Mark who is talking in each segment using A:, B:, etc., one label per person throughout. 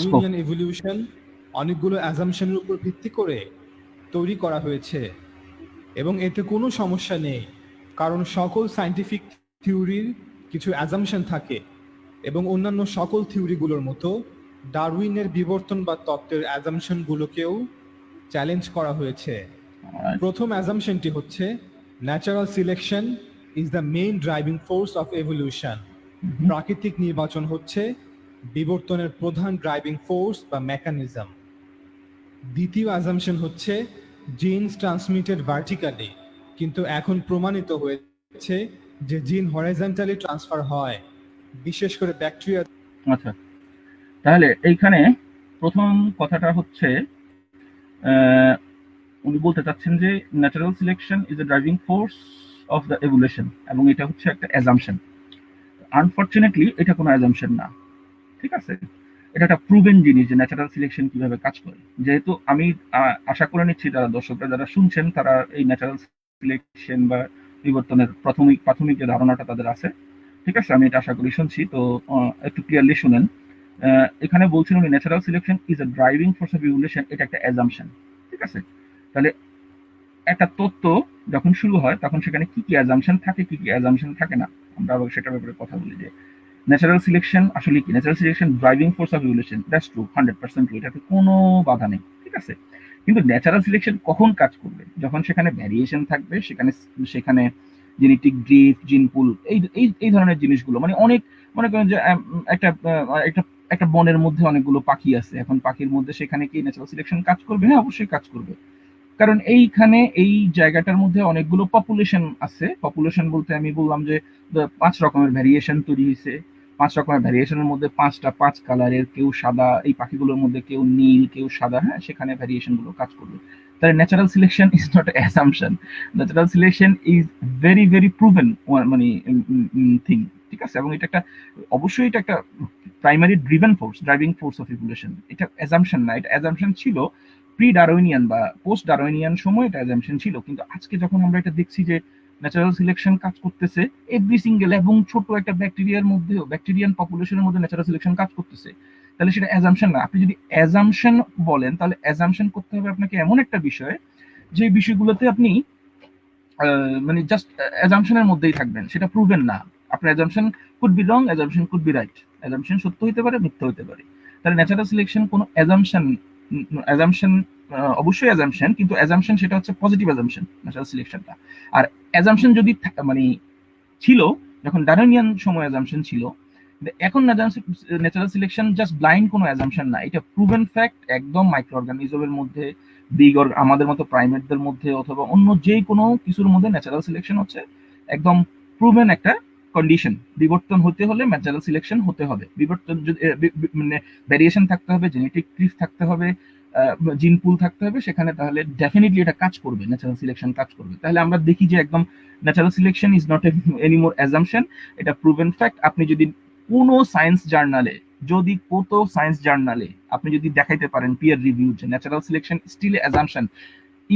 A: ডারউইনিয়ান evolution অনেকগুলো অ্যাজাম্পশনের উপর ভিত্তি করে তৈরি করা হয়েছে এবং এতে কোনো সমস্যা নেই, কারণ সকল সায়েন্টিফিক থিওরির কিছু অ্যাজাম্পশন থাকে এবং অন্যান্য সকল থিওরিগুলোর মতো ডারউইনের বিবর্তন বা তত্ত্বের অ্যাজাম্পশনগুলোকেও চ্যালেঞ্জ করা হয়েছে। প্রথম অ্যাজাম্পশনটি হচ্ছে natural selection is the main driving force of evolution. প্রাকৃতিক নির্বাচন হচ্ছে বিবর্তনের প্রধান ড্রাইভিং ফোর্স বা মেকানিজম। দ্বিতীয় অ্যাজাম্পশন হচ্ছে জিনস ট্রান্সমিটেড ভার্টিক্যালি, কিন্তু এখন প্রমাণিত হয়েছে যে জিন হরাইজন্টালি ট্রান্সফার হয়, বিশেষ করে ব্যাকটেরিয়া।
B: আচ্ছা, তাহলে এইখানে প্রথম কথাটা হচ্ছে উনি বলতে চাচ্ছেন যে natural selection is the driving force of the evolution, এবং এটা হচ্ছে একটা অ্যাজাম্পশন। আনফরচুনেটলি এটা কোনো অ্যাজাম্পশন না, ঠিক আছে? এটা একটা প্রুভেন জিনিস যে ন্যাচারাল সিলেকশন কিভাবে কাজ করে। যেহেতু আমি আশা করে নিচ্ছি যারা দর্শকরা যারা শুনছেন তারা এই ন্যাচারাল সিলেকশন বা বিবর্তনের প্রাথমিক যে ধারণাটা তাদের আছে, ঠিক আছে? আমি এটা আশা করি শুনছি, তো একটু ক্লিয়ারলি শুনেন। এখানে বলছেন উনি natural selection is a driving force of evolution, এটা একটা অ্যাজাম্পশন, ঠিক আছে? তাহলে একটা তত্ত্ব যখন শুরু হয় তখন সেখানে কি কি অ্যাজাম্পশন থাকে, কি কি অ্যাজাম্পশন থাকে না, আমরা আবার সেটার ব্যাপারে কথা বলি। যে ন্যাচারাল সিলেকশন আসলে কি? Natural selection driving force of evolution, that's true, 100% true, এটাতে কোনো বাধা নেই, ঠিক আছে? কিন্তু ন্যাচারাল সিলেকশন কখন কাজ করবে? যখন সেখানে ভ্যারিয়েশন থাকবে, সেখানে জেনেটিক ড্রিফট, জিন পুল, এই ধরনের জিনিসগুলো, মানে অনেক, মনে করেন যে একটা একটা একটা বনের মধ্যে অনেকগুলো পাখি আছে, এখন পাখির মধ্যে সেখানে কি ন্যাচারাল সিলেকশন কাজ করবে? হ্যাঁ, অবশ্যই কাজ করবে, কারণ এইখানে এই জায়গাটার মধ্যে অনেকগুলো পপুলেশন আছে। পপুলেশন বলতে আমি বললাম যে 5 রকমের ভ্যারিয়েশন তৈরি হয়েছে। 5 রকমের ভ্যারিয়েশনের মধ্যে 5 কালারের, কেউ সাদা, এই পাখিগুলোর মধ্যে কেউ নীল, কেউ সাদা, হ্যাঁ, সেখানে ভ্যারিয়েশন গুলো কাজ করবে। তাহলে natural selection is not assumption, natural selection is very very proven মানে থিং, ঠিক আছে? এবং এটা একটা, অবশ্যই এটা একটা primary driving force of evolution. এটা অ্যাসাম্পশন না, এটা অ্যাসাম্পশন ছিল প্রি ডারউইনিয়ান বা পোস্ট ডারউইনিয়ান সময়, এটা অ্যাজাম্পশন ছিল। কিন্তু আজকে যখন আমরা এটা দেখছি যে ন্যাচারাল সিলেকশন কাজ করতেছে এভরি সিঙ্গেল, এবং ছোট একটা ব্যাকটেরিয়ার মধ্যেও, ব্যাকটেরিয়ান পপুলেশনের মধ্যে ন্যাচারাল সিলেকশন কাজ করতেছে, তাহলে সেটা অ্যাজাম্পশন না। আপনি যদি অ্যাজাম্পশন বলেন তাহলে অ্যাজাম্পশন করতে হবে আপনাকে এমন একটা বিষয়, যে বিষয়গুলোতে আপনি মানে জাস্ট অ্যাজাম্পশনের মধ্যেই থাকবেন, সেটা প্রুভেন না। আপনার assumption could be wrong, assumption could be right, assumption সত্য হতে পারে, মিথ্যা হতে পারে। তাহলে ন্যাচারাল সিলেকশন কোনো অ্যাজাম্পশন অবশ্যই অ্যাজাম্পশন, কিন্তু অ্যাজাম্পশন সেটা হচ্ছে পজিটিভ অ্যাজাম্পশন ন্যাচারাল সিলেকশনটা। আর অ্যাজাম্পশন যদি মানে ছিল যখন ডারউইনিয়ান সময় অ্যাজাম্পশন ছিল, এখন ন্যাচারাল সিলেকশন জাস্ট ব্লাইন্ড কোনো অ্যাজাম্পশন না, এটা প্রুভেন ফ্যাক্ট। একদম মাইক্রো অর্গানিজমের মধ্যে, বিগ আমাদের মতো প্রাইমেটদের মধ্যে, অথবা অন্য যে কোনো কিছুর মধ্যে ন্যাচারাল সিলেকশন হচ্ছে একদম প্রুভেন একটা কন্ডিশন। বিবর্তন হতে হলে ন্যাচারাল সিলেকশন হতে হবে, বিবর্তন মানে ভ্যারিয়েশন থাকতে হবে, জেনেটিক ট্রিফ থাকতে হবে, জিন পুল থাকতে হবে সেখানে, তাহলে ডেফিনেটলি এটা কাজ করবে, ন্যাচারাল সিলেকশন কাজ করবে। তাহলে আমরা দেখি যে একদম natural selection is not anymore assumption, এটা প্রুভেন ফ্যাক্ট। আপনি যদি কোনো সায়েন্স জার্নালে আপনি যদি দেখাইতে পারেন পিয়ার রিভিউ যে natural selection still assumption,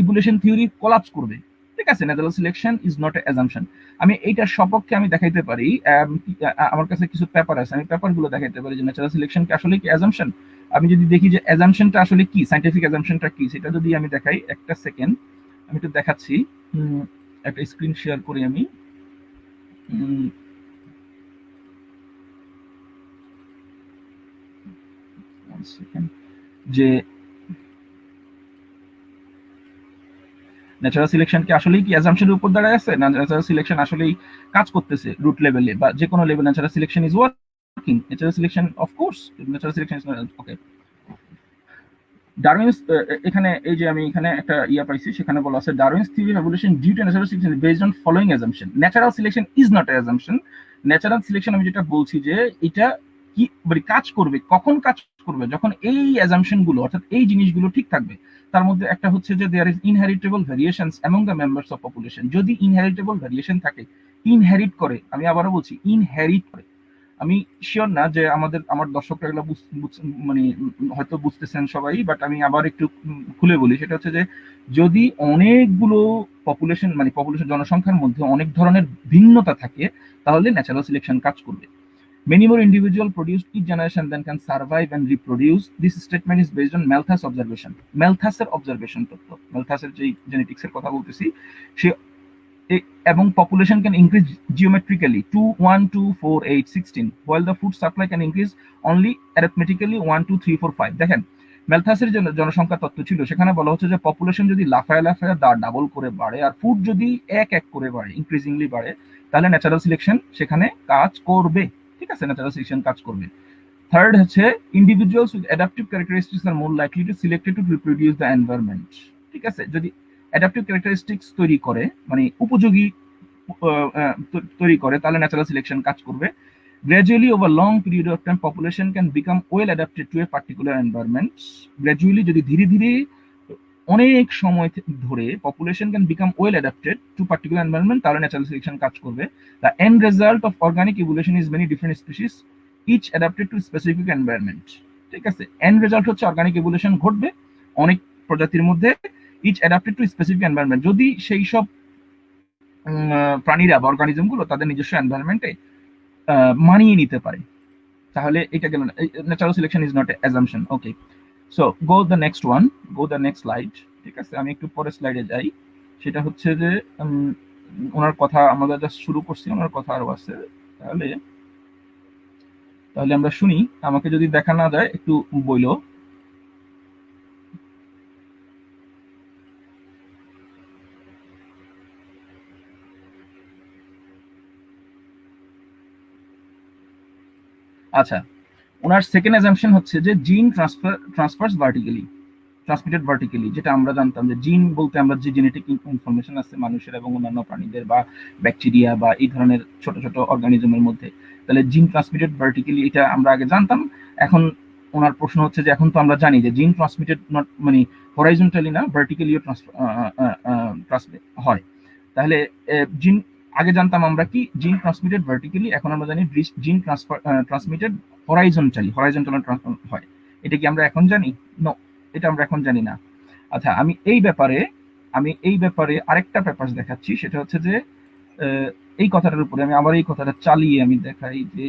B: evolution theory collapse করবে, ঠিক আছে? Natural selection is not a assumption. আমি এইটার সপক্ষে আমি দেখাইতে পারি, আমার কাছে কিছু পেপার আছে, আমি পেপারগুলো দেখাইতে পারি যে ন্যাচারাল সিলেকশন কি আসলে কি অ্যাজাম্পশন। আমি যদি দেখি যে অ্যাজাম্পশনটা আসলে কি, সায়েন্টিফিক অ্যাজাম্পশনটা কি, সেটা যদি আমি দেখাই, একটা সেকেন্ড আমি একটু দেখাচ্ছি, একটা স্ক্রিন শেয়ার করি আমি। যে ন্যাচারাল সিলেকশন কি আসলেই কি অ্যাজাম্পশনের উপর দাঁড়ায় আছে, না ন্যাচারাল সিলেকশন আসলেই কাজ করতেছে রুট লেভেলে বা যে কোনো level? Natural selection is working, natural selection of course, natural selection is okay. Darwin's, এখানে এই যে আমি এখানে একটা পাইছি, সেখানে বলা আছে Darwin's theory of evolution due to natural selection based on following assumption, natural selection is not assumption. Natural selection, আমি যেটা বলছি যে এটা কি মানে কাজ করবে, কখন কাজ করবে? যখন এই অ্যাজাম্পশন গুলো, অর্থাৎ এই জিনিসগুলো ঠিক থাকবে। তার মধ্যে একটা হচ্ছে যে there is inheritable variations among the members of population. যদি ইনহেরিটেবল ভ্যারিয়েশন থাকে, ইনহেরিট করে, আমি আবারও বলছি ইনহেরিট করে, আমি শিওর না যে আমার দর্শকরা এগুলো মানে হয়তো বুঝতেছেন সবাই, বাট আমি আবার একটু খুলে বলি। সেটা হচ্ছে যে যদি অনেকগুলো পপুলেশন, মানে পপুলেশন জনসংখ্যার মধ্যে অনেক ধরনের ভিন্নতা থাকে, তাহলে ন্যাচারাল সিলেকশন কাজ করবে। Many more individual produced each generation than can survive and reproduce. This statement is based on Malthus observation. Malthusের observation তত্ত্ব, Malthusের যে জেনেটিক্সের কথা বলতেছি, সে এবং population can increase geometrically 2 1 2 4 8 16 while the food supply can increase only arithmetically 1 2 3 4 5. দেখেন ম্যালথাসের জনসংখ্যা তত্ত্ব ছিল, সেখানে বলা হচ্ছে যে পপুলেশন যদি লাফায় লাফায় ডাবল করে বাড়ে আর ফুড যদি এক এক করে বাড়ে, ইনক্রিজিংলি বাড়ে, তাহলে ন্যাচারাল সিলেকশন সেখানে কাজ করবে। ঠিক আছে, ন্যাচারাল সিলেকশন কাজ করবে। থার্ড হচ্ছে individuals with adaptive characteristics are more likely to selected to reproduce the environment. ঠিক আছে, যদি অ্যাডাপটিভ ক্যারেক্টারিস্টিক্স তৈরি করে, মানে উপযোগী তৈরি করে, তাহলে ন্যাচারাল সিলেকশন কাজ করবে। Gradually over long period of time population can become well adapted to a particular environment. Gradually যদি ধীরে ধীরে অনেক সময় ধরে population can become well adapted to particular environment, তাহলে ন্যাচারাল সিলেকশন কাজ করবে। The end result of organic evolution is many different species each adapted to specific environment. ঠিক আছে, end result হচ্ছে অর্গানিক ইভলিউশন ঘটবে অনেক প্রজাতির মধ্যে, each adapted to specific environment, যদি সেই সব প্রাণীরা বা অর্গানিজম গুলো তাদের নিজস্ব এনভায়রনমেন্টে মানিয়ে নিতে পারে, তাহলে এটা গেল natural selection is not assumption. Okay, so go the next one, go the next slide. ঠিক আছে, আমি একটু পরের স্লাইডে যাই। সেটা হচ্ছে যে ওনার কথা আমরা জাস্ট শুরু করছি, ওনার কথা আরো আছে, তাহলে আমরা শুনি। আমাকে যদি দেখা না যায় একটু বইলো। আচ্ছা, ওনার সেকেন্ড অ্যাজাম্পশন হচ্ছে যে জিন ট্রান্সফারস ভার্টিক্যালি, ট্রান্সমিটেড ভার্টিক্যালি। যেটা আমরা জানতাম যে জিন বলতে আমরা যে জেনেটিক ইনফরমেশন আছে মানুষের এবং অন্যান্য প্রাণীদের বা ব্যাকটেরিয়া বা এই ধরনের ছোট ছোট অর্গানিজমের মধ্যে, তাহলে জিন ট্রান্সমিটেড ভার্টিক্যালি এটা আমরা আগে জানতাম। এখন ওনার প্রশ্ন হচ্ছে যে এখন তো আমরা জানি যে জিন ট্রান্সমিটেড নট মানে হরাইজন্টালি না, ভার্টিক্যালিও ট্রান্সমিট হয়। তাহলে জিন আগে জানতাম আমরা কি জিন ট্রান্সমিটেড ভার্টিক্যালি, এখন আমরা জানি জিন ট্রান্সমিটেড হরাইজন্টালি, হরাইজন্টাল হয়। এটা কি আমরা এখন জানি? নো, এটা আমরা এখন জানি না। আচ্ছা, আমি এই ব্যাপারে আরেকটা পেপার দেখাচ্ছি, সেটা হচ্ছে যে এই কথাটার উপরে আমি আবার এই কথাটা চালিয়ে আমি দেখাই যে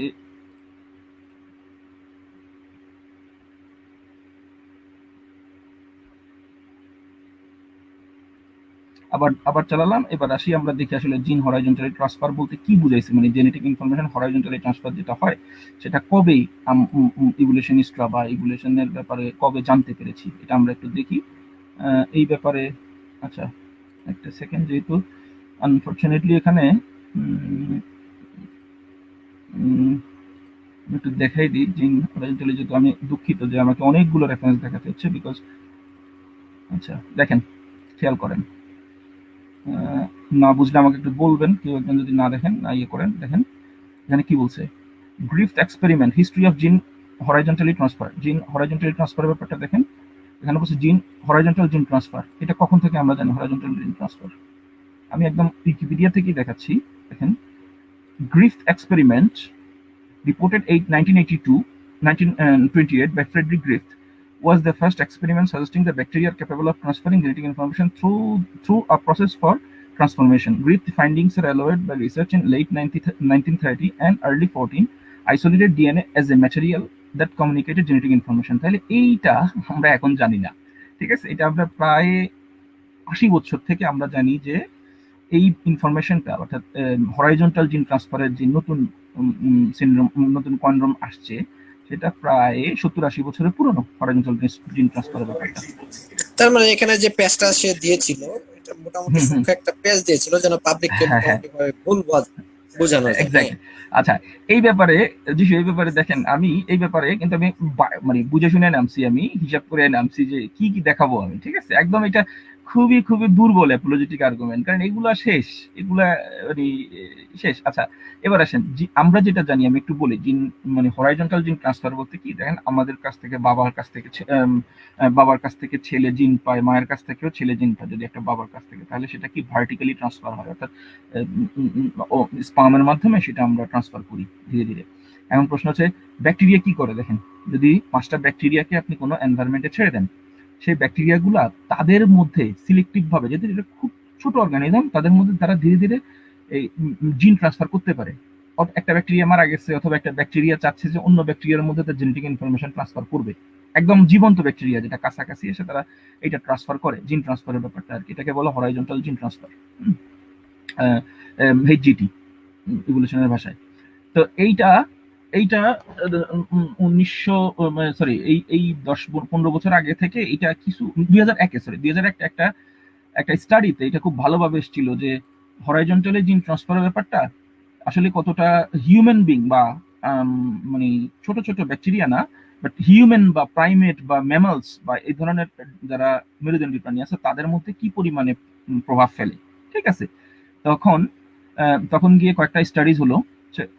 B: আবার চালালাম। এবার আসি, আমরা দেখি আসলে জিন হরাইজন্টালি ট্রান্সফার বলতে কি বুঝাইছে, মানে জেনেটিক ইনফরমেশন হরাইজন্টালি ট্রান্সফার যেটা হয় সেটা কবে ইভলিউশনিস্টরা বা ইভলিউশনের ব্যাপারে কবে জানতে পেরেছি, এটা আমরা একটু দেখি এই ব্যাপারে। আচ্ছা একটা সেকেন্ড, যেহেতু আনফরচুনেটলি এখানে একটু দেখাই দিই জিন হরাইজন্টালি, যেহেতু আমি দুঃখিত যে আমাকে অনেকগুলো রেফারেন্স দেখাতে হচ্ছে বিকজ। আচ্ছা দেখেন, খেয়াল করেন, না বুঝলে আমাকে একটু বলবেন, কেউ একজন যদি না দেখেন না ইয়ে করেন। দেখেন এখানে কি বলছে, গ্রিফথ এক্সপেরিমেন্ট, হিস্ট্রি অফ জিন হরাইজন্টালি ট্রান্সফার। জিন হরাইজন্টালি ট্রান্সফারের ব্যাপারটা দেখেন, এখানে বলছে জিন হরাইজন্টাল জিন ট্রান্সফার। এটা কখন থেকে আমরা জানি হরাইজন্টাল জিন ট্রান্সফার? আমি একদম উইকিপিডিয়া থেকেই দেখাচ্ছি। দেখেন, গ্রিফথ experiment reported 1928 by Frederick Griffith was the first experiment suggesting that bacteria are capable of transferring genetic information through a process for transformation. Griffith's findings are allowed by research in late 1930 and early 14 isolated DNA as a material that communicated genetic information. তাহলে এইটা আমরা এখন জানি না। ঠিক আছে, এটা আমরা প্রায় 80 বছর থেকে আমরা জানি যে এই ইনফরমেশনটা, অর্থাৎ হরাইজন্টাল জিন ট্রান্সফারের যে নতুন সিনড্রোম, নতুন কন্ড্রোম আসছে, সেটা প্রায় 70-80 বছরের পুরনো হরাইজন্টাল জিন ট্রান্সফারের ব্যাপারটা।
C: তার মানে এখানে যে পেজটা সে দিয়েছিল এটা মোটামুটি সূক্ষ্ম একটা পেজ দিয়েছিল যেন পাবলিককে মোটামুটি ভুল বোঝানো যায়।
B: আচ্ছা, এই ব্যাপারে দেখেন, আমি এই ব্যাপারে কিন্তু আমি মানে বুঝে শুনে নামছি, আমি হিসাব করে নামছি যে কি কি দেখাবো আমি। ঠিক আছে, একদম এটা খুবই দুর্বল অ্যাপোলজিটিক আর্গুমেন্ট, কারণ এগুলা শেষ। আচ্ছা, এবার আসেন, আমরা যেটা জানি আমি একটু বলি। জিন মানে হরাইজন্টাল জিন ট্রান্সফার বলতে কি, দেখেন আমাদের কাছ থেকে বাবার কাছ থেকে ছেলে জিন পায়, মায়ের কাছ থেকেও ছেলে জিন পায়। যদি একটা বাবার কাছ থেকে, তাহলে সেটা কি ভার্টিক্যালি ট্রান্সফার হয়, অর্থাৎ স্পার্মের মাধ্যমে সেটা আমরা ট্রান্সফার করি ধীরে ধীরে। এখন প্রশ্ন হচ্ছে ব্যাকটেরিয়া কি করে। দেখেন, যদি 5টা ব্যাকটেরিয়াকে আপনি কোনো এনভায়রনমেন্টে ছেড়ে দেন, সেই ব্যাকটেরিয়াগুলা তাদের মধ্যে সিলেক্টিভ ভাবে, যেহেতু এটা খুব ছোট অর্গানিজম, তাদের মধ্যে তারা ধীরে ধীরে এই জিন ট্রান্সফার করতে পারে। একটা ব্যাকটেরিয়া মারা গেছে অথবা একটা ব্যাকটেরিয়া চাচ্ছে যে অন্য ব্যাকটেরিয়ার মধ্যে তার জেনেটিক ইনফরমেশন ট্রান্সফার করবে, একদম জীবন্ত ব্যাকটেরিয়া যেটা কাছাকাছি এসে তারা এটা ট্রান্সফার করে, জিন ট্রান্সফারের ব্যাপারটা আর কি, এটাকে বলা হরাইজন্টাল জিন ট্রান্সফার, HGT ইভোলিউশনের ভাষায়। তো এইটা এইটা 1900 সরি এই 10-15 বছর আগে থেকে এটা কিছু 2001 একটা একটা স্টাডিতে এটা খুব ভালোভাবে এসেছিল যে হরাইজন্টালি জিন ট্রান্সফারের ব্যাপারটা আসলে কতটা হিউম্যান বিং বা মানে ছোট ছোট ব্যাকটেরিয়া না, বাট হিউম্যান বা প্রাইমেট বা ম্যামালস বা এই ধরনের যারা মেরুদণ্ডী প্রাণী আছে তাদের মধ্যে কি পরিমাণে প্রভাব ফেলে। ঠিক আছে, তখন গিয়ে কয়েকটা স্টাডিজ হলো।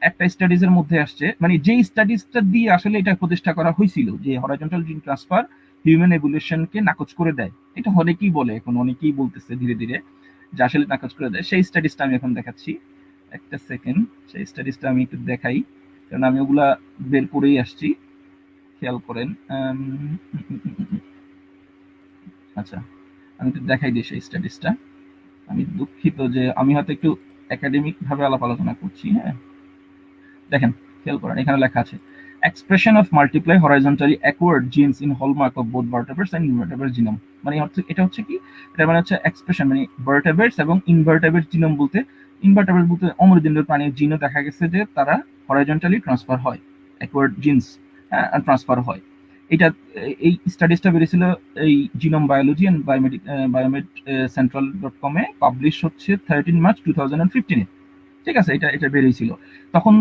B: একটা স্টাডিজ এর মধ্যে আসছে, মানে যে স্টাডিজটা দিয়ে আসলে এটা প্রতিষ্ঠা করা হয়েছিল যে হরাইজন্টাল জিন ট্রান্সফার হিউম্যান এভলিউশনকে নাকচ করে দেয়, এটা অনেকেই বলে, এখন অনেকেই বলতেছে ধীরে ধীরে যে আসলে নাকচ করে দেয়। সেই স্টাডিজটা আমি এখন দেখাচ্ছি, একটা সেকেন্ড, সেই স্টাডিজটা আমি একটু দেখাই, কারণ আমি ওগুলা বের করেই আসছি, খেয়াল করেন। আচ্ছা, আমি একটু দেখাই দিই সেই স্টাডিজটা। আমি দুঃখিত যে আমি হয়তো একটু একাডেমিক ভাবে আলাপ আলোচনা করছি। হ্যাঁ, দেখেন, খেয়াল করেন, এখানে লেখা আছে expression of multiply horizontally acquired genes in hallmark of both vertebrates and invertebrates genome. মানে এটা হচ্ছে কি, এটা মানে হচ্ছে এক্সপ্রেশন, মানে ভার্টেব্রেটস এবং ইনভার্টেব্রেটস জিনোম বলতে, ইনভার্টেব্রেট বলতে অমৃতদণ্ডের প্রাণীর জিনও দেখা গেছে যে তারা হরাইজন্টালি ট্রান্সফার হয়, অ্যাকওয়ার্ড জিনস ট্রান্সফার হয়। এটা এই স্টাডিজটা বেরিয়েছিল এই genome biology and biomed central.com এ, পাবলিশ হচ্ছে 13 মার্চ 2015 এ। ঠিক আছে, এটা বেরিয়েছিল তখন।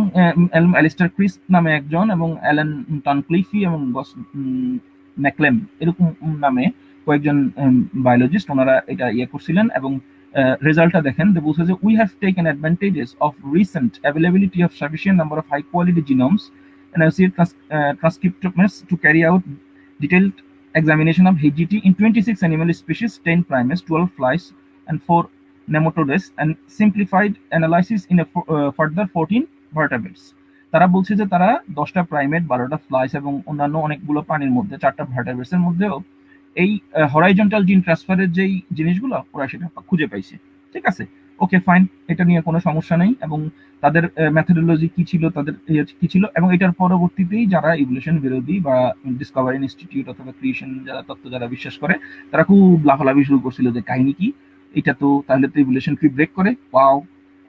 B: অ্যালিস্টার ক্রিস্প নামে একজন এবং অ্যালান টানক্লিফি এবং বস ম্যাকলেম এরকম নামে কয়েকজন বায়োলজিস্ট, ওনারা এটা করছিলেন এবং রেজাল্টটা দেখেন, বলছে যে we have taken advantages of recent availability of sufficient number of high quality genomes and transcriptomists to carry out detailed examination of HGT in 26 animal species, 10 primates, 12 flies, and 4 nematodes, and simplified analysis in a further 14 vertebrates. তারা বলছে যে তারা 10টা primate, 12টা flies এবং অন্যান্য অনেকগুলো প্রাণীর মধ্যে 4টা ভার্টেব্রেটস এর মধ্যেও এই হরাইজন্টাল জিন ট্রান্সফারের যেই জিনিসগুলো ওরা সেটা খুঁজে পাইছে। ঠিক আছে, ওকে ফাইন, এটা নিয়ে কোনো সমস্যা নেই। এবং তাদের মেথোডোলজি কি ছিল, তাদের কি ছিল, এবং এটার পরবর্তীতেই যারা ইভলিউশন বিরোধী বা ডিসকভারি ইনস্টিটিউট অথবা ক্রিয়েশন যারা তত্ত্ব যারা বিশ্বাস করে তারা খুব লাফালাফি শুরু করছিল যে কাহিনী কি, এটা তো তাহলে তো ইভলিউশন কি ব্রেক করে। ওয়াও,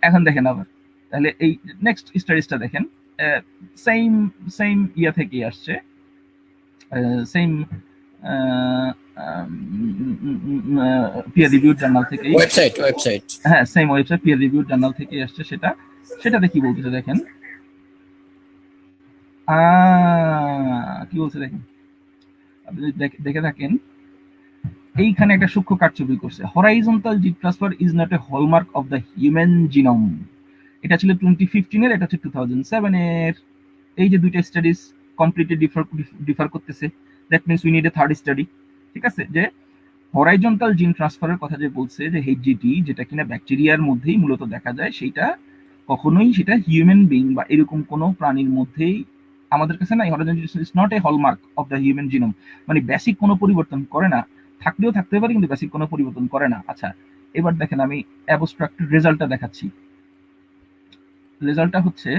B: এখন দেখেন আবার, তাহলে এই নেক্সট স্টাডিজটা দেখেন, সেম ইয়া থেকে আসছে, সেম পিয়ার রিভিউড জার্নাল থেকে,
C: ওয়েবসাইট
B: হ্যাঁ same website peer reviewed journal থেকে আসছে। সেটাতে কি বলতেছে দেখেন, কি বলছে দেখেন, আপনি দেখে থাকেন, এইখানে একটা সূক্ষ্ম কারচুপি করছে। হরাইজন্টাল জিন transfer is not A hallmark of the human genome. এটা ছিল 2015 এর, এটা হচ্ছে 2007 এর। এই যে দুইটা স্টাডিজ কমপ্লিটলি ডিফার করতেছে, that means we need a third study. ঠিক আছে, যে হরাইজন্টাল জিন ট্রান্সফারের কথা যে বলছে যে HGT, যেটা কিনা ব্যাকটেরিয়ার মধ্যেই মূলত দেখা যায়, সেটা কখনোই সেটা হিউম্যান বিং বা এরকম কোনো প্রাণীর মধ্যেই আমাদের কাছে নাই। Horizontal is not A hallmark of the human genome, মানে বেসিক কোনো পরিবর্তন করে না, থাকলেও থাকতে পারে কিন্তু বেসিক কোনো পরিবর্তন করে না। আচ্ছা, এবার দেখেন আমি অ্যাবস্ট্রাক্টেড রেজাল্টটা দেখাচ্ছি। রেজাল্টটা হচ্ছে,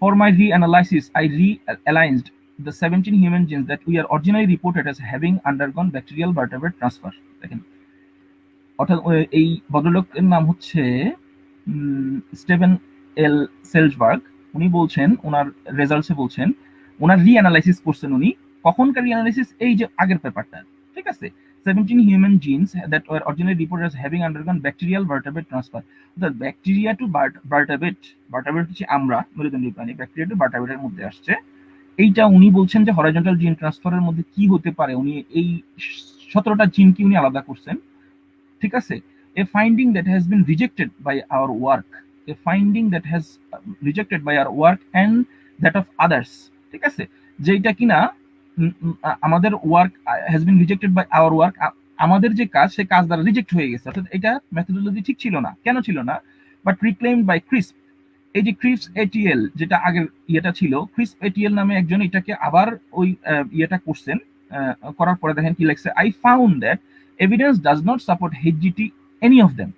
B: for my reanalysis I realigned the 17 human genes that we are originally reported as having undergone bacterial vertebrate transfer. দেখেন, অর্থাৎ এই ভদ্রলোকের নাম হচ্ছে স্টিভেন এল সেলজবার্গ। উনি বলছেন, ওনার রেজাল্টসে বলছেন, ওনার রিঅ্যানালাইসিস করছেন উনি। কখনকার রিঅ্যানালাইসিস? এই যে আগের পেপারটা। ঠিক আছে, 17 human genes that were originally reported as having undergone bacterial vertebrate transfer. অর্থাৎ ব্যাকটেরিয়া টু ভার্টেব্রেট, ভার্টেব্রেট হচ্ছে আমরা মেরুদণ্ডী প্রাণী, ব্যাকটেরিয়া টু ভার্টেব্রেটের মধ্যে আসছে। এইটা উনি বলছেন যে হরাইজন্টাল জিন ট্রান্সফারের মধ্যে কি হতে পারে, উনি এই 17টা জিনকে উনি আলাদা করছেন। ঠিক আছে, a finding that has been rejected by our work, a finding that has rejected by our work and that of others. ঠিক আছে, যেটা কিনা আমাদের work has been rejected by our work, আমাদের যে কাজ সেই কাজ দ্বারা রিজেক্ট হয়ে গেছে। অর্থাৎ এটা মেথোডোলজি ঠিক ছিল না। কেন ছিল না? But reclaimed by crisp. এই যে ক্রিস্প এটিএল, যেটা আগের ইয়েটা ছিল, ক্রিস্প এটিএল নামে একজন এটাকে আবার ওই ইয়েটা করছেন, করার পরে দেখেন কি লাগছে, I found that evidence does not support HGT any of them.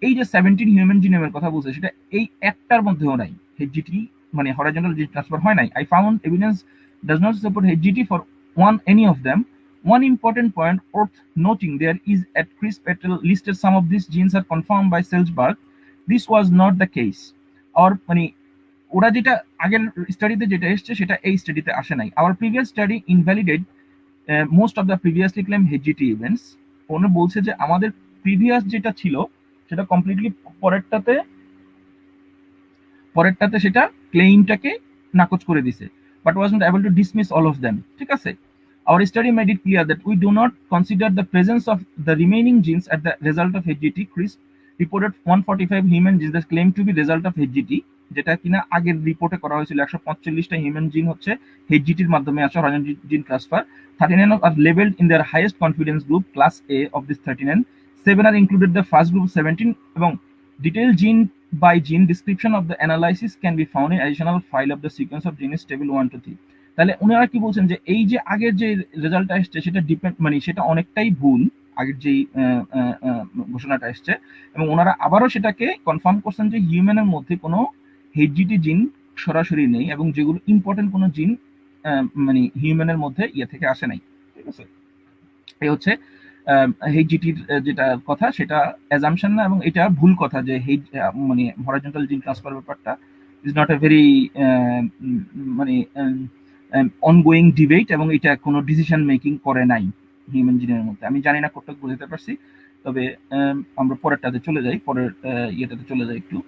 B: এই যে 17 হিউম্যান জিনোমের কথা বলছে, সেটা এই একটার মধ্যেও নাই। HGT মানে হরাইজন্টাল জিন ট্রান্সফার হয় নাই। I found evidence does not support HGT for any of them. One important point worth noting there is at Chris Patel listed some of these genes are confirmed by Selzberg. This was not the case. Or মানে ওরা যেটা আগের স্টাডিতে যেটা এসছে সেটা এই স্টাডিতে আসে নাই। Our previous study invalidate most of the previously claimed HGT events. ওরা বলছে যে আমাদের প্রিভিয়াস যেটা ছিল সেটা কমপ্লিটলি পরেরটাতে সেটা ক্লেইমটাকে নাকচ করে দিছে, but was not able to dismiss all of them. ঠিক আছে, our study made it clear that we do not consider the presence of the remaining genes as the result of HGT. Chris reported 145 human genes that claim to be result of HGT, যেটা কিনা আগের রিপোর্টে করা হয়েছিল 145টা human জিন হচ্ছে HGTর মাধ্যমে আসা হরাইজন্টাল জিন transfer. 39 are labeled in their highest confidence group class A of this 39. 7 are included the first group 17 এবং detailed gene by gene description of the analysis can be found in additional file of the sequence of genes table 1 to 3. তাহলে উনারা কি বলছেন যে এই যে আগের যে রেজাল্টটা আসছে সেটা মানে সেটা অনেকটাই ভুল, আগের যে ঘোষণাটা আসছে, এবং ওনারা আবারও সেটাকে কনফার্ম করছেন যে হিউম্যানের মধ্যে কোনো HGT জিন সরাসরি নেই এবং যেগুলো ইম্পর্টেন্ট কোনো জিন মানে হিউম্যানের মধ্যে ইয়ে থেকে আসে নাই। ঠিক আছে, এই হচ্ছে HGTর যেটা কথা সেটা অ্যাজাম্পশন না, এবং এটা ভুল কথা যে মানে হরাইজন্টাল জিন ট্রান্সফার ব্যাপারটা ইজ নট এ ভেরি মানে অনগোয়িং ডিবেট, এবং এটা কোনো ডিসিশন মেকিং করে নাই হিউম্যান জিনের মধ্যে। আমি জানি না কতটুকু বুঝতে পারছি, তবে আমরা পরেরটাতে চলে যাই, পরের ইয়েটাতে চলে যাই। একটু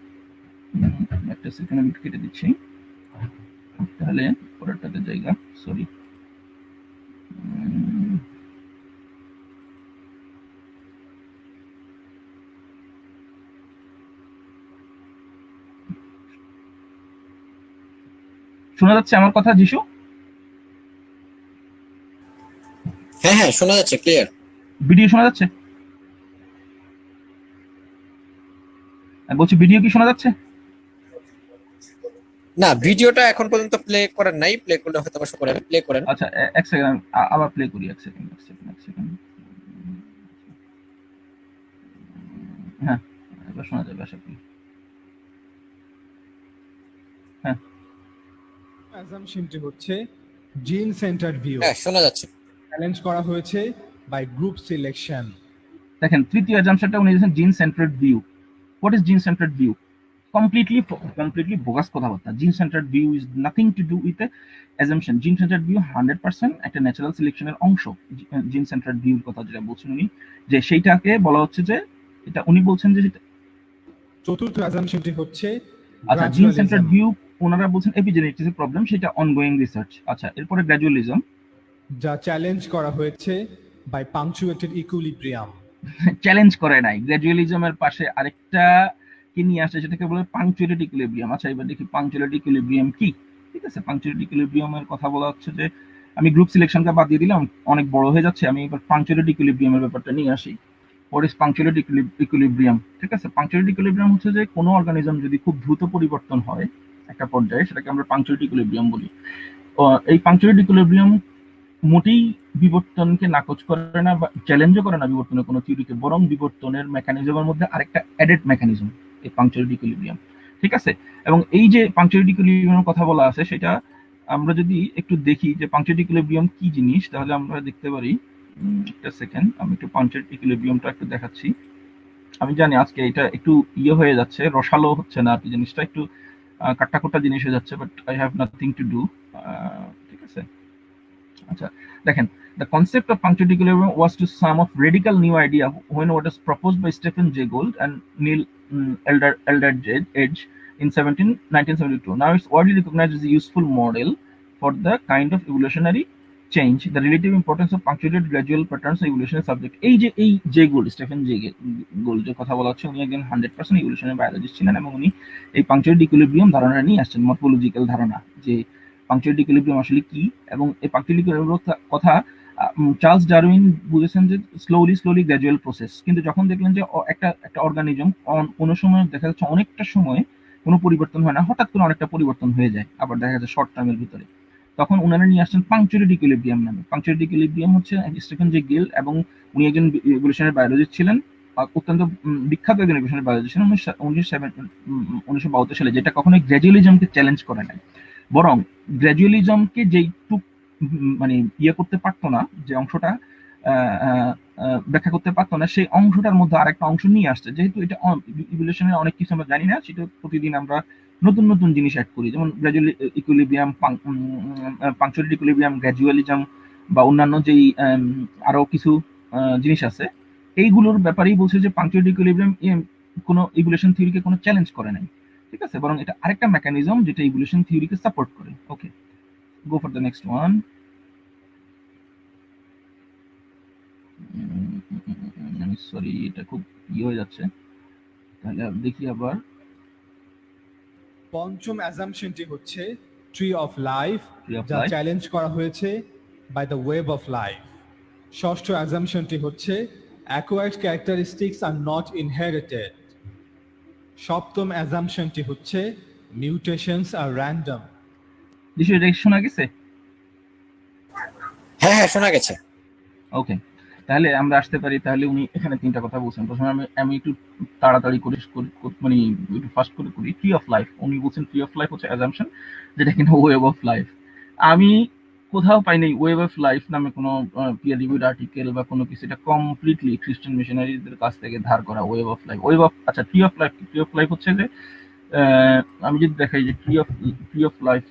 B: একটা সেকেন্ড আমি কেটে দিচ্ছি, তাহলে পরেরটাতে জায়গা, সরি। শোনা যাচ্ছে আমার কথা যিশু?
C: হ্যাঁ হ্যাঁ শোনা যাচ্ছে, ক্লিয়ার।
B: ভিডিও শোনা যাচ্ছে? বলছি ভিডিও কি শোনা যাচ্ছে?
C: না, ভিডিওটা এখন পর্যন্ত প্লে করেন নাই, প্লে করলে হয়তো অবশ্য করেন, প্লে করেন।
B: আচ্ছা এক সেকেন্ড আবার প্লে করি, এক সেকেন্ড। হ্যাঁ এবার শোনা যাবে আশা করি। হ্যাঁ,
A: অ্যাজাম্পশনটি হচ্ছে জিন সেন্টার্ড ভিউ,
C: হ্যাঁ শোনা যাচ্ছে।
A: চ্যালেঞ্জ করা হয়েছে বাই গ্রুপ সিলেকশন।
B: দেখেন তৃতীয় অ্যাজাম্পশনটা উনি দিয়েছেন জিন সেন্টার্ড ভিউ। হোয়াট ইজ জিন সেন্টার্ড ভিউ? completely bogus কথাবার্তা। জিন centred view is nothing to do with assumption. জিন সেন্টার্ড ভিউ 100% একটা ন্যাচারাল সিলেকশনের অংশ। জিন সেন্টার্ড ভিউর কথা যেটা বলছেন উনি, যে সেইটাকে বলা হচ্ছে যে এটা উনি বলছেন যে
A: চতুর্থ অ্যাজাম্পশনটি হচ্ছে
B: আচ্ছা জিন সেন্টার্ড ভিউ ওনারা বলছেন এপিজেনেটিক্সের প্রবলেম, সেটা অনগোয়িং রিসার্চ। আচ্ছা এরপরে গ্র্যাজুয়ালিজম,
A: যা চ্যালেঞ্জ করা হয়েছে বাই পাংচুয়েটেড ইকুইলিব্রিয়াম।
B: চ্যালেঞ্জ করে নাই। গ্র্যাজুয়ালিজমের পাশে আরেকটা কি নিয়ে আসে, সেটাকে বলে পাংচুয়েটেড ইকুইলিব্রিয়াম। আচ্ছা এবার দেখি পাংচুয়েটেড ইকুইলিব্রিয়াম কি। ঠিক আছে, পাংচুয়েটেড ইকুইলিব্রিয়ামের কথা বলা হচ্ছে যে আমি গ্রুপ সিলেকশনটা বাদ দিয়ে দিলাম, অনেক বড় হয়ে যাচ্ছে। আমি এবার পাংচুয়েটেড ইকুইলিব্রিয়ামের ব্যাপারটা নিয়ে আসি। What is পাংচুয়েটেড equilibrium? ঠিক আছে, পাংচুয়েটেড ইকুইলিব্রিয়াম হচ্ছে যে কোনো অর্গানিজম যদি খুব দ্রুত পরিবর্তন হয় একটা পর্যায়ে, সেটাকে আমরা পাংচুয়েটেড ইকুইলিব্রিয়াম বলি। এই পাংচুয়েটেড ইকুইলিব্রিয়াম মোটেই বিবর্তনকে নাকচ করে না বা চ্যালেঞ্জও করে না বিবর্তনের কোনো থিওরিকে, বরং বিবর্তনের মেকানিজমের মধ্যে আরেকটা অ্যাডেড মেকানিজম এই পাংচুয়েটেড ইকুইলিব্রিয়াম। ঠিক আছে, এবং এই যে পাংচুয়েটেড ইকুইলিব্রিয়ামের কথা বলা আছে সেটা আমরা যদি একটু দেখি যে পাংচুয়েটেড ইকুইলিব্রিয়াম কি জিনিস, তাহলে আমরা দেখতে পারি। একটা সেকেন্ড, আমি একটু পাংচুয়েটেড ইকুইলিব্রিয়ামটা একটু দেখাচ্ছি। আমি জানি আজকে এটা একটু ইয়ে হয়ে যাচ্ছে, রসালো হচ্ছে না আর কি, জিনিসটা একটু কাট্টাকুট্টা জিনিস হয়ে যাচ্ছে, but I have nothing to do. ঠিক আছে, আচ্ছা দেখেন, the concept of punctuated equilibrium was to sum of radical new idea when what was proposed by Stephen Jay Gould and Neil Eldredge in 1972. Now it's widely recognized as a useful model for the kind of evolutionary change, the relative importance of punctuated gradual patterns evolutionary subject. এই যে এই J gold, Stephen J gold যে কথা বলা হচ্ছে, উনি একজন 100% evolutionary biologist ছিলেন, এবং উনি এই পাংচুয়েটেড ইকুইলিব্রিয়াম ধারণা নিয়ে আসছেন, মরফোলজিক্যাল ধারণা, যে পাংচুয়েটেড ইকুইলিব্রিয়াম আসলে কি। এবং এই পাংচুয়েটেড ইকুইলিব্রিয়াম কথা চার্লস ডারউইন বুঝেছেন যে স্লোলি গ্র্যাজুয়াল প্রসেস, কিন্তু যখন দেখলেন যে একটা অর্গানিজম কোনো সময় দেখা যাচ্ছে অনেকটা সময় কোনো পরিবর্তন হয় না, হঠাৎ করে অনেকটা পরিবর্তন হয়ে যায়, আবার দেখা যাচ্ছে শর্ট টার্মের ভিতরে, তখন ওনারা নিয়ে আসছেন পাংচুয়েটেড ইকুইলিব্রিয়াম নামে। পাংচুয়েটেড ইকুইলিব্রিয়াম হচ্ছে স্টিফেন জে গিল্ড, এবং উনি একজন ইভলিউশনারি বায়োলজিস্ট ছিলেন, অত্যন্ত বিখ্যাত একজন ইভলিউশনারি বায়োলজিস্ট 1972 সালে, যেটা কখনোই গ্র্যাজুয়ালিজমকে চ্যালেঞ্জ করে নাই, বরং গ্র্যাজুয়ালিজমকে যেইটুক মানে ইয়ে করতে পারতো না, যে অংশটা ব্যাখ্যা করতে পারতো না, সেই অংশটার মধ্যে আরেকটা অংশ নিয়ে আসছে। যেহেতু এটা ইভলিউশনের অনেক কিছু আমরা জানি না, সেটা প্রতিদিন আমরা নতুন নতুন জিনিস অ্যাড করি, যেমন গ্র্যাজুয়াল ইকুইলিব্রিয়াম, পাংচুয়ালিটি ইকুইলিব্রিয়াম, গ্র্যাজুয়ালিজম বা অন্যান্য যেই আরো কিছু জিনিস আছে, এইগুলোর ব্যাপারেই বলছে যে পাংচুয়ালিটি ইকুইলিব্রিয়াম কোনো ইভলিউশন থিওরিকে কোনো চ্যালেঞ্জ করে নাই, ঠিক আছে, বরং এটা আরেকটা মেকানিজম যেটা ইভলিউশন থিওরিকে সাপোর্ট করে। Okay, go for the next one. আমি সরি, এটা খুব হয়ে যাচ্ছে, তাহলে দেখি আবার।
A: পঞ্চম অ্যাজাম্পশনটি হচ্ছে tree of life,
B: Tree of
A: যা
B: life.
A: চ্যালেঞ্জ করা হয়েছে by the web of life. ষষ্ঠ অ্যাজাম্পশনটি হচ্ছে acquired characteristics are not inherited. সপ্তম অ্যাজাম্পশনটি হচ্ছে মিউটেশনস আর র্যান্ডম।
B: বিষয়টা শোনা গেছে?
C: হ্যাঁ হ্যাঁ শোনা গেছে।
B: ওকে, তাহলে আমরা আসতে পারি। তাহলে উনি এখানে তিনটা কথা বলছেন। প্রথমে আমি একটু তাড়াতাড়ি করে মানে একটু ফাস্ট করে করি। ট্রি অফ লাইফ, উনি বলছেন ট্রি অফ লাইফ হচ্ছে অ্যাজাম্পশন, যেটা কিনা ওয়েব অফ লাইফ। আমি কোথাও পাইনি ওয়েব অফ লাইফ নামে কোনো পিয়ার রিভিউড আর্টিকেল বা কোনো কিছু। এটা কমপ্লিটলি খ্রিস্টান মিশনারিদের কাছ থেকে ধার করা ওয়েব অফ লাইফ। আচ্ছা, tree of life, tree of life হচ্ছে যে আমি যদি দেখাই যে ট্রি অফ লাইফ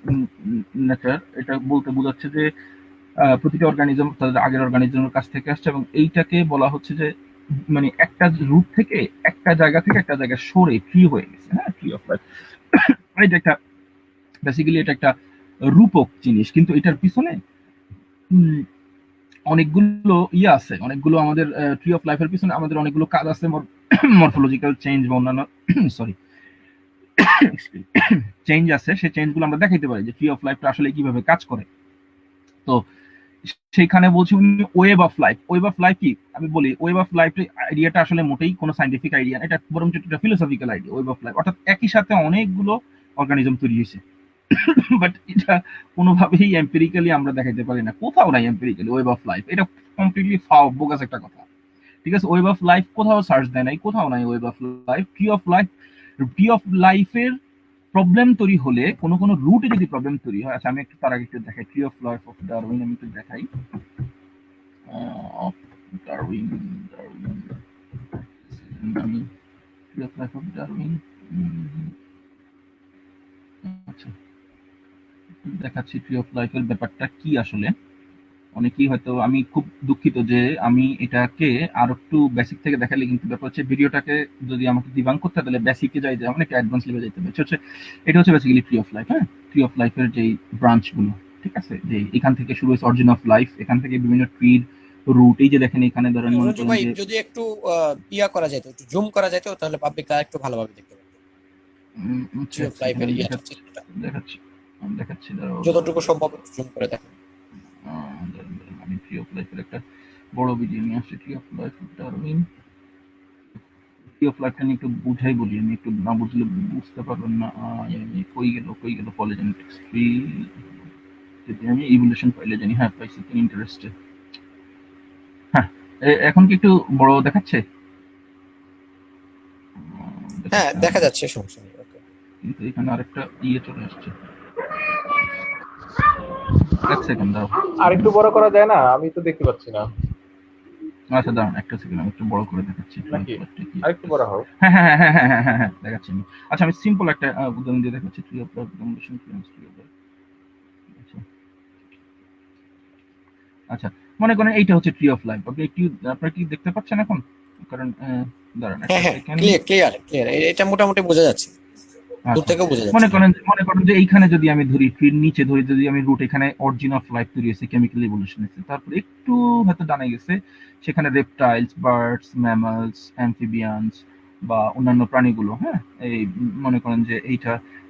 B: নেচার, এটা বলতে বোঝাচ্ছে যে প্রতিটা অর্গানিজম তাদের আগের অর্গানিজমের কাছ থেকে আসছে, এবং এইটাকে বলা হচ্ছে যে মানে একটা রুট থেকে একটা জায়গা থেকে একটা জায়গায় সরে ট্রি হয়ে গেছে। হ্যাঁ, ট্রি অফ লাইফ এটা একটা বেসিক্যালি এটা একটা রূপক জিনিস, কিন্তু এটার পিছনে অনেকগুলো ইয়ে আছে, অনেকগুলো আমাদের ট্রি অফ লাইফের পিছনে আমাদের অনেকগুলো কাজ আছে, মরফোলজিক্যাল চেঞ্জ বা অন্যান্য সরি চেঞ্জ আছে। সেই চেঞ্জগুলো আমরা দেখাইতে পারি যে ট্রি অফ লাইফটা আসলে কিভাবে কাজ করে। তো সেইখানে বলছি উনি web of life. Web of life কি আমি বলি, ওয়েব অফ লাইফ আইডিয়াটা আসলে মোটেই কোনো সাইন্টিফিক আইডিয়া, এটা বরং একটা philosophical idea. Web of life অর্থাৎ একই সাথে অনেকগুলো অর্গানিজম তৈরি হয়েছে, বাট এটা কোনোভাবেই এম্পিরিক্যালি আমরা দেখাইতে পারি না, কোথাও নাই এম্পিরিক্যালি ওয়েব অফ লাইফ। এটা কমপ্লিটলি বোগাস একটা কথা, ঠিক আছে। ওয়েব অফ লাইফ কোথাও সার্চ দেয় নাই, কোথাও নাই web of life. Tree of লাইফের প্রবলেম তৈরি হলে কোনো কোনো রুটে যদি প্রবলেম তৈরি হয়, আচ্ছা আমি একটু তার আগে একটু দেখাই tree of life of Darwin, আমি একটু দেখাই ডারউইন আমি tree of life of Darwin আচ্ছা দেখাচ্ছি ট্রি অফ লাইফের ব্যাপারটা কি আসলে। অনেকেই হয়তো, আমি খুব দুঃখিত যে আমি এটাকে আর একটু বেসিক থেকে দেখালে, কিন্তু ব্যাপার হচ্ছে ভিডিওটাকে যদি আমাকে দিবাং করতে হয় তাহলে বেসিকে যাই, যেমন একটা অ্যাডভান্স লেভেলে যেতে হবে। এটা হচ্ছে বেসিক্যালি ট্রি অফ লাইফ। হ্যাঁ, ট্রি অফ লাইফের যে ব্রাঞ্চগুলো, ঠিক আছে, যে এখান থেকে শুরু হয়েছে অরিজিন অফ লাইফ, এখান থেকে বিভিন্ন ট্রির রুট, এই যে দেখেন এখানে ধরেন মনে করেন
C: ভাই
B: যে
C: যদি একটু ইয়া করা যেত, একটু জুম করা যেত, তাহলে পাবলিক একটু ভালোভাবে দেখতে পারবে ট্রি অফ লাইফের ইয়াটা চিত্রটা।
B: দেখাচ্ছি
C: যতটুকু সম্ভব জুম করে দেখেন।
B: আমি ট্রি অফ লাইফের একটা বড় ভিডিও নিয়ে আসছি। Tree of life Darwin, tree of লাইফটা নিয়ে একটু বুঝাই বলি, আমি একটু না বুঝলে বুঝতে পারবেন না। কই গেল পলিজেনেটিক্স ট্রি, যদি আমি ইভলিউশন পাইলে জানি। হ্যাঁ পাইছি, ইন্টারেস্টে। হ্যাঁ, এখন কি একটু বড় দেখাচ্ছে?
C: হ্যাঁ দেখা যাচ্ছে, সমস্যা নেই। ওকে,
B: কিন্তু এখানে আরেকটা ইয়ে চলে আসছে। এক সেকেন্ড দাও,
D: আরেকটু বড় করা যায় না? আমি তো দেখতে পাচ্ছি না।
B: আচ্ছা দাঁড়ান একটা সেকেন্ড, আমি একটু বড় করে দেখাচ্ছি।
D: নাকি আরেকটু বড় হোক?
B: হ্যাঁ হ্যাঁ হ্যাঁ হ্যাঁ হ্যাঁ হ্যাঁ হ্যাঁ দেখাচ্ছি আমি। আচ্ছা আমি সিম্পল একটা উদাহরণ দিয়ে দেখাচ্ছি। Tree of life combination tree of life. আচ্ছা মনে করেন এইটা হচ্ছে ট্রি অফ লাইফ। আপনি একটু আপনারা কি দেখতে পাচ্ছেন এখন? কারণ দাঁড়ান একটা
C: হ্যাঁ হ্যাঁ
B: সেকেন্ড।
C: ক্লিয়ার, এটা মোটামুটি বোঝা যাচ্ছে, দূর থেকেও বোঝা যাচ্ছে।
B: মনে করেন যে এইখানে যদি আমি ধরি, ট্রির নিচে ধরি, যদি আমি রুট, এখানে অরিজিন অফ লাইফ তৈরি হয়েছে, কেমিক্যাল ইভলিউশন হয়েছে, তারপর একটু হয়তো ডানে গেছে, সেখানে রেপটাইলস, বার্ডস, ম্যামালস, অ্যাম্ফিবিয়ানস বা অন্যান্য প্রাণীগুলো। হ্যাঁ, এই মনে করেন যে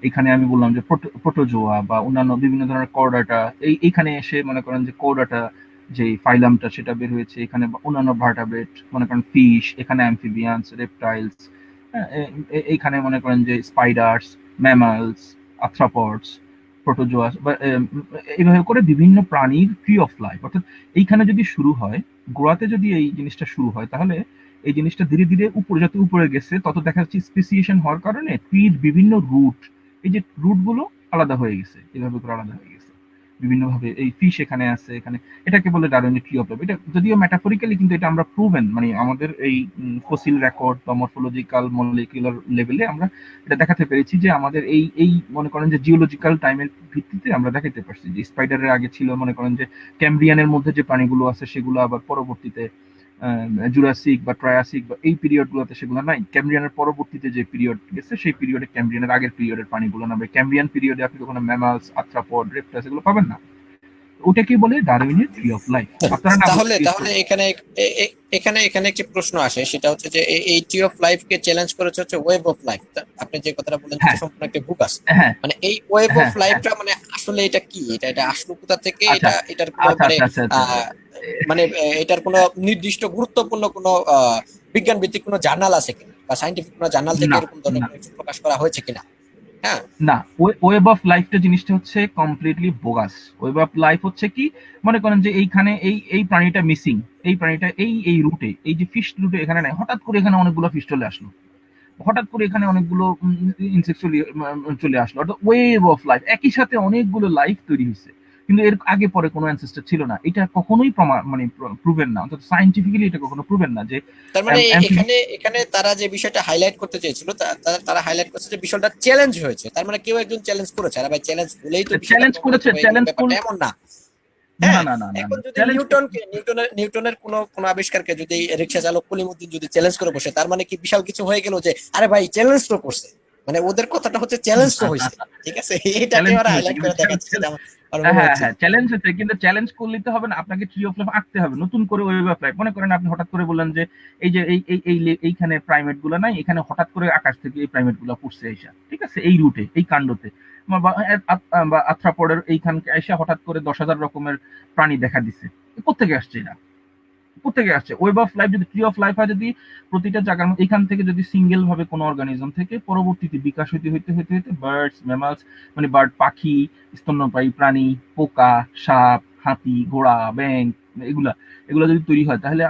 B: এইখানে আমি বললাম যে প্রোটোজোয়া বা অন্যান্য বিভিন্ন ধরনের কর্ডাটা, এইখানে এসে মনে করেন যে কর্ডাটা যে ফাইলামটা সেটা বের হয়েছে, এখানে অন্যান্য ভার্টাব্রেট মনে করেন ফিশ, এখানে অ্যাম্ফিবিয়ানস, রেপটাইলস, এইখানে মনে করেন যে স্পাইডার্স, ম্যামালস, আর্থ্রোপডস, প্রোটোজোয়াস, এইভাবে করে বিভিন্ন প্রাণীর ট্রি অফ লাইফ। অর্থাৎ এইখানে যদি শুরু হয়, গোড়াতে যদি এই জিনিসটা শুরু হয়, তাহলে এই জিনিসটা ধীরে ধীরে উপরে যত উপরে গেছে তত দেখা যাচ্ছে স্পেসিয়েশন হওয়ার কারণে ট্রির বিভিন্ন রুট, এই যে রুট গুলো আলাদা হয়ে গেছে, এভাবে করে আলাদা হয়ে গেছে বিভিন্ন ভাবে। এই ফিশ এখানে আছে, এখানে, এটাকে বলে ডারউইনের ট্রি অফ লাইফ। এটা যদিও মেটাফরিক্যালি, কিন্তু এটা আমরা প্রুভেন, মানে আমাদের এই ফসিল রেকর্ড বা মরফোলজিক্যাল মলিকুলার লেভেলে আমরা এটা দেখাতে পেরেছি যে আমাদের এই এই মনে করেন যে জিওলজিক্যাল টাইমের ভিত্তিতে আমরা দেখাতে পারছি যে স্পাইডারের আগে ছিল মনে করেন যে ক্যাম্ব্রিয়ানের মধ্যে যে প্রাণীগুলো আছে সেগুলো আবার পরবর্তীতে জুরাসিক বা ট্রায়াসিক বা এই পিরিয়ড গুলোতে সেগুলো নাই। ক্যাম্ব্রিয়ানের পরবর্তীতে যে পিরিয়ড গেছে সেই পিরিয়ডে ক্যাম্ব্রিয়ানের আগের পিরিয়ডের প্রাণীগুলো নামে। ক্যাম্ব্রিয়ান পিরিয়ডে আপনি কখনো ম্যামালস, আর্থ্রোপড, রেপ্টাইলস এগুলো পাবেন না। ওটাকে বলে ডারউইনের ট্রি অফ লাইফ। আপনারা না
C: তাহলে তাহলে এখানে এখানে এখানে একটি প্রশ্ন আসে, সেটা হচ্ছে যে এই tree of life K challenge করেছে হচ্ছে ওয়েব অফ লাইফ। আপনি যে কথাটা বলেন সেটা সম্পূর্ণ একটা বুকাস,
B: হ্যাঁ
C: মানে এই ওয়েব অফ
B: হ্যাঁ
C: লাইফটা মানে আসলে এটা কি, এটা আসলো কোথা থেকে,
B: আচ্ছা
C: এটার কোনো
B: আচ্ছা
C: মানে
B: আচ্ছা আচ্ছা
C: মানে এটার কোনো নির্দিষ্ট গুরুত্বপূর্ণ কোনো বিজ্ঞান ভিত্তিক কোনো জার্নাল আছে কিনা, বা সাইন্টিফিক কোনো জার্নাল থেকে
B: না
C: এরকম ধরনের
B: না
C: কোনো কিছু প্রকাশ করা হয়েছে কিনা? হ্যাঁ,
B: না, ওয়েব অফ লাইফটা জিনিসটা হচ্ছে completely bogus. Web of life হচ্ছে কি, মনে করেন যে এইখানে এই এই প্রাণীটা মিসিং, এই প্রাণীটা এই এই রুটে, এই যে ফিশ রুটে এখানে নাই, হঠাৎ করে এখানে অনেকগুলো ফিশ চলে আসলো, হঠাৎ করে এখানে অনেকগুলো ইনসেক্ট চলে আসলো, অর্থাৎ ওয়েভ অফ লাইফ, একই সাথে অনেকগুলো লাইফ তৈরি হয়েছে, কিন্তু এর আগে পরে কোনো অ্যানসেস্টর ছিল না। এটা কখনোই প্রমাণ মানে প্রুভেন না, অর্থাৎ সাইন্টিফিক্যালি এটা কখনো প্রুভেন না যে
C: তার মানে এখানে এখানে তারা যে বিষয়টা হাইলাইট করতে চেয়েছিল, তারা হাইলাইট করছে যে বিষয়টা চ্যালেঞ্জ হয়েছে। তার মানে কেউ একজন চ্যালেঞ্জ করেছে, আর ভাই চ্যালেঞ্জ হলেই তো বিষয়টা
B: চ্যালেঞ্জ করেছে, চ্যালেঞ্জ
C: ব্যাপারটা এমন না।
B: না
C: হ্যাঁ,
B: না না না
C: এখন যদি
B: চ্যালেঞ্জ
C: নিউটনের কোন আবিষ্কারকে যদি রিক্সা চালক কলিমুদ্দিন যদি চ্যালেঞ্জ করে বসে, তার মানে কি বিশাল কিছু হয়ে গেল যে আরে ভাই চ্যালেঞ্জ তো করছে, মানে ওদের কথাটা হচ্ছে চ্যালেঞ্জ তো হয়েছে, ঠিক আছে, এটাকে ওরা হাইলাইট করে দেখাচ্ছে।
B: হ্যাঁ হ্যাঁ চ্যালেঞ্জ হচ্ছে, কিন্তু চ্যালেঞ্জ করলে তো হবে না, আপনাকে ট্রি অফ লাইফ আঁকতে হবে নতুন করে ওয়েব অফ লাইফ। মনে করেন আপনি হঠাৎ করে বললেন যে এই যে এইখানে প্রাইমেট গুলো নাই, এখানে হঠাৎ করে আকাশ থেকে এই প্রাইমেট গুলো পড়ছে আইসা, ঠিক আছে, এই রুটে এই কাণ্ডতে বা আর্থ্রোপডের এইখানকে আইসা হঠাৎ করে 10,000 রকমের প্রাণী দেখা দিচ্ছে, কোত্থেকে আসছে এরা, কোথেকে আসছে? ওয়েব অফ লাইফ যদি ট্রি অফ লাইফ হয়, যদি প্রতিটা জায়গার মধ্যে এখান থেকে যদি সিঙ্গেল ভাবে কোনো অর্গানিজম থেকে পরবর্তীতে বিকাশ হইতে হইতে হইতে হইতে বার্ডস, ম্যামালস, মানে বার্ড, পাখি, স্তন্যপায়ী প্রাণী, পোকা, সাপ, হাতি, ঘোড়া, ব্যাঙ, এগুলা এগুলা যদি তৈরি হয়, তাহলে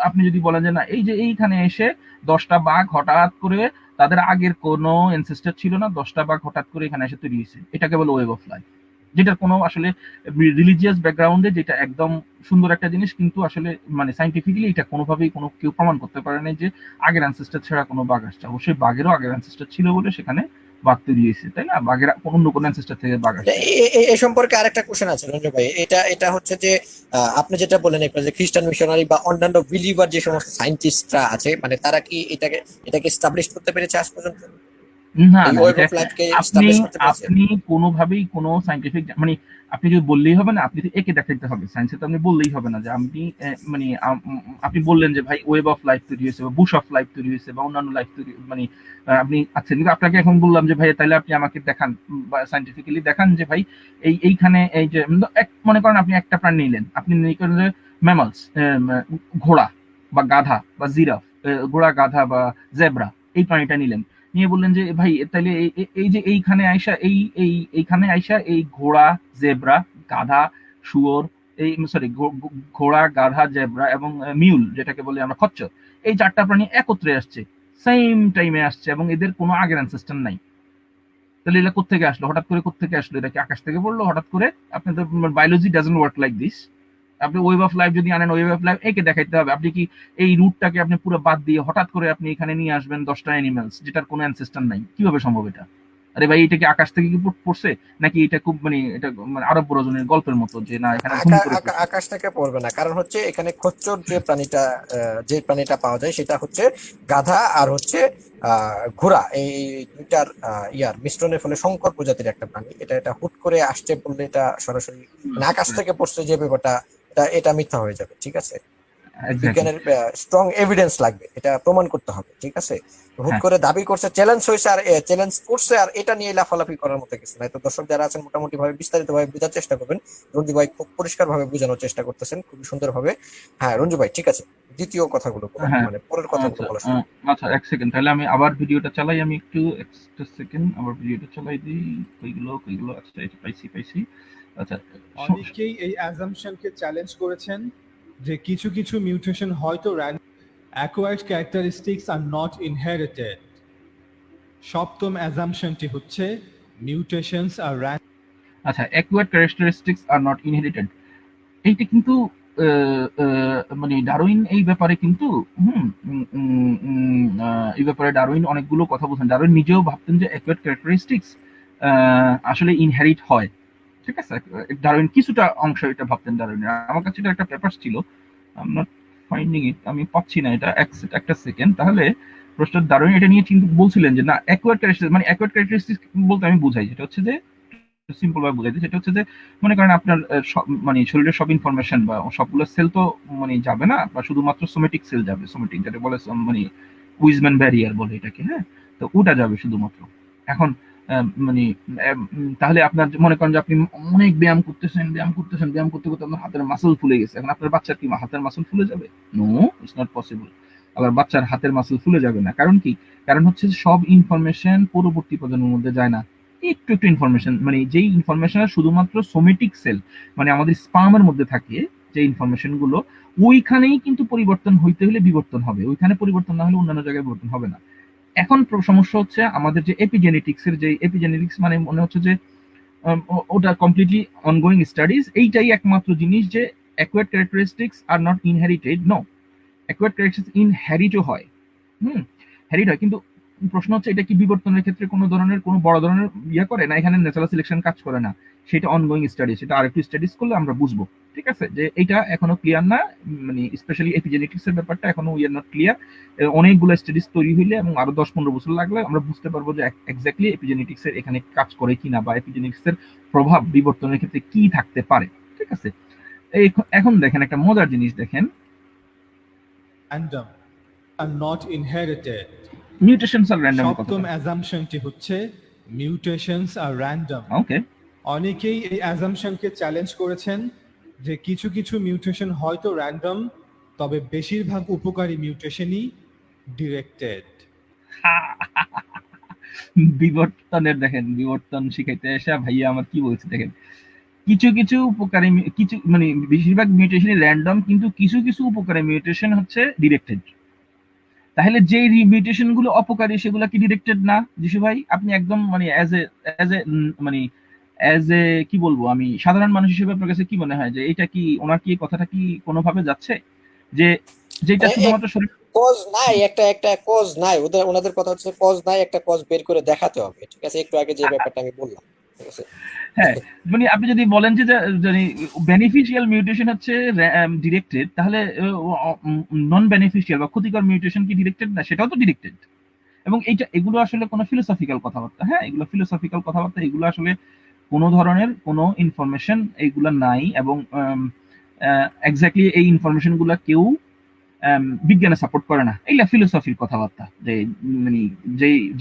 B: আপনি যদি বলেন যে না, এই যে এইখানে এসে 10টা বাঘ হঠাৎ করে, তাদের আগের কোনো এনসেস্টর ছিল না, 10টা বাঘ হঠাৎ করে এখানে এসে তৈরি হয়েছে, এটাকে বলে ওয়েব অফ লাইফ। যেটার কোনো আসলে রিলিজিয়াস ব্যাকগ্রাউন্ডে, যেটা একদম সুন্দর একটা জিনিস, কিন্তু আসলে মানে সাইন্টিফিক্যালি এটা কোনোভাবেই কোনো কেউ প্রমাণ করতে পারে না যে আগের অ্যানসেস্টর ছাড়া কোনো বাঘ আসছে। অবশ্যই বাঘেরও আগের অ্যানসেস্টর ছিল বলে সেখানে বাঘ তৈরি হয়েছে, তাই না? বাঘের অন্য কোনো অ্যানসেস্টর থেকে বাঘ আসছে।
C: এ সম্পর্কে আরেকটা কোশ্চেন আছে রঞ্জু ভাই, এটা হচ্ছে যে আপনি যেটা বলেন একটা যে খ্রিস্টান মিশনারি বা অন্যান্য বিলিভার যে সমস্ত সায়েন্টিস্টরা আছে, মানে তারা কি এটাকে এস্টাবলিশ করতে পেরেছে আজ পর্যন্ত?
B: না
C: এই
B: না,
C: ওয়েব
B: এটা
C: অফ লাইফকে
B: আপনি
C: এস্টাবলিশ করতে পেরেছে?
B: আপনি কোনোভাবেই কোনো সাইন্টিফিক, মানে আপনি যদি বললেই হবে না, আপনি তো একে দেখাইতে হবে। সায়েন্সে তো আপনি বললেই হবে না যে আপনি মানে আপনি বললেন যে ভাই ওয়েব অফ লাইফ তৈরি হয়েছে বা বুশ অফ লাইফ তৈরি হয়েছে বা অন্যান্য লাইফ তৈরি, মানে আপনি আচ্ছা, কিন্তু আপনাকে এখন বললাম যে ভাই তাহলে আপনি আমাকে দেখান বা সাইন্টিফিক্যালি দেখান যে ভাই এইখানে এই যে মনে করেন আপনি একটা প্রাণী নিলেন, আপনি মনে করেন যে ম্যামালস, ঘোড়া বা গাধা বা জিরাফ, ঘোড়া, গাধা বা জেব্রা, এই প্রাণীটা নিলেন, নিয়ে বললেন যে ভাই তাহলে এই যে এইখানে আইসা এইখানে আইসা এই ঘোড়া, জেব্রা, গাধা, শুয়োর, এই সরি ঘোড়া, গাধা, জেব্রা এবং মিউল যেটাকে বলি আমরা খচ্চর, এই 4টা প্রাণী একত্রে আসছে, সেম টাইমে আসছে এবং এদের কোনো আগের অ্যানসেস্টর নাই। তাহলে এটা কোত্থেকে আসলো, হঠাৎ করে কোত্থেকে আসলো? এটা কি আকাশ থেকে পড়লো হঠাৎ করে? আপনাদের biology doesn't work like this. আপনি ওয়েব অফ লাইফ যদি আনেন, ওয়েব অফ লাইফ একে দেখাইতে হবে। আপনি কি এই রুটটাকে আপনি পুরো বাদ দিয়ে হঠাৎ করে আপনি এখানে নিয়ে আসবেন 10টা অ্যানিমেলস যেটার কোনো অ্যানসেস্টর নাই? কিভাবে সম্ভব এটা? আরে ভাই, এটা কি আকাশ থেকে কি পড়ছে নাকি এটা খুব মানে এটা মানে আরব রজনীর গল্পের মতো যে না এখানে ঘুম করে পড়ছে?
C: আকাশ থেকে পড়বে না, কারণ হচ্ছে এখানে খচ্চর যে প্রাণীটা পাওয়া যায় সেটা হচ্ছে গাধা আর হচ্ছে ঘোড়া, এই দুইটার মিশ্রণের ফলে সংকর প্রজাতির একটা প্রাণী। এটা হুট করে আসছে বললে এটা সরাসরি মানে আকাশ থেকে পড়ছে যে ব্যাপারটা, এটা মিথ্যা হয়ে যাবে, ঠিক আছে। বিজ্ঞানের স্ট্রং এভিডেন্স লাগবে, এটা প্রমাণ করতে হবে, ঠিক আছে। হুট করে দাবি করছে চ্যালেঞ্জ হয়েছে আর চ্যালেঞ্জ করছে, আর এটা নিয়ে লাফালাফি করার মতো কিছু নাই। তো দর্শক যারা আছেন মোটামুটি ভাবে বিস্তারিত ভাবে বোঝার চেষ্টা করবেন। রঞ্জু ভাই খুব পরিষ্কার ভাবে বোঝানোর চেষ্টা করতেছেন, খুবই সুন্দর ভাবে। হ্যাঁ রঞ্জু ভাই, ঠিক আছে, দ্বিতীয় কথাগুলো মানে পরের কথাগুলো বলা শুরু।
B: আচ্ছা, এক সেকেন্ড, তাহলে আমি আবার ভিডিওটা চালাই, আমি একটু একটা সেকেন্ড আবার ভিডিওটা চালাই দিই। কইগুলো আচ্ছা, এটা পাইছি। আচ্ছা,
A: অনেকেই এই অ্যাজাম্পশনকে চ্যালেঞ্জ করেছেন যে কিছু কিছু মিউটেশন হয়তো acquired characteristics are not inherited. সপ্তম অ্যাজাম্পশনটি হচ্ছে মিউটেশনস আর
B: আচ্ছা, acquired characteristics are not inherited, এইটা কিন্তু মানে ডারউইন এই ব্যাপারে কিন্তু এই ব্যাপারে ডারউইন অনেকগুলো কথা বলছেন। ডারউইন নিজেও ভাবতেন যে অ্যাকোয়ার্ড ক্যারেক্টারিস্টিক্স আসলে ইনহেরিট হয়, ঠিক আছে। ডারউইন কিছুটা অংশ এটা ভাবতেন ডারউইনের। আমার কাছে এটা একটা পেপার ছিল, আই এম নট ফাইন্ডিং ইট, আমি পাচ্ছি না এটা, একটা সেকেন্ড। তাহলে প্রফেসর ডারউইন এটা নিয়ে কিন্তু বলছিলেন যে না, অ্যাকোয়ার্ড ক্যারেক্টারিস্টিক্স মানে অ্যাকোয়ার্ড ক্যারেক্টারিস্টিক্স বলতে আমি বুঝাই যেটা হচ্ছে যে সিম্পল ভাবে বুঝাইতে, সেটা হচ্ছে যে মনে করেন আপনার মানে শরীরের সব ইনফরমেশন বা সবগুলো সেল তো মানে যাবে না, বা শুধুমাত্র সোমেটিক সেল যাবে, সোমেটিক যেটা বলে মানে উইজম্যান ব্যারিয়ার বলে এটাকে, হ্যাঁ। তো ওটা যাবে শুধুমাত্র। এখন মানে তাহলে আপনার মনে করেন যে আপনি অনেক ব্যায়াম করতেছেন, ব্যায়াম করতে করতে আপনার হাতের মাসল ফুলে গেছে। এখন আপনার বাচ্চার কি হাতের মাসল ফুলে যাবে? No, it's not possible. আবার বাচ্চার হাতের মাসল ফুলে যাবে না, কারণ কি? কারণ হচ্ছে সব ইনফরমেশন পরবর্তী প্রজন্মের মধ্যে যায় না। একটু একটু ইনফরমেশন, মানে যেই ইনফরমেশন শুধুমাত্র সোমেটিক সেল মানে আমাদের স্পার্মের মধ্যে থাকে, যে ইনফরমেশন গুলো ওইখানেই কিন্তু পরিবর্তন হইতে হলে বিবর্তন হবে, ওইখানে পরিবর্তন না হলে অন্যান্য জায়গায় বিবর্তন হবে না। এখন সমস্যা হচ্ছে আমাদের যে এপিজেনেটিক্স এর, যে এপিজেনেটিক্স মানে মনে হচ্ছে যে ওটা কমপ্লিটলি অনগোয়িং স্টাডিজ, এইটাই একমাত্র জিনিস যে acquired characteristics are not inherited. No, acquired characteristics ইনহেরিটও হয়, হেরিট হয়, কিন্তু প্রশ্ন হচ্ছে এটা কি বিবর্তনের ক্ষেত্রে কোনো ধরনের কোনো বড় ধরনের ইয়ে করে না? এখানে ন্যাচারাল সিলেকশন কাজ করে না, সেটা অনগোয়িং স্টাডি, সেটা আরেকটু স্টাডিজ করলে আমরা বুঝবো, ঠিক আছে। যে এটা এখনো ক্লিয়ার না, মানে স্পেশালি এপিজেনেটিক্স এর ব্যাপারটা এখনো উই আর নট ক্লিয়ার। অনেকগুলো স্টাডিজ তৈরি হইলে এবং আরো 10-15 বছর লাগলে আমরা বুঝতে পারবো যে এক্স্যাক্টলি এপিজেনেটিক্স এর এখানে কাজ করে কিনা, বা এপিজেনেটিক্স এর প্রভাব বিবর্তনের ক্ষেত্রে কি থাকতে পারে, ঠিক আছে। এখন দেখেন একটা মজার জিনিস দেখেন,
A: random are not inherited.
B: Mutations are random.
A: সপ্তম অ্যাজাম্পশনটি হচ্ছে মিউটেশনস আর র্যান্ডম।
B: ওকে,
A: অনেকেই এই অ্যাজাম্পশনকে চ্যালেঞ্জ করেছেন যে কিছু কিছু মিউটেশন হয়তো র্যান্ডম, তবে বেশিরভাগ উপকারী মিউটেশনই ডিরেক্টেড।
B: বিবর্তনের দেখেন, বিবর্তন শিখাইতে এসে ভাইয়া আমার কি বলছে দেখেন, কিছু কিছু উপকারী কিছু মানে বেশিরভাগ মিউটেশনই র্যান্ডম, কিন্তু কিছু কিছু উপকারী মিউটেশন হচ্ছে ডিরেক্টেড। তাহলে যে মিউটেশন গুলো অপকারী সেগুলো কি ডিরেক্টেড না যিশু ভাই? আপনি একদম মানে অ্যাজ এ মানে অ্যাজ এ কি বলবো, আমি সাধারণ মানুষ হিসেবে আপনার কাছে কি মনে হয় যে এটা কি, ওনার কি কথাটা কি কোনোভাবে যাচ্ছে যে যেটা শুধুমাত্র শরীর
C: কজ নাই, একটা কজ নাই, ওনাদের কথা হচ্ছে কজ নাই, একটা কজ বের করে দেখাতে হবে, ঠিক আছে। একটু আগে যে ব্যাপারটা আমি বললাম, ঠিক আছে।
B: হ্যাঁ, মানে আপনি যদি বলেন যে বেনিফিশিয়াল মিউটেশন হচ্ছে ডিরেক্টেড, তাহলে নন বেনিফিশিয়াল বা ক্ষতিকর মিউটেশন কি ডিরেক্টেড না? সেটাও তো ডিরেক্টেড। এবং এগুলো আসলে কোনো ফিলোসফিক্যাল কথাবার্তা, হ্যাঁ, এগুলো ফিলোসফিক্যাল কথাবার্তা, এগুলো আসলে কোনো ধরনের কোনো ইনফরমেশন এইগুলা নাই, এবং এক্স্যাক্টলি এই ইনফরমেশন গুলা কেউ বিজ্ঞানে সাপোর্ট করে না। এইগুলা ফিলোসফির কথাবার্তা, যে মানে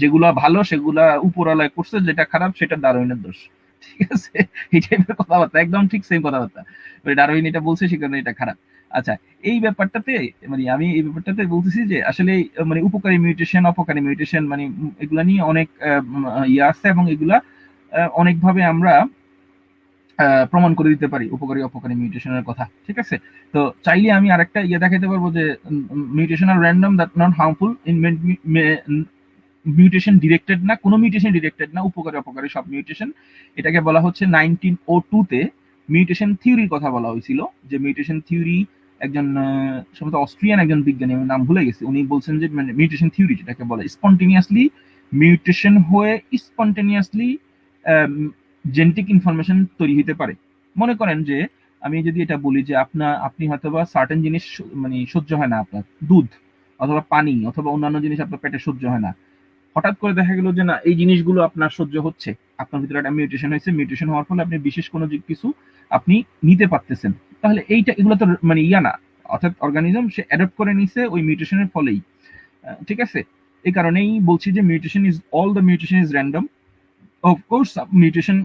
B: যেগুলা ভালো সেগুলা উপরওয়ালায় করছে, যেটা খারাপ সেটা ডারউইনের দোষ, ঠিক আছে। এই টাইপের কথাবার্তা, একদম ঠিক সেম কথাবার্তা, ডারউইন এটা বলছে সেখানে এটা খারাপ। আচ্ছা, এই ব্যাপারটাতে মানে আমি এই ব্যাপারটাতে বলতেছি যে আসলে মানে উপকারী মিউটেশন, অপকারী মিউটেশন, মানে এগুলা নিয়ে অনেক ইয়ে আছে, এবং এগুলা অনেকভাবে আমরা প্রমাণ করে দিতে পারি উপকারী অপকারী মিউটেশনের কথা, ঠিক আছে। তো চাইলে আমি আরেকটা ইয়ে দেখাতে পারবো যে mutation are random, that not harmful in mutation directed না, কোনো মিউটেশন ডিরেক্টেড না, উপকারী অপকারী সব মিউটেশন। এটাকে বলা হচ্ছে 1902 তে মিউটেশন থিওরির কথা বলা হয়েছিল, যে মিউটেশন থিওরি একজন সম্ভবত অস্ট্রিয়ান একজন বিজ্ঞানী, আমি নাম ভুলে গেছি, উনি বলছেন যে মানে মিউটেশন থিওরি যেটাকে বলে স্পন্টেনিয়াসলি মিউটেশন হয়ে স্পন্টেনিয়াসলি জেনেটিক ইনফরমেশন তৈরি হতে পারে। মনে করেন যে আমি যদি এটা বলি যে আপনি হয়তো বা সার্টেন জিনিস মানে সহ্য হয় না, আপনার দুধ অথবা পানি অথবা অন্যান্য জিনিস আপনার পেটে সহ্য হয় না, হঠাৎ করে দেখা গেল যে না এই জিনিসগুলো আপনার সহ্য হচ্ছে, আপনার ভিতরে একটা মিউটেশন হয়েছে, মিউটেশন হওয়ার ফলে আপনি বিশেষ কোনো কিছু আপনি নিতে পারতেছেন, তাহলে এগুলো তো মানে ইয়া না, অর্থাৎ অর্গানিজম সে অ্যাডপ্ট করে নিছে ওই মিউটেশনের ফলেই, ঠিক আছে। এই কারণেই বলছি যে mutation is all the mutation is random. Of course mutation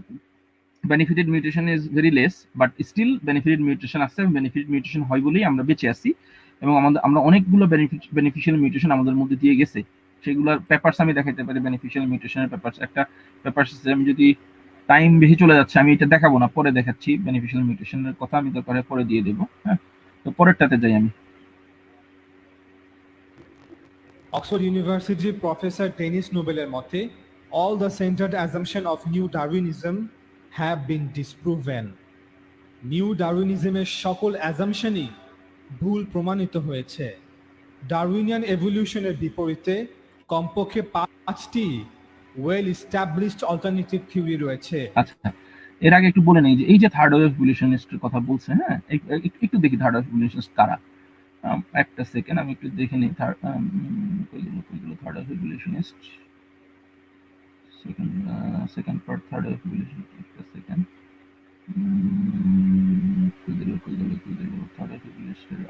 B: benefited mutation is very less, but still benefited mutation আছে, benefited mutation হয় বলেই আমরা বেঁচে আছি, এবং আমরা অনেকগুলো বেনিফিশিয়াল মিউটেশন আমাদের মধ্যে দিয়ে গেছে, সেগুলোর পেপারস আমি দেখাইতে পারি। বেনিফিশিয়াল মিউটেশনের পেপারস, একটা পেপারস আমি যদি টাইম বেশি চলে যাচ্ছে আমি এটা দেখাবো না, পরে দেখাচ্ছি। বেনিফিশিয়াল মিউটেশনের কথা আমি দরকারে পরে দিয়ে দেবো, হ্যাঁ। তো পরেরটাতে যাই আমি।
A: অক্সফোর্ড ইউনিভার্সিটির প্রফেসর টেনিস নোবেলের মতে all the centered assumption of new Darwinism have been disproven. Neo ডারউইনিজমের সকল অ্যাজাম্পশনই ভুল প্রমাণিত হয়েছে। ডারউইনিয়ান এভলিউশনের বিপরীতে কমপক্ষে 5টি ওয়েল এস্টাবলিশড অল্টারনেটিভ থিওরি রয়েছে।
B: আচ্ছা, এর আগে একটু বলে নেই যে এই যে থার্ড ওয়েভ ইভলিউশনিস্টের কথা বলছে, হ্যাঁ, একটু দেখি থার্ড ওয়েভ ইভলিউশনিস্ট কারা। একটা সেকেন্ড, আমি একটু দেখে নিই third wave evolutionist, second part third wave evolutionist. একটা সেকেন্ড,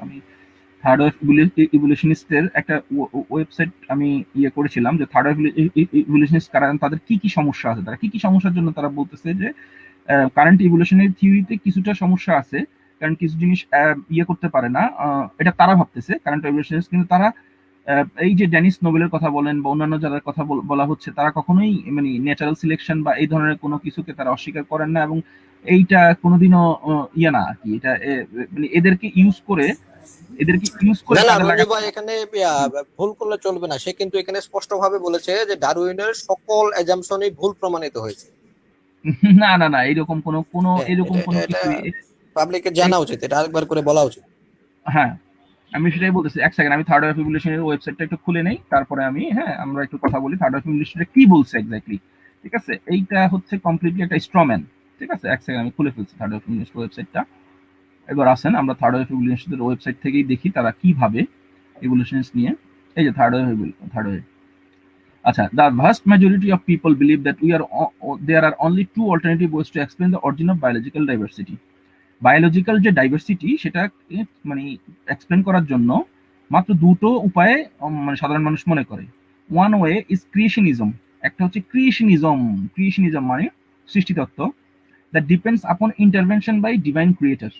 B: আমি থার্ড ওয়েভ ইভলিউশনিস্টের একটা ওয়েবসাইট আমি ইয়ে করেছিলাম যে থার্ড ওয়েভ ইভলিউশনিস্ট কারা, তাদের কি কি সমস্যা আছে, তারা কি কি সমস্যার জন্য তারা বলতেছে যে কারেন্ট ইভলিউশনারি থিওরিতে কিছুটা সমস্যা আছে, কারণ কিছু জিনিস ইয়ে করতে পারে না, এটা তারা ভাবতেছে কারেন্ট ইভলিউশনিস্ট। কিন্তু তারা এই যে ডেনিস নোবেলের কথা বলেন বা অন্যান্য যাদের কথা বলা হচ্ছে, তারা কখনোই মানে ন্যাচারাল সিলেকশন বা এই ধরনের কোনো কিছুকে তারা অস্বীকার করেন না, এবং এইটা কোনোদিনও ইয়ে না আর কি, এটা মানে এদেরকে ইউজ করে
C: না না,
B: কাজে
C: রঞ্জু
B: লাগাতে।
C: ভাই এখানে ভুল করলে চলবে না। সে কিন্তু এখানে স্পষ্টভাবে বলেছে যে ডারউইনের সকল অ্যাজাম্পশনই ভুল প্রমাণিত হয়েছে।
B: না না না, এরকম কোনো
C: হ্যাঁ,
B: এরকম কোনো
C: এটা
B: কিছু
C: পাবলিকের জানা উচিত, এটা আরেকবার করে বলা উচিত।
B: হ্যাঁ, আমি সেটাই বলতেছি। এক সেকেন্ড, আমি থার্ড ওয়েভ ইভলিউশনের ওয়েবসাইটটা একটু খুলে নেই, তারপরে আমি আমরা একটু কথা বলি থার্ড ওয়েভ ইভলিউশনটা কি বলছে এক্স্যাক্টলি। ঠিক আছে, এইটা হচ্ছে কমপ্লিটলি একটা স্ট্রম্যান। ঠিক আছে, এক সেকেন্ড, আমি খুলে ফেলছি থার্ড ওয়েভ ইভলিউশন ওয়েবসাইটটা। এবার আসেন আমরা থার্ড ওয়েভ ইভলিউশনের ওয়েবসাইট থেকেই দেখি তারা কিভাবে ইভলিউশনস নিয়ে। এই যে থার্ড ওয়েভ। আচ্ছা, the vast majority of people believe that there are only two alternative ways to explain the origin of biological diversity. Biological যে ডাইভার্সিটি সেটা মানে এক্সপ্লেন করার জন্য মাত্র দুটো উপায়ে মানে সাধারণ মানুষ মনে করে। ওয়ান ওয়ে ইজ ক্রিয়েশনিজম, একটা হচ্ছে ক্রিয়েশনিজম মানে সৃষ্টিতত্ত্ব, that depends upon intervention by divine creator,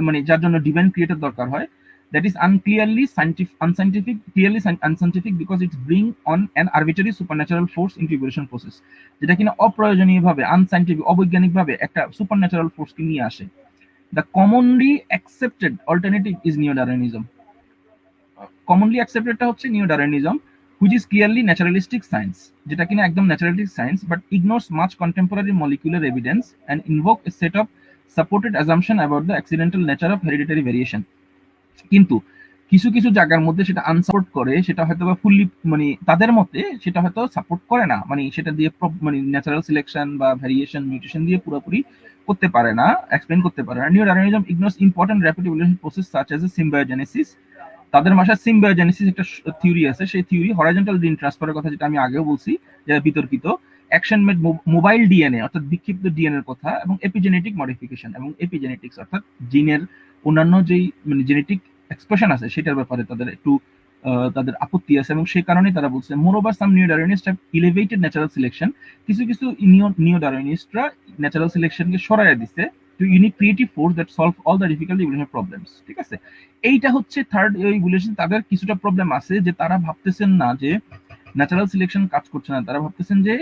B: মানে যার জন্য ডিভাইন ক্রিয়েটর দরকার হয়। That is clearly unscientific because it's bring on an arbitrary supernatural force into evolution process, যেটা কিনা অপ্রয়োজনীয়ভাবে আনসাইন্টিফিক অবৈজ্ঞানিকভাবে একটা সুপারন্যাচারাল ফোর্সকে নিয়ে আসে। The commonly accepted alternative is neo-Darwinism. Commonly acceptedটা হচ্ছে neo-Darwinism, which is clearly naturalistic science, যেটা কিনা একদম naturalistic science but ignores much contemporary molecular evidence and invoke a set of supported assumption about the accidental nature of hereditary variation. কিন্তু কিছু কিছু জায়গার মধ্যে সেটা আনসাপোর্ট করে, সেটা হয়তো বা ফুললি মানে তাদের মতে সেটা হয়তো সাপোর্ট করে না, মানে সেটা দিয়ে মানে ন্যাচারাল সিলেকশন বা ভ্যারিয়েশন মিউটেশন দিয়ে পুরোপুরি করতে পারে না, এক্সপ্লেইন করতে পারে না। Neo Darwinism ignores important rapid evolution process such as a symbiogenesis. তাদের ভাষায় সিম্বায়োজেনেসিস একটা থিওরি আছে, সেই থিওরি হরাইজন্টাল জিন ট্রান্সফারের কথা, যেটা আমি আগেও বলছি, যেটা বিতর্কিত, অ্যাকশন মেড মোবাইল ডিএনএ অর্থাৎ বিক্ষিপ্ত ডিএনএর কথা, এবং এপিজেনেটিক মডিফিকেশন এবং এপিজেনেটিক্স অর্থাৎ জিনের অন্যান্য যেই মানে জেনেটিক এক্সপ্রেশন আছে সেটার ব্যাপারে তাদের একটু তাদের আপত্তি আছে, এবং সেই কারণেই তারা বলছে moreover some neo Darwinist have elevated natural selection. কিছু কিছু নিও-ডারউইনিস্টরা ন্যাচারাল সিলেকশনকে সরাইয়া দিছে to unique creative force that solve all the difficult evolution problems. ঠিক আছে, এইটা হচ্ছে থার্ড ইভলিউশন। তাদের কিছুটা প্রবলেম আছে যে তারা ভাবতেছেন না যে ন্যাচারাল সিলেকশন কাজ করছে না, তারা ভাবতেছেন যে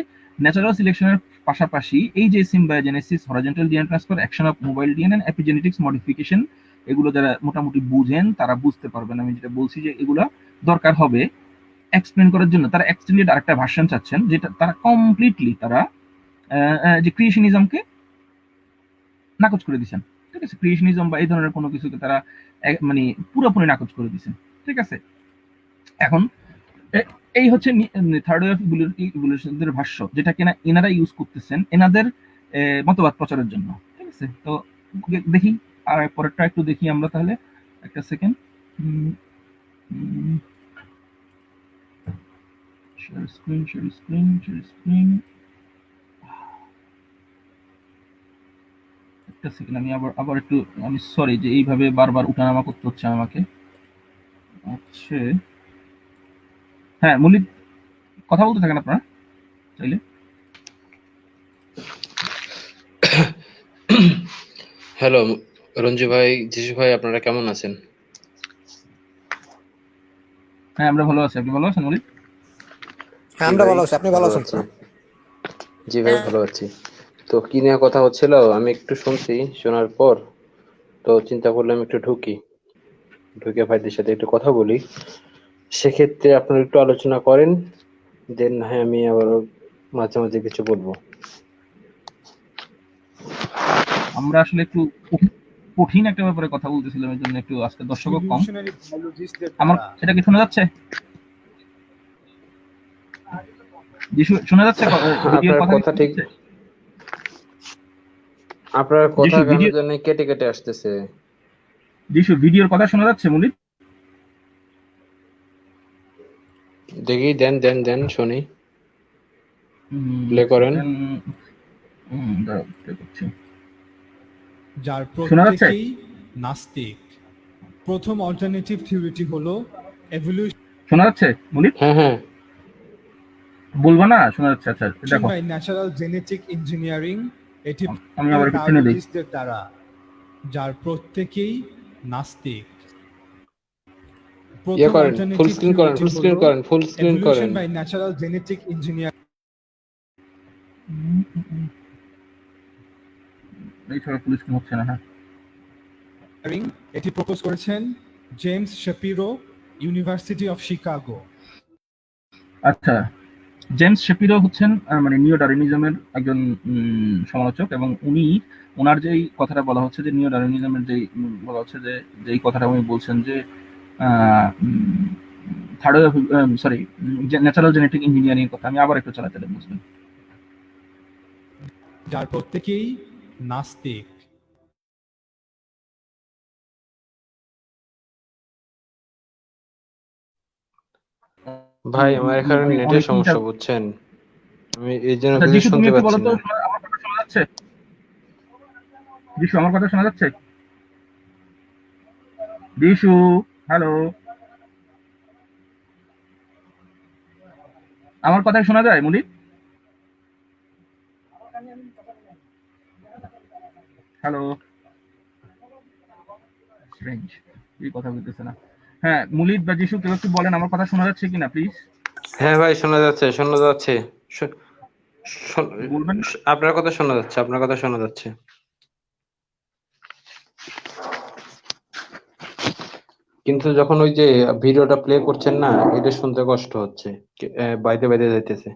B: ন্যাচারাল সিলেকশনের পাশাপাশি এই যে symbiogenesis, horizontal DNA transfer, action of mobile DNA, epigenetics modification, এগুলো যারা মোটামুটি বুঝেন তারা বুঝতে পারবেন আমি যেটা বলছি, যে এগুলা দরকার হবে এক্সপ্লেন করার জন্য। তারা এক্সটেন্ডেড আরেকটা ভার্সন চাচ্ছেন, যেটা তারা কমপ্লিটলি তারা যে ক্রিয়েশনিজমকে নাকচ করে দিচ্ছেন। ঠিক আছে, ক্রিয়েশনিজম বা এই ধরনের কোনো কিছুকে তারা মানে পুরোপুরি নাকচ করে দিচ্ছেন। ঠিক আছে, এখন এই হচ্ছে থার্ড ওয়ে অফ ইভলিউশনের ভাষ্য, যেটা কিনা এনারা ইউজ করতেছেন এনাদের মতবাদ প্রচারের জন্য। ঠিক আছে, তো দেখি আর পরেরটা একটু দেখি আমরা তাহলে। একটা সেকেন্ড, শেয়ার স্ক্রিন। একটা সেকেন্ড, আমি আবার একটু, আমি সরি যে এইভাবে বারবার উঠানামা করতে হচ্ছে আমাকে। আচ্ছা, হ্যাঁ মৌলিক কথা বলতে থাকেন আপনারা চাইলে।
E: হ্যালো রঞ্জু ভাই, যিশু ভাই, আপনারা কেমন আছেন?
B: হ্যাঁ, আমরা ভালো আছি, আপনি ভালো আছেন মৌলিক?
C: হ্যাঁ, আমরা ভালো আছি, আপনি ভালো আছেন?
E: জি ভাই, ভালো আছি। তো কি নিয়ে কথা হচ্ছিল আমি একটু শুনছি, শোনার পর তো চিন্তা করলাম একটু ঢুকে ভাইদের সাথে একটু কথা বলি। সেক্ষেত্রে আপনারা একটু আলোচনা করেন, দেন হ্যাঁ আমি আবার মাঝে মাঝে কিছু বলবো।
B: আমরা আসলে একটু কঠিন একটা ব্যাপারে কথা বলতেছিলাম, এই জন্য একটু আজকে দর্শকও কম।
A: ইভলিউশনারি বায়োলজিস্টদের
B: আমার
A: দ্বারা
B: এটা কি শোনা যাচ্ছে? জি, শোনা যাচ্ছে? ভিডিওর
E: আপনার
B: কথা কি
E: কথা
B: শোনা
E: ঠিক,
B: যাচ্ছে?
E: আপনার কথা
B: যিশু
E: কেন
B: ভিডিও
E: জানি কেটে কেটে আসতেছে।
B: ভিডিওর কথা শোনা যাচ্ছে মুনির?
E: দেখি, দেন দেন দেন শুনি, প্লে করেন।
B: সেকেন্ড, দাঁড়াও, play করছি।
A: যার
B: শোনা যাচ্ছে?
A: প্রত্যেকেই নাস্তিক। প্রথম অল্টারনেটিভ থিওরিটি হলো এভলিউশন
B: শোনা যাচ্ছে মুনির?
E: হ্যাঁ হ্যাঁ,
B: বলবা না? শোনা যাচ্ছে? আচ্ছা দেখো,
A: বাই ন্যাচারাল জেনেটিক ইঞ্জিনিয়ারিং, এটি
B: আমি আবার একটু টেনে দিই।
A: বায়োলজিস্টদের দ্বারা, যার প্রত্যেকেই নাস্তিক।
E: ইয়ে
A: প্রথম
E: করেন, ফুল
A: অল্টারনেটিভ
E: স্ক্রিন করেন,
A: থিওরিটি
E: ফুল স্ক্রিন
A: হলো
E: করেন, ফুল স্ক্রিন
A: এভলিউশন
E: করেন।
A: বাই ন্যাচারাল জেনেটিক ইঞ্জিনিয়ারিং,
B: এই ছড়া পুলিশ হচ্ছে না। হ্যাঁ,
A: এটি প্রপোজ করেছেন জেমস শেপিরো, ইউনিভার্সিটি অফ শিকাগো।
B: আচ্ছা, জেমস শেপিরো হচ্ছেন মানে নিও ডারউইনিজমের একজন সমালোচক, এবং উনি ওনার যেই কথাটা বলা হচ্ছে যে নিও ডারউইনিজমের যেই বলা হচ্ছে যে যেই কথাটা উনি বলছেন যে third sorry natural genetic engineering কথা, আমি আবার একটু চালাতে বুঝবেন।
A: যার প্রত্যেকেই নাস্তিক।
E: ভাই আমার এখানে
B: মানে
E: নেটের
B: অনেকেই
E: সমস্যা, বুঝছেন, আমি এই জন্য
B: আচ্ছা,
E: কিছু
B: যিশু তুমি
E: শুনতে
B: একটু বলো
E: পাচ্ছি
B: তো,
E: না।
B: আমার কথা শোনা যাচ্ছে? যিশু আমার কথা শোনা যাচ্ছে? যিশু, হ্যালো, আমার কথা শোনা যায় মুনির? হ্যালো, স্ট্রেঞ্জ, এই কথা বলতেছে না। হ্যাঁ, মুলিদ বা যিশু কেউ একটু বলেন আমার কথা শোনা যাচ্ছে কিনা প্লিজ?
E: হ্যাঁ ভাই, শোনা যাচ্ছে, শোনা যাচ্ছে। শো- শো-
B: বলবেন না?
E: আপনার কথা শোনা যাচ্ছে, আপনার কথা শোনা যাচ্ছে। কিন্তু যখন ওই যে ভিডিওটা প্লে করছেন না, এটা শুনতে কষ্ট হচ্ছে, বাইতে বাইতে যাইতেছে।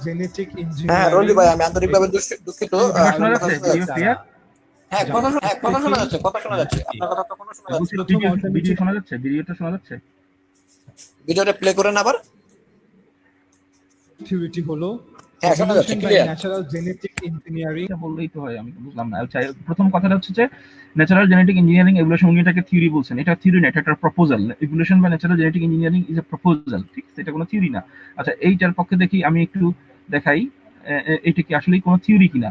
A: জেনেটিক
C: হ্যাঁ রলি
A: ইঞ্জিনিয়ারিং,
C: ভাই, আমি আন্তরিকভাবে দুঃখিত।
B: এবার শোনা
C: আপনার কথা
B: যাচ্ছে?
C: শোনা
B: ভিডিও
C: যাচ্ছে।
B: ক্লিয়ার?
C: হ্যাঁ
A: যার
C: কথা কথা শোনা
A: প্রত্যেকেই
C: যাচ্ছে, কথা শোনা যাচ্ছে,
A: নাস্তিক।
C: আপনার কথা তো কোনো শোনা যাচ্ছে
B: বলছি
C: না।
A: প্রথম
B: ভিডিও
A: অল্টারনেটিভ
B: শোনা যাচ্ছে? ভিডিওটা শোনা যাচ্ছে?
C: ভিডিওটা প্লে করেন আবার।
A: থিওরিটি হলো
C: হ্যাঁ শোনা যাচ্ছে
A: evolution by
C: clear.
A: Natural genetic engineering.
B: এটা বললেই তো হয়, আমি তো বুঝলাম না। আচ্ছা, প্রথম কথাটা হচ্ছে যে ন্যাচারাল জেনেটিক ইঞ্জিনিয়ারিং এভলিউশন, উনি এটাকে থিওরি বলছেন। এটা থিওরি না, এটা একটা প্রপোজাল। এভলিউশন বা natural genetic engineering is A proposal, ঠিক আছে? এটা কোনো থিওরি না। আচ্ছা, এইটার পক্ষে দেখি আমি একটু দেখাই এটা কি আসলেই কোনো থিওরি কিনা।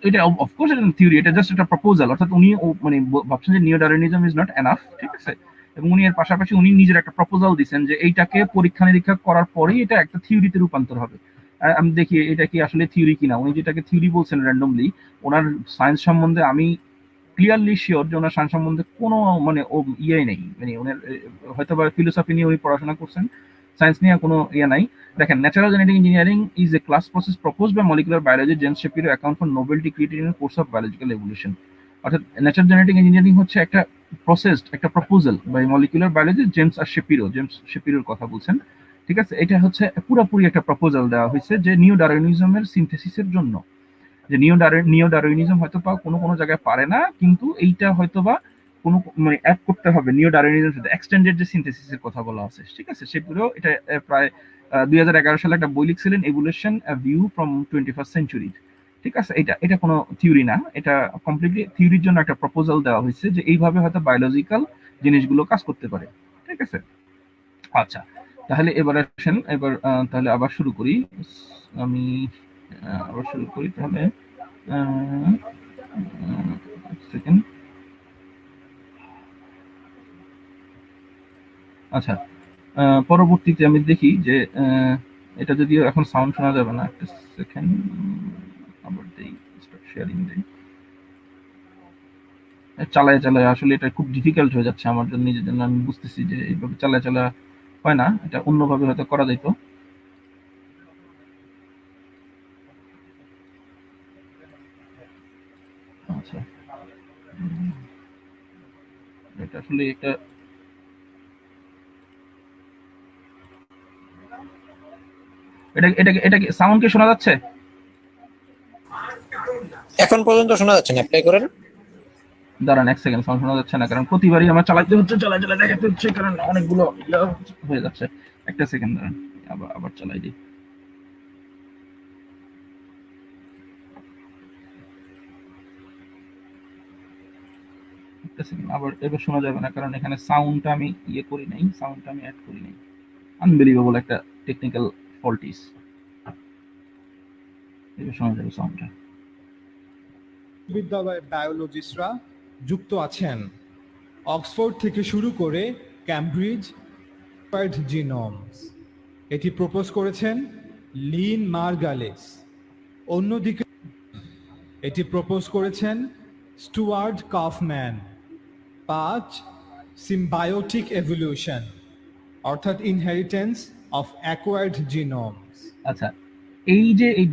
B: এটা অফকোর্স এটা থিওরি, এটা জাস্ট একটা প্রপোজাল। অর্থাৎ উনি মানে ভাবছেন যে নিও ডারউইনিজম ইজ নট এনাফ, ঠিক আছে? এবং উনি এর পাশাপাশি উনি নিজের একটা প্রপোজাল দিচ্ছেন যে এইটাকে পরীক্ষা নিরীক্ষা করার পরেই এটা একটা থিওরিতে রূপান্তর হবে। আমি দেখি এটা কি আসলে থিওরি কিনা। উনি যেটাকে থিওরি বলছেন র্যান্ডমলি, ওনার সায়েন্স সম্বন্ধে আমি ক্লিয়ারলি শিওর যে ওনার সায়েন্স সম্বন্ধে কোনো মানে ও ইয়ে নেই, মানে ওনার হয়তো বা ফিলোসফি নিয়ে উনি পড়াশোনা করছেন, সায়েন্স নিয়ে কোনো ইয়ে নাই। দেখেন, natural genetic engineering is a class process proposed by molecular biology, James Shapiro account for novelty created in course of biological evolution. অর্থাৎ ন্যাচারাল জেনেটিক ইঞ্জিনিয়ারিং হচ্ছে একটা প্রসেসড একটা proposal by molecular biology, James শেপিরোর কথা বলছেন, ঠিক আছে? এটা হচ্ছে পুরোপুরি একটা প্রপোজাল দেওয়া হয়েছে যে নিও ডারউইনিজমের সিনথেসিসের জন্য, যে নিও ডারউইনিজম হয়তো বা কোনো কোনো জায়গায় পারে না, কিন্তু এইটা হয়তো বা কোনো মানে অ্যাড করতে হবে নিও ডারউইনিজমের সাথে এক্সটেন্ডেড যে সিনথেসিসের কথা বলা আছে, ঠিক আছে? সেগুলো এটা প্রায় 2011 সালে একটা বই লিখছিলেন, evolution a view from 21st century, ঠিক আছে? এটা এটা কোনো থিওরি না, এটা কমপ্লিটলি থিওরির জন্য একটা প্রপোজাল দেওয়া হয়েছে যে এইভাবে হয়তো বায়োলজিক্যাল জিনিসগুলো কাজ করতে পারে, ঠিক আছে? আচ্ছা, তাহলে এবার আসেন, এবার তাহলে আবার শুরু করি। আমি আবার শুরু করি তাহলে। সেকেন্ড, আচ্ছা, পরবর্তীতে আমি দেখি যে এটা যদিও এখন সাউন্ড শোনা যাবে না, একটা সেকেন্ড, আবার দেই, শেয়ারিং দেই। চালায় চালায় আসলে এটা খুব ডিফিকাল্ট হয়ে যাচ্ছে আমার জন্য, নিজের জন্য। আমি বুঝতেছি যে এইভাবে চালায় চালায় হয় না, এটা অন্যভাবে হয়তো করা যেত। আচ্ছা, এটা আসলে একটা এটা কি সাউন্ড কি শোনা যাচ্ছে?
C: এখন পর্যন্ত শোনা যাচ্ছে না, অ্যাপ্লাই করেন।
B: দাঁড়ান এক সেকেন্ড, সাউন্ড শোনা যাচ্ছে না কারণ প্রতিবারই আমার চালাতে হচ্ছে, চালাই দেখাতে হচ্ছে কারণ অনেকগুলো হয়ে যাচ্ছে। একটা সেকেন্ড দাঁড়ান, আবার আবার চালাই দিই। একটা সেকেন্ড, আবার এবার শোনা যাবে না কারণ এখানে সাউন্ডটা আমি করি নাই, সাউন্ডটা আমি অ্যাড করি নাই। আনবিলিভেবল একটা টেকনিক্যাল ফল্ট ইস। এবার শোনা যাবে সাউন্ডটা।
A: বিশ্ববিদ্যালয়ের বায়োলজিস্টরা যুক্ত আছেন। অক্সফোর্ড থেকে শুরু করে ক্যামব্রিজ জিনোমস এটি প্রপোজ করেছেন লিন মার্গালেস। অন্যদিকে এটি প্রপোজ করেছেন স্টুয়ার্ট কাফম্যান। 5, সিম্বায়োটিক এভলিউশন অর্থাৎ ইনহেরিটেন্স অফ অ্যাকোয়ার্ড জিনোমস।
B: আচ্ছা, এই যে এই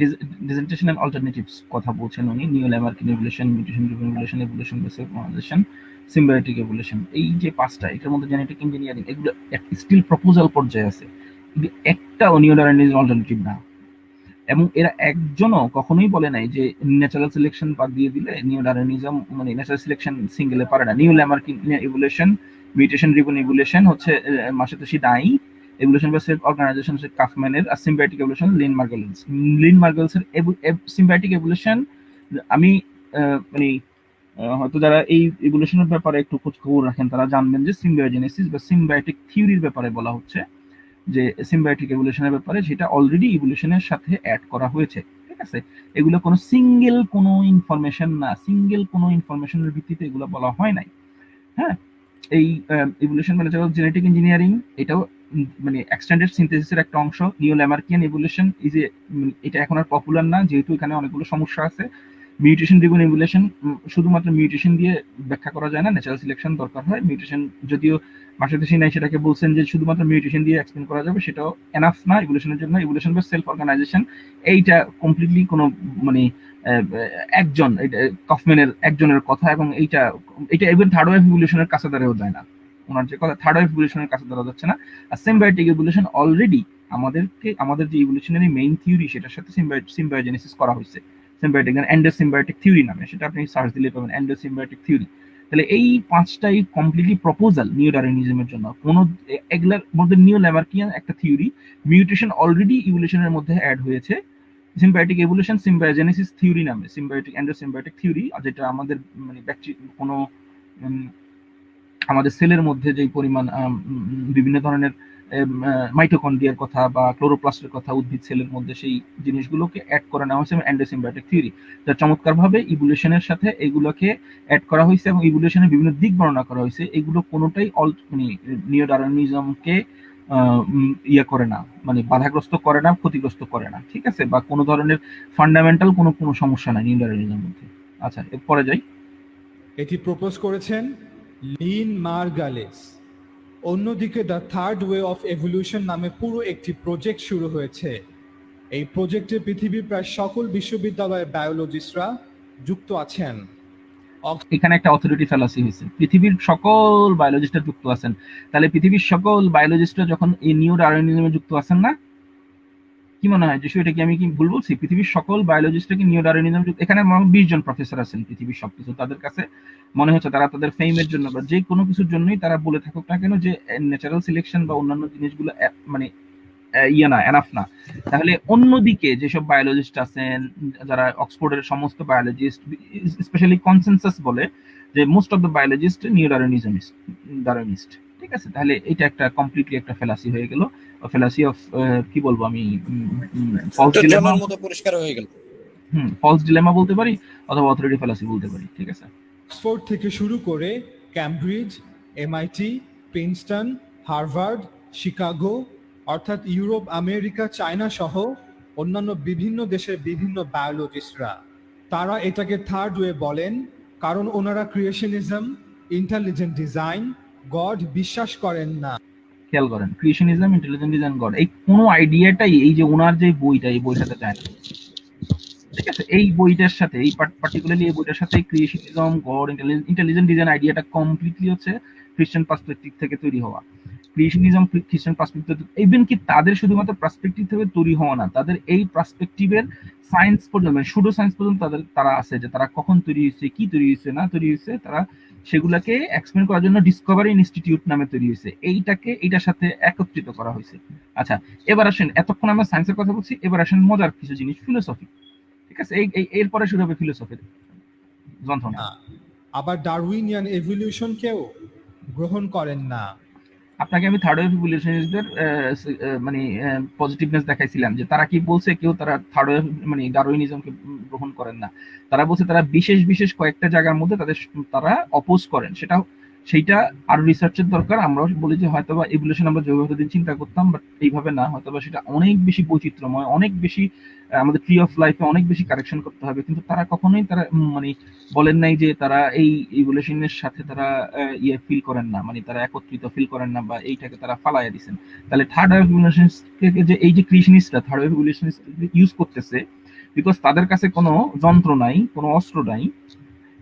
B: ডিসেন্টেশনাল অল্টারনেটিভস কথা বলছেন উনি, neo Lamarckian evolution, mutation driven evolution, evolution based conversation, symbiotic evolution, এই যে পাঁচটা, এটার মধ্যে জেনেটিক ইঞ্জিনিয়ারিং এগুলো স্টিল প্রপোজাল পর্যায়ে আছে, কিন্তু একটা নিওডারনিজম অল্টারনেটিভ না। এবং এরা একজনও কখনোই বলে নাই যে ন্যাচারাল সিলেকশন বাদ দিয়ে দিলে নিওডারনিজম মানে ন্যাচারাল সিলেকশন সিঙ্গেলে পারে না। Neo Lamarckian evolution, mutation driven evolution হচ্ছে মাসাতোশি দাই, এভলিউশন বাই সেলফ অর্গানাইজেশন হচ্ছে কাফম্যানের, আর সিম্বায়োটিক এভলিউশন লিন মার্গেলসের সিম্বায়োটিক এভলিউশন। আমি মানে হয়তো যারা এই ইভলিউশনের ব্যাপারে একটু খোঁজ খবর রাখেন তারা জানবেন যে সিম্বায়োজেনেসিস বা সিম্বায়োটিক থিওরির ব্যাপারে বলা হচ্ছে যে সিম্বায়োটিক ইভলিউশনের ব্যাপারে সেটা অলরেডি ইভলিউশনের সাথে অ্যাড করা হয়েছে। ঠিক আছে, এগুলো কোনো সিঙ্গেল কোনো ইনফরমেশন না, সিঙ্গেল কোনো ইনফরমেশনের ভিত্তিতে এগুলো বলা হয় নাই। হ্যাঁ, এই ইভলিউশন মানে জেনেটিক ইঞ্জিনিয়ারিং এটাও মানে এক্সটেন্ডেড সিনথেসিসের একটা অংশ। নিও ল্যামার্কিয়ান ইভলিউশন এই যে এটা এখন আর পপুলার না যেহেতু এখানে অনেকগুলো সমস্যা আছে। মিউটেশন ড্রিভেন ইভলিউশন শুধুমাত্র মিউটেশন দিয়ে ব্যাখ্যা করা যায় না, ন্যাচারাল সিলেকশন দরকার হয়। মিউটেশন যদিও মাসাতোশি নাই সেটাকে বলছেন যে শুধুমাত্র মিউটেশন দিয়ে এক্সপ্লেন করা যাবে, সেটাও এনাফ না ইভলিউশনের জন্য। ইভলিউশন বা সেলফ অর্গানাইজেশন এইটা কমপ্লিটলি কোনো মানে একজন কফম্যানের একজনের কথা, এবং এইটা ইভেন থার্ড ওয়েভ ইভলিউশনের কাছে দাঁড়াও যায় না। ওনার যে কথা থার্ড ওয়েভ ইভলিউশনের কাছে দাঁড়ানো যাচ্ছে না। আর সিম্বায়োটিক ইভলিউশন অলরেডি আমাদের যে ইভলিউশনারি মেইন থিওরি সেটার সাথে সিম্বায়োজেনেসিস করা হয়েছে সিম্বায়োটিক এন্ডোসিম্বায়োটিক থিওরি নামে, সেটা আপনি সার্চ দিলে পাবেন এন্ডোসিম্বায়োটিক থিওরি। তাহলে এই পাঁচটাই কমপ্লিটলি প্রপোজাল নিওডারনিজমের জন্য। কোন এগুলার মধ্যে নিও ল্যামার্কিয়ান একটা থিওরি, মিউটেশন অলরেডি ইভলিউশনের মধ্যে অ্যাড হয়েছে, সিম্বায়োটিক এভলিউশন সিম্বায়োজেনেসিস থিওরি নামে, সিম্বায়োটিক এন্ডোসিম্বায়োটিক থিওরি, যেটা আমাদের মানে কোনো আমাদের সেলের মধ্যে যে পরিমাণ বিভিন্ন ধরনের মাইটোকন্ড্রিয়ার কথা বা ক্লোরোপ্লাস্টের কথা উদ্ভিদ সেলের মধ্যে সেই জিনিসগুলোকে অ্যাড করে নেওয়া হয়েছে এন্ডোসিম্বায়োটিক থিওরি, যা চমৎকারভাবে ইভলিউশনের সাথে এগুলোকে অ্যাড করা হয়েছে এবং ইভলিউশনের বিভিন্ন দিক বর্ণনা করা হয়েছে। এগুলো কোনোটাই মানে নিওডারনিজমকে করে না, মানে বাধাগ্রস্ত করে না, ক্ষতিগ্রস্ত করে না। ঠিক আছে, বা কোনো ধরনের ফান্ডামেন্টাল কোনো সমস্যা নাই নিওডারনিজমের মধ্যে। আচ্ছা, এরপরে যাই।
A: এটি প্রপোজ করেছেন লিন মার্গালেস। অন্যদিকে the third way of evolution নামে পুরো একটি প্রজেক্ট শুরু হয়েছে। এই প্রজেক্টে পৃথিবীর প্রায় সকল বিশ্ববিদ্যালয়ের বায়োলজিস্টরা যুক্ত আছেন।
B: এখানে একটা অথরিটি ফ্যালাসি হয়েছে, পৃথিবীর সকল বায়োলজিস্টরা যুক্ত আছেন। তাহলে পৃথিবীর সকল বায়োলজিস্টরা যখন এই নিওডারনিজমে যুক্ত আছেন না, কি মনে হয় যিশু, এটা কি আমি কি ভুল বলছি? পৃথিবীর সকল বায়োলজিস্টরা কি নিওডারনিজম যুক্ত? এখানে 20 জন প্রফেসর আছেন পৃথিবীর সবকিছু, তাদের কাছে মনে হচ্ছে তারা তাদের ফেমের জন্য বা যে কোনো কিছুর জন্যই তারা বলে থাকুক না কেন যে ন্যাচারাল সিলেকশন বা অন্যান্য জিনিসগুলো মানে না, এনাফ না। তাহলে অন্যদিকে যেসব বায়োলজিস্ট আছেন, যারা অক্সফোর্ডের সমস্ত বায়োলজিস্ট স্পেশালি কনসেনসাস বলে যে মোস্ট অফ দ্য বায়োলজিস্ট নিওডারনিস্ট। ঠিক আছে, তাহলে এটা একটা কমপ্লিটলি একটা ফ্যালাসি হয়ে গেল, ফ্যালাসি অফ কি বলবো আমি, ফলস ডিলেমা
C: মতো পরিষ্কার হয়ে গেল।
B: ফলস ডিলেমা বলতে পারি অথবা অথরিটি ফ্যালাসি বলতে পারি। ঠিক আছে,
A: অক্সফোর্ড থেকে শুরু করে Cambridge, MIT, Princeton, Harvard, Chicago অর্থাৎ ইউরোপ, আমেরিকা, চায়না সহ অন্যান্য বিভিন্ন দেশের বিভিন্ন বায়োলজিস্টরা তারা এটাকে থার্ড ওয়ে বলেন, কারণ ওনারা ক্রিয়েশনিজম, ইন্টেলিজেন্ট ডিজাইন, গড বিশ্বাস করেন না।
B: খেয়াল করেন, ক্রিয়েশনিজম, ইন্টেলিজেন্ট ডিজাইন, গড, এই কোনো আইডিয়াটাই এই যে ওনার যে বইটা, এই বইটাতে যায় না। ঠিক আছে, এই বইটার সাথে এই পার্টিকুলারলি এই বইটার সাথে ক্রিয়েশনিজম, গড, ইন্টেলিজেন্ট ডিজাইন আইডিয়াটা কমপ্লিটলি হচ্ছে খ্রিস্টান পার্সপেক্টিভ থেকে তৈরি হওয়া। ক্রিয়েশনিজম খ্রিস্টান পার্সপেক্টিভ, ইভেন কি তাদের শুধুমাত্র পার্সপেক্টিভ থেকে তৈরি হওয়া না, তাদের এই পার্সপেক্টিভের সায়েন্স পর্যন্ত, মানে সুডো সায়েন্স পর্যন্ত তারা আছে, যে তারা কখন তৈরি হয়েছে, কি তৈরি হয়েছে, না তৈরি হয়েছে, তারা সেগুলাকে এক্সপ্লেন করার জন্য ডিসকভারি ইনস্টিটিউট নামে তৈরি হয়েছে। এইটার সাথে একত্রিত করা হয়েছে। আচ্ছা, এবার আসেন, এতক্ষণ আমরা সায়েন্সের কথা বলছি, এবার আসেন মজার কিছু জিনিস, ফিলোসফি। ঠিক আছে, এরপরে শুরু হবে ফিলোসফির যন্ত্রণা।
A: আবার ডারউইনিয়ান এভলিউশনকেও গ্রহণ করেন না।
B: আপনাকে আমি থার্ড ওয়েভ ইভলিউশনিস্টদের মানে পজিটিভনেস দেখাইছিলাম, যে তারা কি বলছে, কেউ তারা থার্ড ওয়েভ মানে ডারউইনিজমকে গ্রহণ করেন না। তারা বলছে তারা বিশেষ বিশেষ কয়েকটা জায়গার মধ্যে তারা অপোজ করেন। সেইটা আর রিসার্চের দরকার। আমরা বলি যে হয়তোবা ইভলিউশন আমরা যেভাবে চিন্তা করতাম, বাট এইভাবে না, হয়তোবা সেটা অনেক বেশি বৈচিত্র্যময়, অনেক বেশি আমাদের ট্রি অফ লাইফে অনেক বেশি কারেকশন করতে হবে। কিন্তু তারা কখনোই মানে বলেন নাই যে তারা এই ইভলিউশনের সাথে তারা ফিল করেন না, মানে তারা একত্রিত ফিল করেন না, বা এইটাকে তারা ফালাইয়া দিচ্ছেন। তাহলে থার্ড ওয়েভ ইভলিউশনিস্টকে যে এই যে ক্রিয়েশনিস্টরা থার্ড ওয়েভ ইভলিউশনিস্ট ইউজ করতেছে, বিকজ তাদের কাছে কোনো যন্ত্র নাই, কোনো অস্ত্র নাই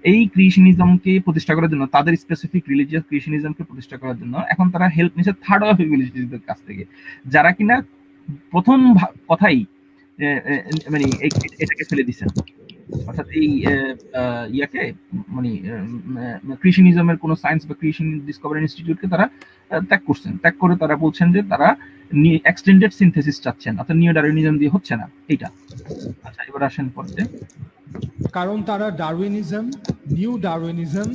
B: এই ক্রিয়েশনিজমকে প্রতিষ্ঠা করার জন্য, তাদের স্পেসিফিক রিলিজিয়াস ক্রিয়েশনিজমকে প্রতিষ্ঠা করার জন্য। এখন তারা হেল্প নিচ্ছে থার্ড ওয়েভ ইভলিউশনিস্টদের কাছ থেকে, যারা কিনা প্রথম কথাই মানে এটাকে ফেলে দিচ্ছেন, অর্থাৎ এই ইয়াকে মানে ক্রিয়েশনিজমের কোনো সায়েন্স বা ক্রিয়েশন ডিসকভারি ইনস্টিটিউটকে তারা ত্যাগ করছেন। ত্যাগ করে তারা বলছেন যে তারা এক্সটেন্ডেড সিনথেসিস চাচ্ছেন, অর্থাৎ নিও ডারউইনিজম দিয়ে হচ্ছে না এইটা। আচ্ছা, এবার আসেন পরে।
A: কারণ তারা ডারউইনিজম, নিউ ডারউইনিজম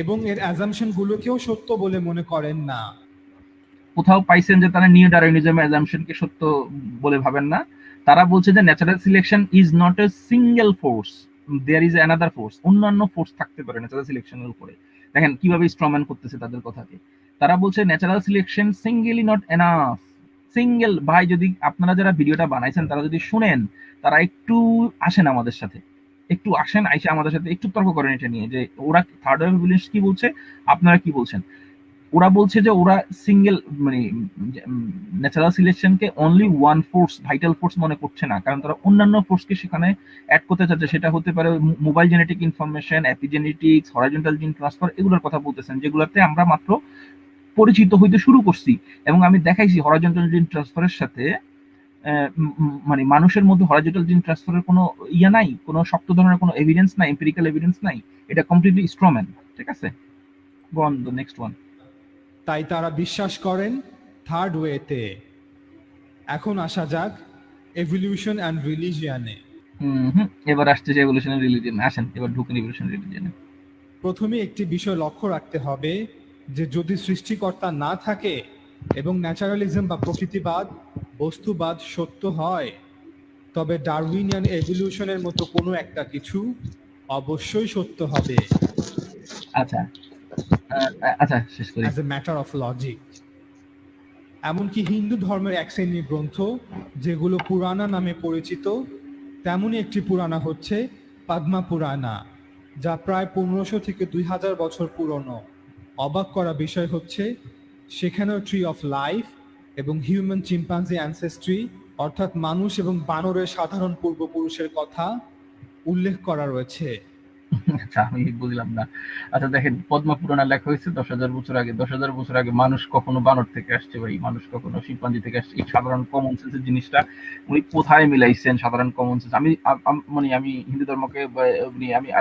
A: এবং এর অ্যাজাম্পশন গুলোকেও সত্য বলে মনে করেন না।
B: কোথাও পাইছেন যে তারা নিও ডারউইনিজমের অ্যাজাম্পশনকে সত্য বলে ভাবেন না? তারা বলছে যে natural selection is not a single force, there is another force. অন্যান্য ফোর্স থাকতে পারে ন্যাচারাল সিলেকশনের উপরে। দেখেন কিভাবে স্ট্রম্যান করতেছে তাদের কথাকে। তারা বলছে natural selection singly not enough. Single ভাই, যদি আপনারা যারা ভিডিওটা বানাইছেন তারা যদি শুনেন, তারা একটু আসেন আমাদের সাথে, একটু আসেন, আইসে আমাদের সাথে একটু তর্ক করেন এটা নিয়ে, যে ওরা থার্ড ওয়েভ ইভলিউশনিস্ট কি বলছে, আপনারা কি বলছেন। ওরা বলছে যে ওরা সিঙ্গেল মানে ন্যাচারাল সিলেকশনকে only one force, vital force মনে করছে না, কারণ তারা অন্যান্য ফোর্সকে সেখানে অ্যাড করতে চাচ্ছে। সেটা হতে পারে mobile genetic information, epigenetics, horizontal জিন ট্রান্সফার, এগুলোর কথা বলতেছেন, যেগুলোতে আমরা মাত্র পরিচিত হইতে শুরু করছি। এবং আমি দেখাইছি হরাইজন্টাল জিন ট্রান্সফারের সাথে মানে মানুষের মধ্যে হরাইজন্টাল জিন ট্রান্সফারের কোনো ইয়া নাই, কোনো শক্ত ধরনের কোনো এভিডেন্স নাই, এম্পিরিক্যাল এভিডেন্স নাই। এটা কমপ্লিটলি স্ট্রম্যান। ঠিক আছে, go on the next one.
A: তাই তারা বিশ্বাস করেন থার্ড ওয়েতে। এখন আসা যাক এভলিউশন অ্যান্ড রিলিজিয়ানে।
B: এবার আসছে যে এভলিউশনারি রিলিজিয়ন। আসেন এবার ঢুকেন এভলিউশনারি রিলিজিয়নে।
A: প্রথমে একটি বিষয় লক্ষ্য রাখতে হবে যে যদি সৃষ্টিকর্তা না থাকে এবং ন্যাচারালিজম বা প্রকৃতিবাদ, বস্তুবাদ সত্য হয়, তবে ডারউইনিয়ান এভলিউশনের মতো কোনো একটা কিছু অবশ্যই সত্য হবে।
B: আচ্ছা আচ্ছা, শেষ করি।
A: As a matter of logic. এমনকি হিন্দু ধর্মের এক শ্রেণীর গ্রন্থ যেগুলো পুরাণা নামে পরিচিত, তেমনই একটি পুরাণা হচ্ছে পদ্মা পুরাণা, যা প্রায় 1500 থেকে 2000 বছর পুরনো। অবাক করা বিষয় হচ্ছে সেখানেও ট্রি অফ লাইফ এবং হিউম্যান চিম্পাঞ্জি অ্যানসেস্ট্রি, অর্থাৎ মানুষ এবং বানরের সাধারণ পূর্বপুরুষের কথা উল্লেখ করা রয়েছে।
B: আচ্ছা, আমি বুঝলাম না। আচ্ছা দেখেন, পদ্মা পুরাণে লেখা হয়েছে 10,000 বছর আগে। 10,000 বছর আগে মানুষ কখনো বানর থেকে আসছে ভাই, মানুষ কখনো শিম্পাঞ্জি থেকে আসছে? এই সাধারণ কমন সেন্সের জিনিসটা উনি কোথায় মিলাইছেন? সাধারণ কমন সেন্স। আমি হিন্দু ধর্মকে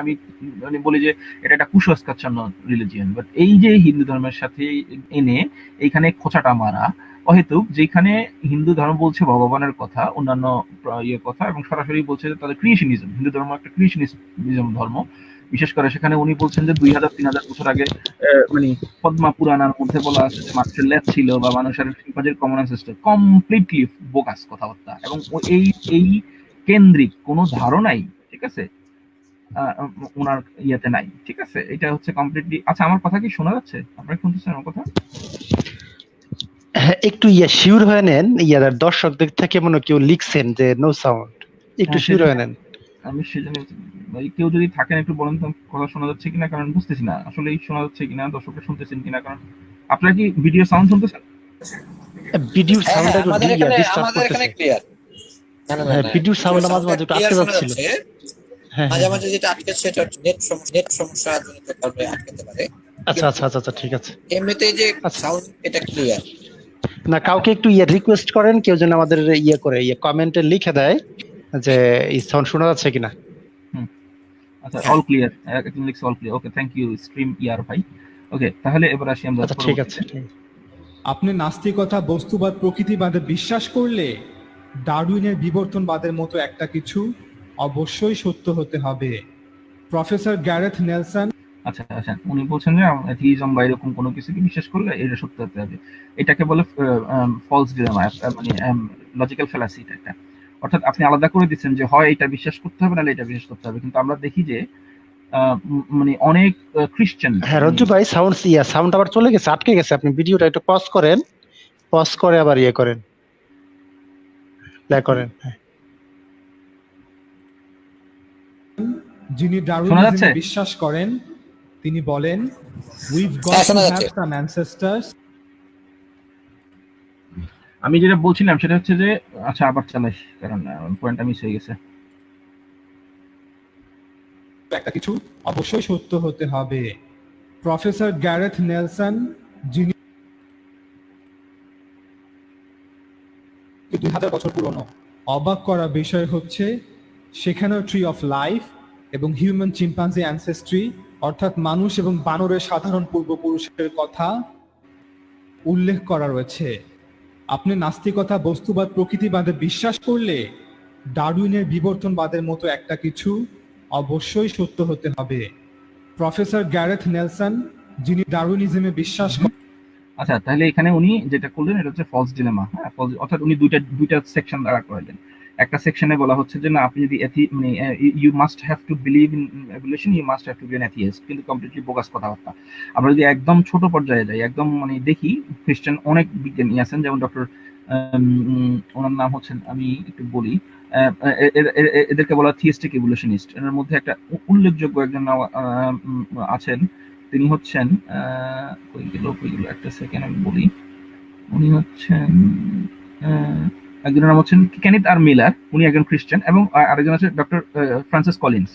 B: আমি মানে বলি যে এটা একটা কুসংস্কারাচ্ছন্ন রিলিজিয়ন, বাট এই যে হিন্দু ধর্মের সাথে এনে এইখানে খোঁচাটা মারা অহেতুক, যেখানে হিন্দু ধর্ম বলছে ভগবানের কথা, অন্যান্য কথা, এবং সরাসরি বলছে যে তাদের ক্রিয়েশনিজম, হিন্দু ধর্ম একটা ক্রিয়েশনিজম ধর্ম। বিশেষ করে সেখানে উনি বলছেন যে 2000-3000 বছর আগে মানে পদ্মা পুরাণার মধ্যে বলা আছে যে মানুষের লেজ ছিল বা মানুষের শিল্পাজের কমন অ্যানসেস্টর। কমপ্লিটলি বোগাস কথাবার্তা, এবং এই কেন্দ্রিক কোনো ধারণাই, ঠিক আছে, ওনার ইয়েতে নাই। ঠিক আছে, এটা হচ্ছে কমপ্লিটলি। আচ্ছা, আমার কথা কি শোনা যাচ্ছে? আপনারা শুনতেছেন আমার কথা?
F: একটু শিওর হয়ে নেন, দর্শকদের থেকে মনে কেউ লিখছেন যে নো সাউন্ড, একটু শিওর হয়ে নেন।
B: আমি সেজন্য কেউ যদি থাকেন একটু বলেন তো কথা শোনা যাচ্ছে কিনা, কারণ বুঝতেছি না আসলে শোনা যাচ্ছে কিনা, দর্শকরা শুনতেছেন কিনা। কারণ আপনারা কি ভিডিও সাউন্ড শুনতেছেন?
F: ভিডিও সাউন্ডটা
C: আমাদের এখানে ক্লিয়ার। না না না
F: হ্যাঁ,
C: না,
F: ভিডিওর সাউন্ডটা মাঝে
C: সাউন্ডটা
F: মাঝে একটু
C: ক্লিয়ার
F: আটকে
C: শোনা
F: যাচ্ছিল।
C: যাচ্ছে।
F: হ্যাঁ
C: মাঝে
F: হ্যাঁ
C: মাঝে
F: হ্যাঁ।
C: যেটা আটকে সেটা হচ্ছে নেট সমস্যা জনিত কারণে আটকাতে পারে,
F: আচ্ছা
C: কিন্তু
F: আচ্ছা আচ্ছা আচ্ছা, ঠিক আছে।
C: এমনিতে যে
F: আচ্ছা,
C: সাউন্ড এটা ক্লিয়ার।
F: না কাউকে একটু রিকোয়েস্ট করেন, কেউ যেন আমাদের করে কমেন্টে লিখে দেয় যে এই সাউন্ড শোনা যাচ্ছে কিনা।
B: আচ্ছা,
C: হ্যাঁ
B: অল ক্লিয়ার, একদম লিখছে all clear. Okay, thank you স্ট্রিম ইয়ার ভাই। ওকে, তাহলে এবার আসি আমরা
F: আচ্ছা ঠিক আছে,
B: পরবর্তীতে।
F: ঠিক আছে।
A: আপনি নাস্তিকতা, বস্তুবাদ, প্রকৃতিবাদে বিশ্বাস করলে ডারউইনের বিবর্তনবাদের মতো একটা কিছু অবশ্যই সত্য হতে হবে। প্রফেসর গ্যারেথ নেলসন
B: আচ্ছা আচ্ছা, উনি বলছেন যে অ্যাথিইজম বা এরকম কোনো কিছুকে বিশ্বাস করলে এটা সত্য হতে হবে। এটাকে বলে ফলস ডিলেমা, মানে লজিক্যাল ফ্যালাসি এটা একটা। অর্থাৎ আপনি আলাদা করে দিচ্ছেন যে হয় এটা বিশ্বাস করতে হবে নাহলে এটা বিশ্বাস করতে হবে, কিন্তু আমরা দেখি যে মানে অনেক খ্রিস্টান,
F: হ্যাঁ রজ্জু ভাই, সাউন্ড আবার চলে গেছে, আটকে গেছে। আপনি ভিডিওটা একটু পজ করেন, পজ করে আবার করেন, প্লে করেন। হ্যাঁ।
A: যিনি
B: শোনা
A: ডারউইনিজমে
B: যাচ্ছে?
A: বিশ্বাস করেন তিনি বলেন, উইভ গট
C: হ্যাঁ
A: টু
C: শোনা
A: হ্যাভ
C: যাচ্ছে।
A: সাম অ্যানসেস্টার্স।
B: আমি যেটা বলছিলাম সেটা হচ্ছে যে, আচ্ছা আবার চালাই, কারণ পয়েন্টটা মিস হয়ে গেছে।
A: একটা কিছু অবশ্যই সত্য হতে হবে। প্রফেসর গ্যারেথ নেলসন, যিনি 2000 বছর পুরনো। অবাক করা বিষয় হচ্ছে সেখানেও ট্রি অফ লাইফ এবং হিউম্যান চিম্পাঞ্জি অ্যানসেস্ট্রি, অর্থাৎ মানুষ এবং বানরের সাধারণ পূর্বপুরুষের কথা উল্লেখ করা রয়েছে। আপনি নাস্তিকতা, বস্তুবাদ, প্রকৃতিবাদে বিশ্বাস করলে ডারউইনের বিবর্তনবাদের মতো একটা কিছু অবশ্যই সত্য হতে হবে। প্রফেসর গ্যারেথ নেলসন, যিনি ডারউইনিজমে বিশ্বাস করেন।
B: আচ্ছা, তাহলে এখানে উনি যেটা করলেন এটা হচ্ছে ফলস ডিলেমা। হ্যাঁ, অর্থাৎ উনি দুইটা সেকশন দাঁড়া করালেন। একটা সেকশনে বলা হচ্ছে যে না, আপনি যদি মানে you must have to believe in evolution, you must have to be an atheist, কিন্তু কমপ্লিটলি বোগাস কথাবার্তা। আমরা যদি একদম ছোট পর্যায়ে যাই, একদম মানে দেখি খ্রিস্টান অনেক বিজ্ঞানী আছেন, যেমন ডক্টর ওনার নাম হচ্ছেন, আমি একটু বলি, এদেরকে বলা থিয়েস্টিক ইভলিউশনিস্ট। এর মধ্যে একটা উল্লেখযোগ্য একজন আছেন, তিনি হচ্ছেন কই গেল একটা সেকেন্ড আমি বলি। উনি হচ্ছেন একজনের নাম হচ্ছেন কেনেথ আর মিলার, উনি একজন খ্রিস্টান, এবং আরেকজন আছে ডক্টর ফ্রান্সিস কলিন্স।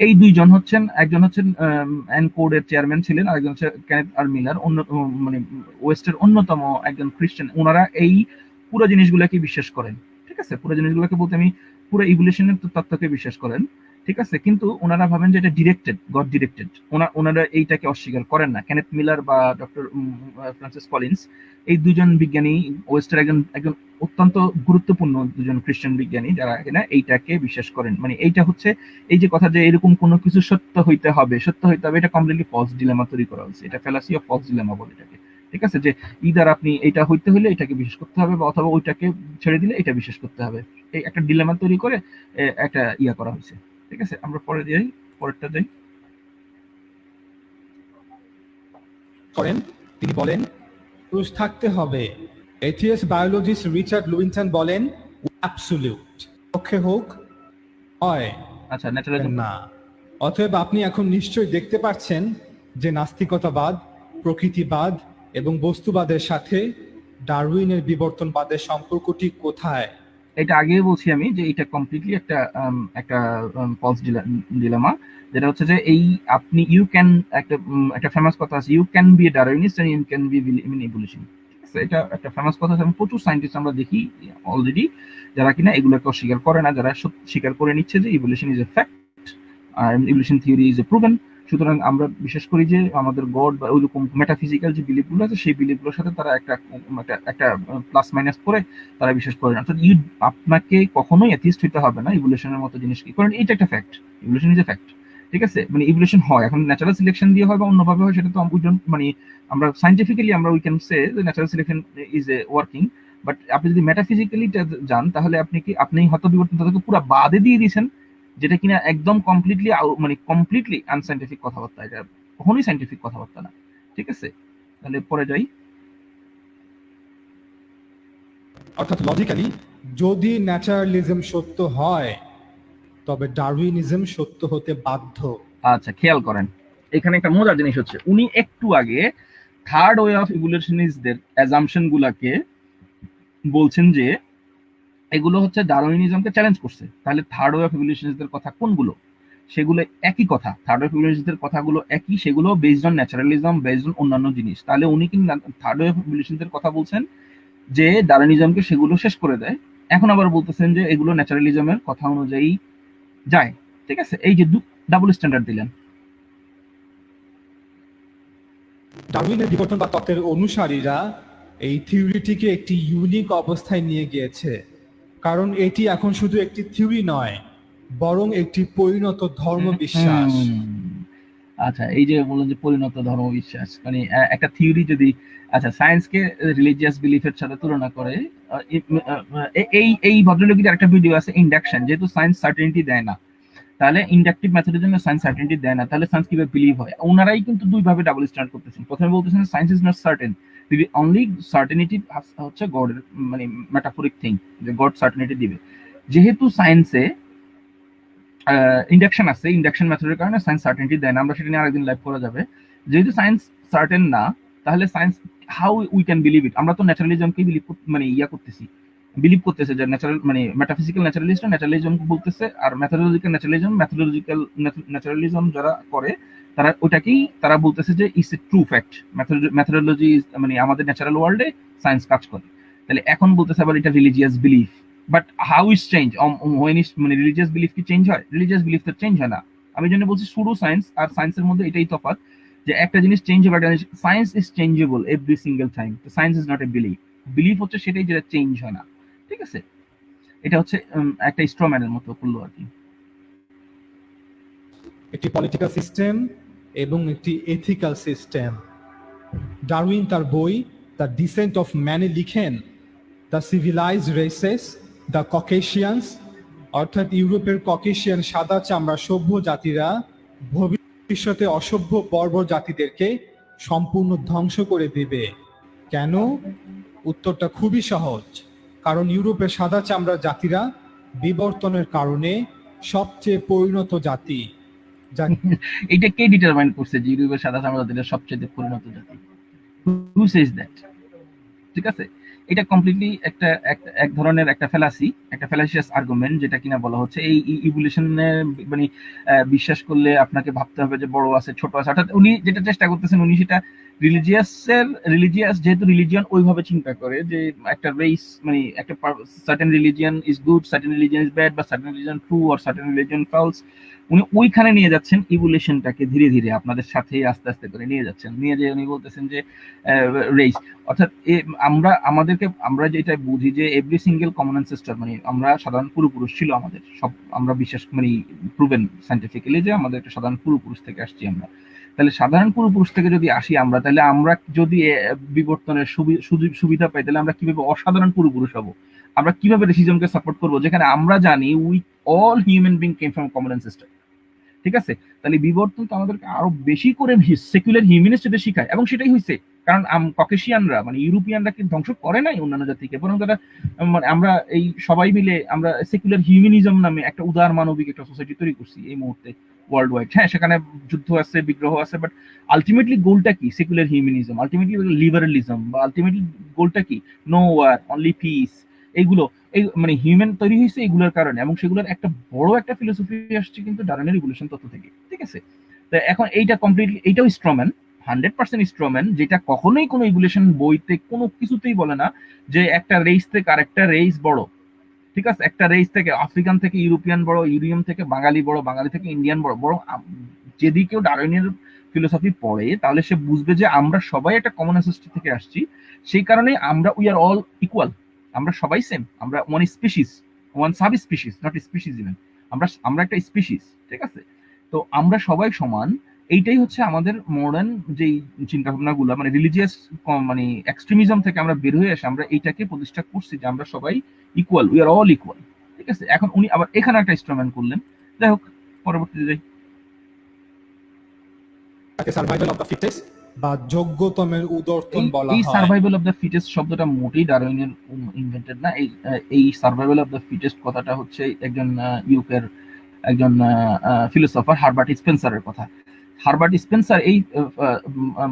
B: এই দুইজন হচ্ছেন, একজন হচ্ছেন এনকোডের চেয়ারম্যান ছিলেন, আরেকজন হচ্ছে কেনেথ আর মিলার, মানে ওয়েস্টের অন্যতম একজন খ্রিস্টান। ওনারা এই পুরো জিনিসগুলোকে বিশ্বাস করেন। ঠিক আছে, পুরো জিনিসগুলোকে বলতে আমি পুরো ইভলিউশনের তত্ত্বকে বিশ্বাস করেন। ঠিক আছে, কিন্তু ওনারা ভাবেন যে এটা ডিরেক্টেড, গড ডিরেক্টেড। ওনারা এইটাকে অস্বীকার করেন না। কেনেথ মিলার বা ডক্টর ফ্রান্সিস কলিন্স, এই দুজন বিজ্ঞানী ওয়েস্টের একজন একজন অত্যন্ত গুরুত্বপূর্ণ দুজন খ্রিস্টান বিজ্ঞানী, যারা কিনা এইটাকে বিশ্বাস করেন। মানে এইটা হচ্ছে এই যে কথা যে এরকম কোনো কিছু সত্য হইতে হবে, এটা কমপ্লিটলি ফলস ডিলেমা তৈরি করা হয়েছে। এটা ফ্যালাসি অফ ফলস ডিলেমা বলে এটাকে। ঠিক আছে, যে ইদার আপনি এটা হইতে হলে এটাকে বিশ্বাস করতে হবে, বা অথবা ওইটাকে ছেড়ে দিলে এটা বিশ্বাস করতে হবে। এই একটা ডিলেমা তৈরি করে একটা করা হয়েছে। ঠিক আছে, আমরা পরেরটা যাই।
A: তিনি বলেন পুরুষ থাকতে হবে। এথিয়াস বায়োলজিস্ট রিচার্ড লুইনটন বলেন, অ্যাবসলিউট পক্ষে হোক হয়
B: আচ্ছা, ন্যাচারালিজম।
A: না। অতএব আপনি এখন নিশ্চয়ই দেখতে পাচ্ছেন যে নাস্তিকতাবাদ, প্রকৃতিবাদ এবং বস্তুবাদের সাথে ডারউইনের বিবর্তনবাদের সম্পর্কটি কোথায়।
B: এটা আগেই বলছি আমি যে এটা কমপ্লিটলি একটা ফলস ডিলেমা, যেটা হচ্ছে যে এই আপনি ইউ ক্যান একটা ফেমাস কথা আছে, you can be a Darwinist and you can be believe in evolution. ঠিক আছে, এটা একটা ফেমাস কথা আছে, এবং প্রচুর সায়েন্টিস্ট আমরা দেখি অলরেডি যারা কিনা এগুলোকে অস্বীকার করে না, যারা স্বীকার করে নিচ্ছে যে ইভলিউশন ইজ এ ফ্যাক্ট আর evolution theory is a proven. সুতরাং আমরা বিশ্বাস করি যে আমাদের গড বা ওইরকম মেটাফিজিক্যাল যে বিলিফগুলো আছে সেই বিলিফগুলোর সাথে তারা একটা প্লাস মাইনাস করে তারা বিশ্বাস করে না। অর্থাৎ আপনাকে কখনোই অ্যাথিস্ট হইতে হবে না ইভলিউশনের মতো জিনিস কি করেন, এটা একটা fact, evolution is a fact. ঠিক আছে, মানে ইভলিউশন হয়, এখন ন্যাচারাল সিলেকশন দিয়ে হয় বা অন্যভাবে হয় সেটা তো মানে আমরা সাইন্টিফিক্যালি আমরা উই ক্যান সে যে natural selection is a working. But আপনি যদি মেটাফিজিক্যালি যান তাহলে আপনি হয়তো বিবর্তনকে পুরো বাদে দিয়ে দিয়েছেন, যেটা কিনা একদম কমপ্লিটলি আনসাইন্টিফিক কথাবার্তা, এটা কখনোই সাইন্টিফিক কথাবার্তা না। ঠিক আছে, তাহলে পরে যাই।
A: অর্থাৎ লজিক্যালি যদি ন্যাচারালিজম সত্য হয় তবে ডারউইনিজম সত্য হতে বাধ্য।
B: আচ্ছা, খেয়াল করেন এখানে একটা মজার জিনিস হচ্ছে, উনি একটু আগে থার্ড ওয়ে অফ ইভলিউশনিস্টদের অ্যাজাম্পশন গুলাকে বলছেন যে এগুলো হচ্ছে ডারউইনিজমকে চ্যালেঞ্জ করছে। তাহলে থার্ড ওয়ে অফ ইভলিউশনিস্টদের কথা কোনগুলো? সেগুলো একই কথা, থার্ড ওয়ে অফ ইভলিউশনিস্টদের কথাগুলো একই, সেগুলো based on naturalism, based on অন্যান্য জিনিস। তাহলে উনি কিন্তু থার্ড ওয়ে অফ ইভলিউশনিস্টদের কথা বলছেন যে ডারউইনিজমকে সেগুলো শেষ করে দেয়, এখন আবার বলতেছেন যে এগুলো ন্যাচারালিজমের কথা অনুযায়ী যায়। ঠিক আছে, এই যে ডাবল স্ট্যান্ডার্ড দিলেন।
A: ডারউইনের বিবর্তনবাদ তত্ত্বের অনুসারীরা এই থিওরিটিকে একটি ইউনিক অবস্থায় নিয়ে গিয়েছে, কারণ এটি এখন শুধু একটি থিওরি নয়, বরং একটি পরিণত ধর্ম বিশ্বাস।
B: আচ্ছা, এই যে বললেন যে পরিণত ধর্ম বিশ্বাস, মানে একটা থিওরি যদি আচ্ছা সায়েন্সকে রিলিজিয়াস বিলিফের সাথে তুলনা করে, এই এই ভদ্রলোকের একটা ভিডিও আছে ইন্ডাকশন, যেহেতু সায়েন্স সার্টেনিটি দেয় না, তাহলে ইন্ডাকটিভ মেথডের জন্য সায়েন্স সার্টেনিটি দেয় না, তাহলে সায়েন্স কিভাবে বিলিভ হয়? ওনারাই কিন্তু দুই ভাবে ডাবল স্ট্যান্ডার্ড করতেছেন। প্রথমে বলতেছেন science is not certain, only certainty হচ্ছে গডের, মানে মেটাফরিক থিং, যে গড সার্টেনিটি দিবে। যেহেতু সায়েন্সে ইন্ডাকশন আছে, ইন্ডাকশন মেথডের কারণে সায়েন্স সার্টেনিটি দেয় না, আমরা সেটা নিয়ে আরেকদিন লাইভ করা যাবে। যেহেতু সায়েন্স সার্টেন না, তাহলে science how we can believe it? আমরা তো ন্যাচারালিজমকে বিলিভ, মানে করতেছি, বিলিভ করতেছে যে ন্যাচারাল, মানে মেটাফিজিক্যাল ন্যাচারালিস্ট ন্যাচারালিজম বলতেছে, আর মেথোডোলজিক্যাল ন্যাচারালিজম যারা করে তারা ওটাকেই তারা বলতেছে যে it's a true fact, methodology মানে আমাদের ন্যাচারাল ওয়ার্ল্ডে সায়েন্স কাজ করে। তাহলে এখন বলতেছে আবার এটা religious belief, but how is change when is, মানে রিলিজিয়াস বিলিফ কি চেঞ্জ হয়? রিলিজিয়াস বিলিফ তো চেঞ্জ হয় না। আমি জন্য বলছি শুরু সায়েন্স আর সায়েন্সের মধ্যে এটাই তফাৎ, যে একটা জিনিস চেঞ্জ হবে, একটা জিনিস science is changeable every single time, science is not A belief. Belief হচ্ছে সেটাই যেটা চেঞ্জ হয় না। ঠিক আছে, এটা হচ্ছে একটা স্ট্রম্যানের মতো করলো আর কি।
A: একটি পলিটিক্যাল সিস্টেম এবং একটি এথিক্যাল সিস্টেম। ডারউইন তার বই দ্য ডিসেন্ট অফ ম্যানে লিখেন দ্য সিভিলাইজড রেসেস, দ্য ককেশিয়ানস, অর্থাৎ ইউরোপের ককেশিয়ান সাদা চামড়া সভ্য জাতিরা ভবিষ্যতে অসভ্য বর্বর জাতিদেরকে সম্পূর্ণ ধ্বংস করে দিবে। কেন? উত্তরটা খুবই সহজ, কারণ ইউরোপের সাদা চামড়া জাতিরা বিবর্তনের কারণে সবচেয়ে পরিণত জাতি।
B: এটা কে ডিটারমাইন করছে যে ইউরোপের সাদা চামড়া জাতিরা সবচেয়ে পরিণত জাতি? হু সেজ দ্যাট? ঠিক আছে, এটা কমপ্লিটলি একটা এক ধরনের একটা ফ্যালাসি, একটা ফ্যালাসিয়াস আর্গুমেন্ট, যেটা কিনা বলা হচ্ছে এই ইভলিউশনে মানে বিশ্বাস করলে আপনাকে ভাবতে হবে যে বড় আছে ছোট আছে। অর্থাৎ উনি যেটা চেষ্টা করতেছেন, উনি সেটা রিলিজিয়াস যেহেতু রিলিজিয়ন ওইভাবে চিন্তা করে যে একটা রেস, মানে একটা certain religion is good, certain religion is bad, বা সার্টেন রিলিজিয়ন ট্রু আর সার্টেন রিলিজিয়ন ফলস। উনি ওইখানে নিয়ে যাচ্ছেন ইভলিউশনটাকে, ধীরে ধীরে আপনাদের সাথে আস্তে আস্তে করে নিয়ে যাচ্ছেন, নিয়ে যে উনি বলতেছেন যে রেস, অর্থাৎ আমরা যেটা বুঝি যে এভরি সিঙ্গেল কমন অ্যানসেস্টর, মানে আমরা সাধারণ পূর্বপুরুষ ছিল আমাদের সব, আমরা বিশ্বাস মানে প্রুভেন সায়েন্টিফিক্যালি যে আমাদের একটা সাধারণ পূর্বপুরুষ থেকে আসছি আমরা। তাহলে সাধারণ পূর্বপুরুষ থেকে যদি আসি আমরা, তাহলে আমরা যদি বিবর্তনের সুবিধা পাই, তাহলে আমরা কিভাবে অসাধারণ পূর্বপুরুষ হব? আমরা কিভাবে রেসিজমকে সাপোর্ট করবো, যেখানে আমরা জানি we all human being came from common ancestor. ঠিক আছে, তাহলে বিবর্তন তো আমাদেরকে আরো বেশি করে সেকুলার হিউম্যানিস্ট যেটা শিখায়, এবং সেটাই হয়েছে। কারণ ককেশিয়ানরা মানে ইউরোপিয়ানরা কি ধ্বংস করে নাই অন্যান্য জাতিকে, বরং তারা মানে আমরা এই সবাই মিলে আমরা সেকুলার হিউম্যানিজম নামে একটা উদার মানবিক একটা সোসাইটি তৈরি করছি এই মুহূর্তে ওয়ার্ল্ড ওয়াইড। হ্যাঁ, সেখানে যুদ্ধ আছে, বিগ্রহ আছে, বাট আলটিমেটলি গোলটা কি? সেকুলার হিউম্যানিজম, আলটিমেটলি লিবারালিজম, বা আলটিমেটলি গোলটা কি? No war, only peace. এইগুলো এই মানে হিউম্যান তৈরি হয়েছে এগুলোর কারণে, এবং সেগুলোর একটা বড় একটা ফিলোসফি আসছে কিন্তু ডারউইনের ইভলিউশন তত্ত্ব থেকে। ঠিক আছে, তো এখন এইটা কমপ্লিটলি, এইটাও স্ট্রম্যান, 100% স্ট্রম্যান, যেটা কখনোই কোনো ইভলিউশন বইতে কোনো কিছুতেই বলে না যে একটা রেস থেকে আরেকটা রেস বড়। ঠিক আছে, একটা রেস থেকে আফ্রিকান থেকে ইউরোপিয়ান বড়, ইউরোপিয়ান থেকে বাঙালি বড়, বাঙালি থেকে ইন্ডিয়ান বড়। বরং যদি কেউ ডারউইনের ফিলোসফি পড়ে, তাহলে সে বুঝবে যে আমরা সবাই একটা কমন অ্যানসেস্টর থেকে আসছি, সেই কারণে আমরা উই আর অল ইকুয়াল, আমরা সবাই সেম, আমরা one species, one sub species, not species even, আমরা একটা স্পিসিস। ঠিক আছে, তো আমরা সবাই সমান। এইটাই হচ্ছে আমাদের মডার্ন যেই চিন্তা ভাবনা গুলা, মানে রিলিজিয়াস মানে এক্সট্রিমিজম থেকে আমরা বের হয়ে আসে, আমরা এইটাকে প্রতিষ্ঠা করছি যে আমরা সবাই equal, we are all equal. ঠিক আছে, এখন উনি আবার এখানে একটা স্ট্রম্যান করলেন। যাই হোক, পরবর্তীতে যাই।
A: সার্ভাইভাল অফ দ্য ফিটেস্ট বা যোগ্যতমের উদর্তন বলা
B: এই
A: হয়।
B: সার্ভাইভাল অফ দ্য ফিটেস্ট শব্দটা মোটেই ডারউইনের ইনভেন্টেড না। এই সার্ভাইভাল অফ দ্য ফিটেস্ট কথাটা হচ্ছে একজন ইউকের একজন ফিলোসফার হারবার্ট স্পেন্সারের কথা। হারবার্ট স্পেন্সার এই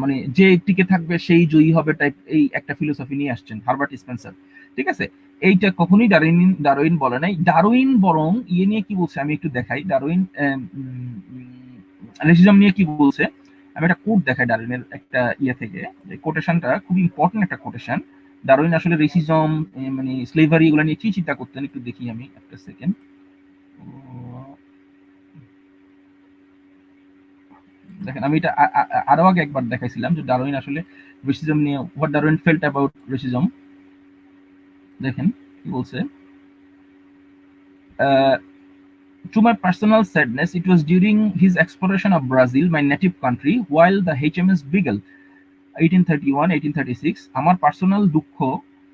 B: মানে যে টিকে থাকবে সেই জয়ী হবে টাইপ এই একটা ফিলোসফি নিয়ে আসছেন হারবার্ট স্পেন্সার। ঠিক আছে, এইটা কখনোই ডারউইন বলে নাই। ডারউইন বরং ইয়ে নিয়ে কি বলছে আমি একটু দেখাই। ডারউইন রেসিজম নিয়ে কি বলছে আমি একটা কোট দেখাই ডারউইনের একটা ইয়ে থেকে। কোটেশনটা খুব ইম্পর্টেন্ট একটা কোটেশন। ডারউইন আসলে রেসিজম মানে স্লেভারি এগুলো নিয়ে কি চিন্তা করতেন একটু দেখি আমি একটা সেকেন্ড। দেখেন আমি এটা আরো আগে একবার দেখাইছিলাম যে ডারউইন আসলে রেসিজম নিয়ে what Darwin felt about racism. দেখেন কি বলছে, to my personal sadness, it was during his exploration of Brazil, my native country, while the HMS Beagle 1831-1836 আমার পার্সোনাল দুঃখ,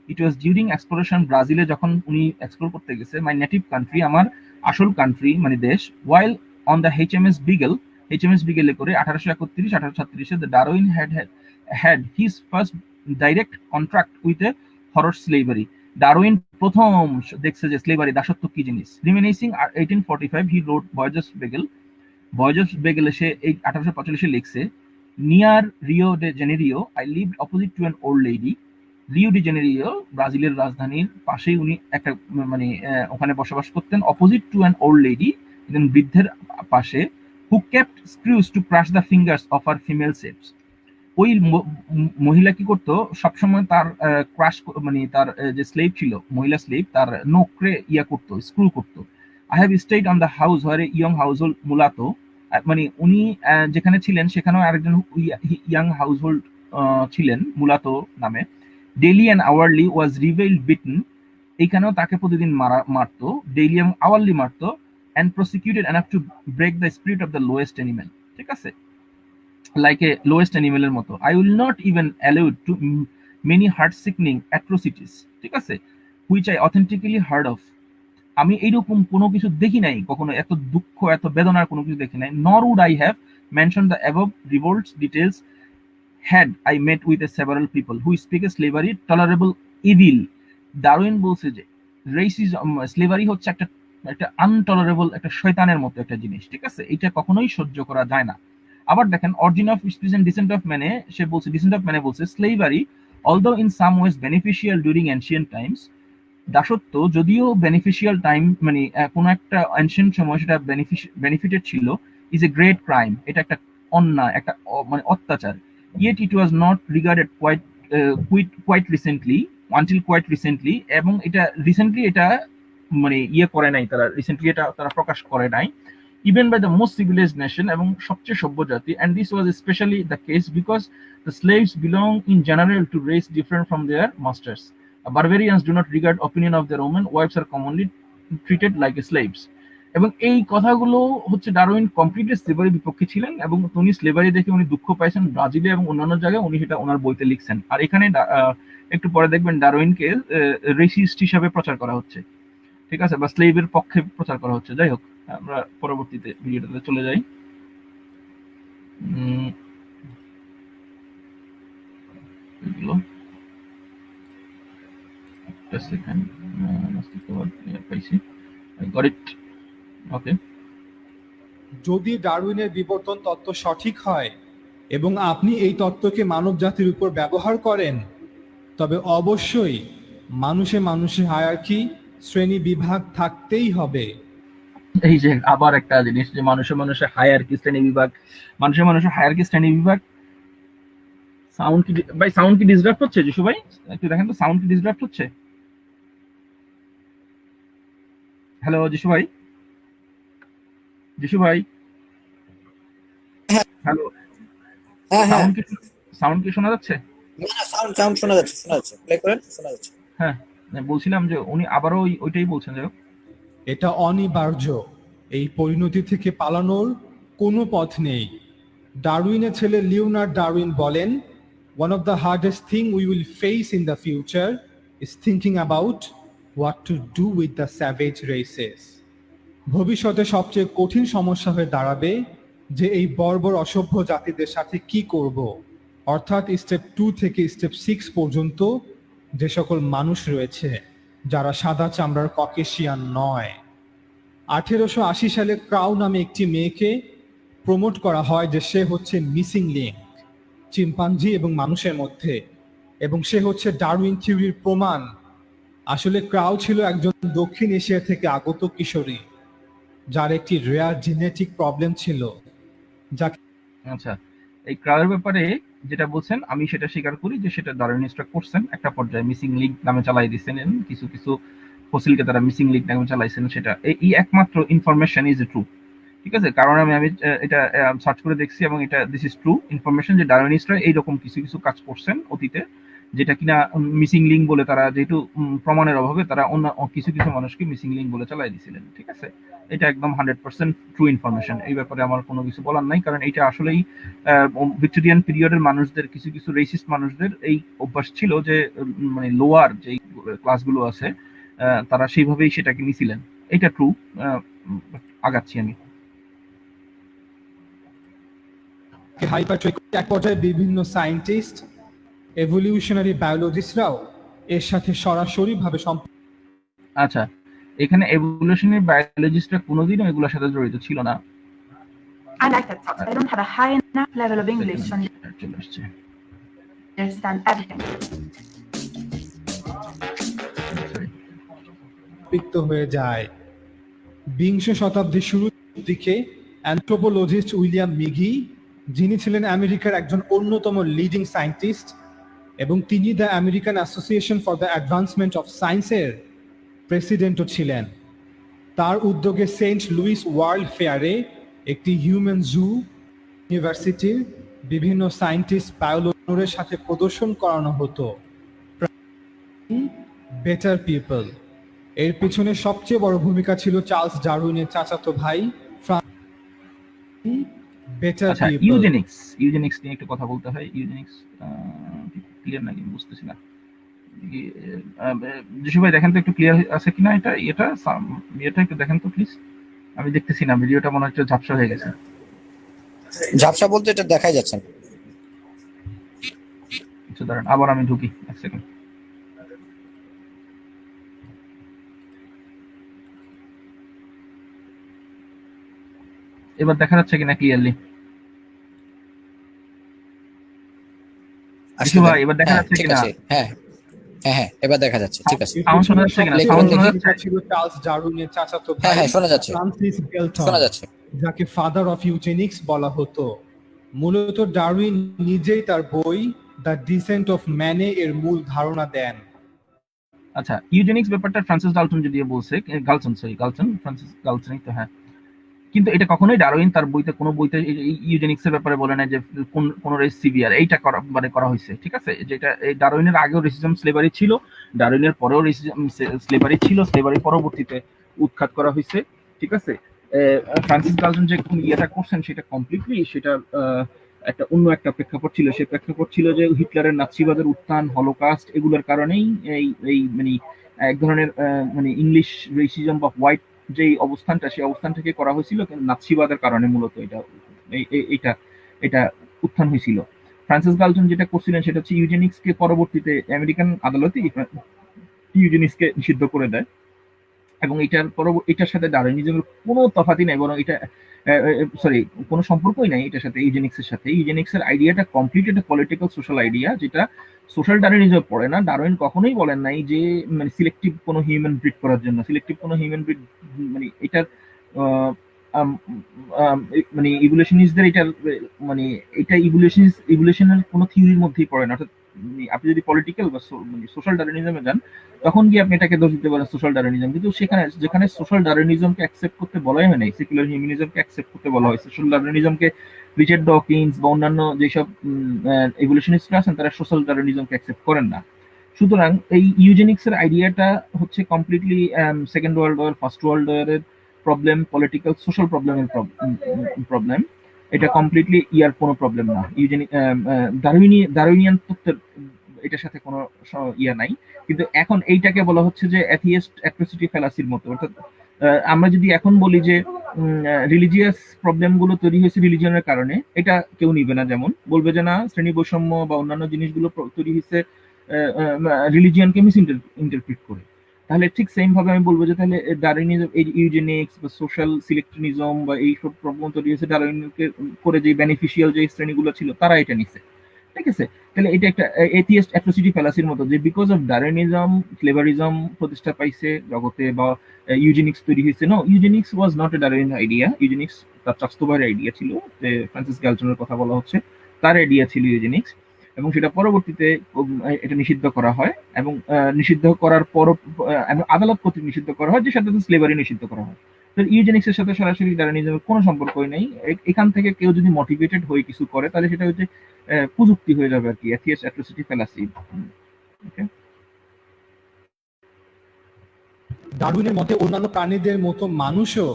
B: ইট ওয়াজ ডিউরিং এক্সপ্লোরেশন ব্রাজিলে যখন উনি এক্সপ্লোর করতে গেছে, মাই নেটিভ কান্ট্রি আমার আসল কান্ট্রি মানে দেশ, while on the HMS Beagle, HMS বিগেলে করে 1831-1836 the Darwin had his first direct contract with a horror slavery. Darwin প্রথম দেখছে যে স্লেভারি দাসত্ব কি জিনিস। রিমেনিসিং 1845 হি রোট ভয়েজেস বেগেল সে এই 1845 লিখছে, near Rio de Janeiro I lived opposite to an old lady. Rio de Janeiro ব্রাজিলের রাজধানীর পাশেই উনি একটা মানে ওখানে বসবাস করতেন, opposite to an old lady একজন বৃদ্ধের পাশে, who kept screws to crush the fingers of her female slaves. ওই মহিলা কি করতো সবসময় তার ক্রাশ মানে তার যে স্লেভ ছিল মহিলা স্লেভ তার নোকরে ইয়া করতো স্ক্রু করতো। I have stayed on the house where a young household mulatto, মানে উনি যেখানে ছিলেন সেখানেও আরেকজন ইয়াং হাউসহোল্ড ছিলেন মুলাতো নামে। Daily and hourly was reviled beaten, এইখানেও তাকে প্রতিদিন মারতো, ডেইলি এবং আওয়ারলি মারতো, and persecuted enough to break the spirit of the lowest animal. ঠিক আছে, like a lowest animal এর মতো। I will not even allude to many heart-sickening atrocities, ঠিক আছে, which I authentically heard of. আমি এইরকম কোনো কিছু দেখি নাই কখনো, এত দুঃখ এত বেদনার কোনো কিছু দেখি নাই। Nor would I have mentioned the above revolts details had I met with a several people who speak a slavery tolerable evil. Darwin বলছে যে রেসিজম স্লেভারি হচ্ছে একটা আনটলারেবল একটা শয়তানের মতো একটা জিনিস। ঠিক আছে, এটা কখনোই সহ্য করা যায় না। আবার দেখেন origin of speech and descent of ম্যানে সে বলছে, ডিসেন্ট অফ ম্যানে বলছে slavery although in some ways beneficial during ancient times, দাসত্ব যদিও বেনিফিশিয়াল টাইম মানে কোনো একটা এনশিয়েন্ট সময় সেটা বেনিফিটেড ছিল, ইজ এ গ্রেট ক্রাইম, এটা একটা অন্যায় একটা মানে অত্যাচার। Yet it was not regarded quite recently until quite recently, এবং এটা রিসেন্টলি এটা মানে ইয়ে করে নাই তারা, রিসেন্টলি এটা তারা প্রকাশ করে নাই even by the most civilized nation এবং সবচেয়ে সভ্য জাতি, and this was especially the case because the slaves belong in general to race different from their masters. Barbarians do not regard opinion of their women, wives are commonly treated like slaves. এবং এই কথাগুলো হচ্ছে Darwin completely slavery বিপক্ষে ছিলেন, এবং উনি slavery দেখে উনি দুঃখ পাইছেন ব্রাজিলে এবং অন্যান্য জায়গায়, উনি সেটা ওনার বইতে লিখছেন। আর এখানে একটু পরে দেখবেন ডারউইনকে রেসিস্ট হিসাবে প্রচার করা হচ্ছে, ঠিক আছে, বা স্লেভের পক্ষে প্রচার করা হচ্ছে। যাই হোক, আমরা পরবর্তীতে ভিডিওটাতে চলে যাই।
A: যদি ডারউইনের বিবর্তন তত্ত্ব সঠিক হয় এবং আপনি এই তত্ত্বকে মানব জাতির উপর ব্যবহার করেন, তবে অবশ্যই মানুষে হায়ারার্কি শ্রেণী বিভাগ থাকতেই হবে।
B: এই যে আবার একটা জিনিস যে মানুষে হায়ারার্কি শ্রেণী বিভাগ, মানুষে হায়ারার্কি শ্রেণী বিভাগ। সাউন্ড কি ভাই, সাউন্ড কি ডিসরাপ্ট হচ্ছে? যিশু ভাই একটু দেখেন তো, সাউন্ড কি ডিসরাপ্ট হচ্ছে? হ্যালো যিশু ভাই, হ্যালো, সাউন্ড কি শোনা যাচ্ছে?
C: না, সাউন্ড শোনা যাচ্ছে, প্লে করেন, শোনা যাচ্ছে।
B: হ্যাঁ, বলছিলাম যে উনি আবারও ওইটাই বলছেন। যে
A: এটা অনিবার্য, এই পরিণতি থেকে পালানোর কোনো পথ নেই। ডারউইনের ছেলে লিওনার্ড ডারউইন বলেন, one of the hardest thing we will face in the future is thinking about what to do with the savage races. ভবিষ্যতে সবচেয়ে কঠিন সমস্যা হয়ে দাঁড়াবে যে এই বর্বর অসভ্য জাতিদের সাথে কি করব, অর্থাৎ স্টেপ 2 থেকে স্টেপ 6 পর্যন্ত যে সকল মানুষ রয়েছে যারা সাদা চামড়ার ককেশিয়ান নয়। 1880 সালে ক্রাউ নামে একটি মেয়েকে প্রমোট করা হয় যে সে হচ্ছে মিসিং লিঙ্ক চিম্পাঞ্জি এবং মানুষের মধ্যে, এবং সে হচ্ছে ডারউইন থিওরির প্রমাণ। আসলে ক্রাউ ছিল একজন দক্ষিণ এশিয়া থেকে আগত কিশোরী যার একটি রেয়ার জেনেটিক প্রবলেম ছিল, যাকে
B: আচ্ছা, এই ক্রাউয়ের ব্যাপারে যেটা বলছেন আমি সেটা স্বীকার করি যে সেটা ডারউইনিস্টরা করছেন একটা পর্যায়ে, মিসিং লিঙ্ক নামে চালাই দিয়েছেন, কিছু কিছু ফসিলকে তারা মিসিং লিঙ্ক নামে চালাইছেন, সেটা এই একমাত্র ইনফরমেশন ইজ ট্রু। ঠিক আছে, কারণ আমি আমি এটা সার্চ করে দেখছি এবং এটা দিস ইজ ট্রু ইনফরমেশন যে ডারউইনিস্টরা এইরকম কিছু কিছু কাজ করছেন অতীতে, যেটা কিনা মিসিং লিঙ্ক বলে তারা যেহেতু প্রমাণের অভাবে তারা অন্য কিছু কিছু মানুষকে মিসিং লিঙ্ক বলে চালাই দিয়েছিলেন। ঠিক আছে, এটা একদম 100% ট্রু ইনফরমেশন, এই ব্যাপারে আমার কোনো কিছু বলার নাই, কারণ এটা আসলেই ভিক্টোরিয়ান পিরিয়ডের মানুষদের কিছু কিছু রেসিস্ট মানুষদের এই অভ্যাস ছিল যে মানে লোয়ার যে ক্লাসগুলো আছে তারা সেইভাবেই সেটাকে নিছিলেন। এটা ট্রু। আগাচ্ছি আমি।
A: হাইপারট্রফি এক পর্যায়ে বিভিন্ন সায়েন্টিস্ট, এভলিউশনারি বায়োলজিস্টরাও এর সাথে সরাসরি ভাবে
B: আচ্ছা, এখানে এভলিউশনারি বায়োলজিস্টরা কোনোদিনও এগুলোর সাথে জড়িত ছিল না।
G: I like that thought. I don't have a high enough level of English to
B: চলে আসছে।
G: understand everything.
A: সম্পৃক্ত হয়ে যায়। বিংশ শতাব্দীর শুরুর দিকে অ্যানথ্রোপোলজিস্ট উইলিয়াম মিগি, যিনি ছিলেন আমেরিকার একজন অন্যতম লিডিং সায়েন্টিস্ট এবং তিনি the American association for the advancement of সায়েন্সের প্রেসিডেন্টও ছিলেন, তার উদ্যোগে সেন্ট লুইস ওয়ার্ল্ড ফেয়ারে একটি হিউম্যান জু ইউনিভার্সিটির বিভিন্ন সায়েন্টিস্ট বায়োলজির সাথে প্রদর্শন করানো হতো বেটার পিপল। এর পিছনে সবচেয়ে বড় ভূমিকা ছিল চার্লস ডারউইনের চাচাতো ভাই বেটার
B: আচ্ছা,
A: পিপল।
B: ইউজেনিক্স নিয়ে একটু কথা বলতে হয়। ইউজেনিক্স ক্লিয়ার নাকি বুঝতেছি না। যিশু ভাই দেখেন তো একটু ক্লিয়ার আছে কিনা, এটা একটু দেখেন তো প্লিজ। আমি দেখতেছি না, ভিডিওটা মনে হচ্ছে ঝাপসা হয়ে গেছে।
C: ঝাপসা বলতে এটা দেখাই যাচ্ছে না।
B: আচ্ছা দাঁড়ান, আবার আমি ঢুকি, এক সেকেন্ড। এবার দেখা যাচ্ছে কিনা ক্লিয়ারলি? যিশু ভাই এবার দেখা যাচ্ছে
C: ঠিক
B: কিনা?
C: আছে, হ্যাঁ হ্যাঁ হ্যাঁ, এবার দেখা যাচ্ছে, ঠিক আছে।
B: সাউন্ড শোনা যাচ্ছে কিনা?
C: দেখুন,
B: সাউন্ড শোনা
C: দেখি।
B: যাচ্ছে?
A: ছিল চার্লস ডারউইনের চাচাতো
C: হ্যাঁ
A: ভাই
C: হ্যাঁ, শোনা যাচ্ছে,
A: ফ্রান্সিস বেলটন,
C: শোনা যাচ্ছে।
A: যাকে ফাদার অফ ইউজেনিক্স বলা হতো। মূলত ডারউইন নিজেই তার বই দ্য ডিসেন্ট অফ ম্যানে এর মূল ধারণা দেন।
B: আচ্ছা, ইউজেনিক্স ব্যাপারটা ফ্রান্সিস গালটন যদিও বলছে, ফ্রান্সিস গালটনই তো, হ্যাঁ। কিন্তু এটা কখনোই ডারউইন তার বইতে কোনো বইতে ইউজেনিক্স এর ব্যাপারে বলে না যে কোন রেস সিভিয়ার, এইটা করা হয়েছে। ঠিক আছে, যেটা এই ডারউইনের আগেও রেসিজম স্লেভারি ছিল, ডারউইনের পরেও রেসিজম স্লেভারি ছিল, স্লেভারি পরবর্তীতে উৎখাত করা হয়েছে। ঠিক আছে, ফ্রান্সিস গালটন যে ইয়েটা করছেন সেটা কমপ্লিটলি সেটা একটা অন্য একটা প্রেক্ষাপট ছিল। সেই প্রেক্ষাপট ছিল যে হিটলারের নাৎসিবাদের উত্থান, হলোকাস্ট, এগুলোর কারণেই এই মানে এক ধরনের মানে ইংলিশ রেসিজম বা হোয়াইট যে অবস্থানটা, সেই অবস্থান থেকে করা হয়েছিল, কিন্তু নাৎসিবাদের কারণে মূলত এটা উত্থান হয়েছিল। ফ্রান্সিস গালটন যেটা করছিলেন সেটা হচ্ছে ইউজেনিক্সকে পরবর্তীতে আমেরিকান আদালতে ইউজেনিক্সকে নিষিদ্ধ করে দেয় এবং এটার সাথে ডারউইনিজমের কোনো তফাৎই নাই, বরং এটা কোনো সম্পর্কই নাই এটার সাথে, ইউজেনিক্সের সাথে। ইউজেনিক্সের আইডিয়াটা কমপ্লিট একটা পলিটিক্যাল সোশ্যাল আইডিয়া, যেটা সোশ্যাল ডারউইনিজম পড়ে না। ডারউইন কখনোই বলেন নাই যে মানে সিলেক্টিভ কোনো হিউম্যান ব্রিড করার জন্য, সিলেক্টিভ কোনো হিউম্যান ব্রিড মানে এটার মানে ইভলিউশনিস্টদের এটা মানে এটা ইভলিউশনের কোনো থিওরির মধ্যেই পড়ে না। অর্থাৎ আপনি যদি পলিটিক্যাল বা মানে সোশ্যাল ডারউইনিজমে যান তখন গিয়ে আপনি এটাকে দোষ দিতে পারেন সোশ্যাল ডারউইনিজম, কিন্তু যেখানে সোশ্যাল ডারউইনিজমকে অ্যাকসেপ্ট করতে বলাই হয় নাই, সেকুলার হিউম্যানিজমকে অ্যাকসেপ্ট করতে বলা হয়। সোশ্যাল ডারউইনিজমকে রিচার্ড ডকিন্স বা অন্যান্য যেসব ইভলিউশনিস্টরা আছেন তারা সোশ্যাল ডারউইনিজমকে অ্যাকসেপ্ট করেন না। সুতরাং এই ইউজেনিক্সের আইডিয়াটা হচ্ছে completely second world war, first world ওয়ারের প্রবলেম, পলিটিক্যাল সোশ্যাল প্রবলেমের প্রবলেম। এটা কমপ্লিটলি ইয়ার কোনো প্রবলেম না। ডারউইনিয়ান তত্ত্বের এটার সাথে কোনো ইয়া নাই। কিন্তু এখন এইটাকে বলা হচ্ছে যে অ্যাথিয়েস্ট অ্যাট্রোসিটি ফ্যালাসির মতো। অর্থাৎ আমরা যদি এখন বলি যে রিলিজিয়াস প্রবলেম গুলো তৈরি হয়েছে রিলিজিয়নের কারণে, এটা কেউ নিবে না। যেমন বলবে যে না, শ্রেণী বৈষম্য বা অন্যান্য জিনিসগুলো তৈরি হয়েছে রিলিজিয়নকে মিস ইন্টারপ্রিট করে। তাহলে ঠিক সেম ভাবে আমি বলবো যে তাহলে ডারউইনিজম, এই ইউজেনিক্স বা সোশ্যাল সিলেক্টিনিজম বা এইসব প্রবলেম তৈরি হয়েছে ডারউইনকে করে, যে বেনিফিশিয়াল যে শ্রেণীগুলো ছিল তারা এটা নিছে। ঠিক আছে? তাহলে এটা একটা এথিয়েস্ট অ্যাট্রোসিটি ফ্যালাসির মতো, যে বিকজ অফ ডারউইনিজম ক্লেভারিজম প্রতিষ্ঠা পাইছে জগতে, বা ইউজেনিক্স তৈরি হয়েছে। No, eugenics was not a Darwin idea. Eugenics তার চাচাতো ভাইয়ের আইডিয়া ছিল, যে ফ্রান্সিস গ্যালটনের কথা বলা হচ্ছে, তার আইডিয়া ছিল ইউজেনিক্স। এবং সেটা পরবর্তীতে এটা নিষিদ্ধ করা হয়, এবং নিষিদ্ধ করার পর আদালত কর্তৃক নিষিদ্ধ করা হয়, যে সাথে স্লেভারি নিষিদ্ধ করা হয়। তো ইউজেনিক্স এর সাথে সরাসরি ডারউইনিজমের কোনো সম্পর্কই নেই। এখান থেকে কেউ যদি মোটিভেটেড হয়ে কিছু করে, তাহলে সেটা হচ্ছে প্রযুক্তি হয়ে যাবে আর কি, এথিয়েস্ট অ্যাট্রোসিটি ফ্যালাসি। ওকে।
A: ডারউইনের মতে অন্যান্য প্রাণীদের মতো মানুষও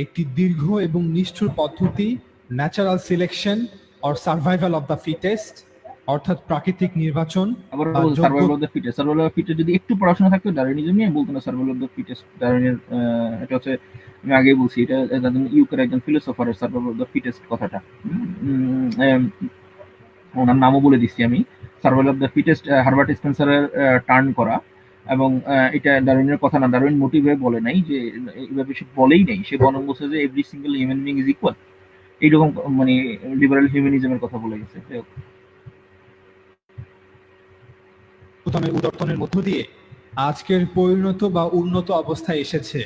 A: একটি দীর্ঘ এবং নিষ্ঠুর পদ্ধতি, natural selection or survival of the fittest, অর্থাৎ প্রাকৃতিক নির্বাচন
B: আবার
A: বা যোগ্য।
B: Survival of the fittest, survival of fittest যদি একটু পড়াশোনা থাকতো ডারউইনিজম নিয়ে, বলতো না সার্ভাইভাল অফ দ্য ফিটেস্ট। ডারউইনের এটা হচ্ছে, আমি আগেই বলছি, এটা ইউকের একজন ফিলোসফারের সার্ভাইভাল অফ দ্য ফিটেস্ট কথাটা। ওনার নামও বলে দিচ্ছি আমি, survival of the fittest, Herbert স্পেন্সারের টার্ন করা। এবং এটা ডারউইনের কথা না, ডারউইন মোটিভে বলে নাই, যে এইভাবে সে বলেই নাই, সে বরং বলছে যে every single human being is equal, এইরকম মানে লিবারাল হিউম্যানিজমের কথা বলে গেছে।
A: উদর্তনের মধ্য দিয়ে আজকের পরিণত বা উন্নত অবস্থায় এসেছে।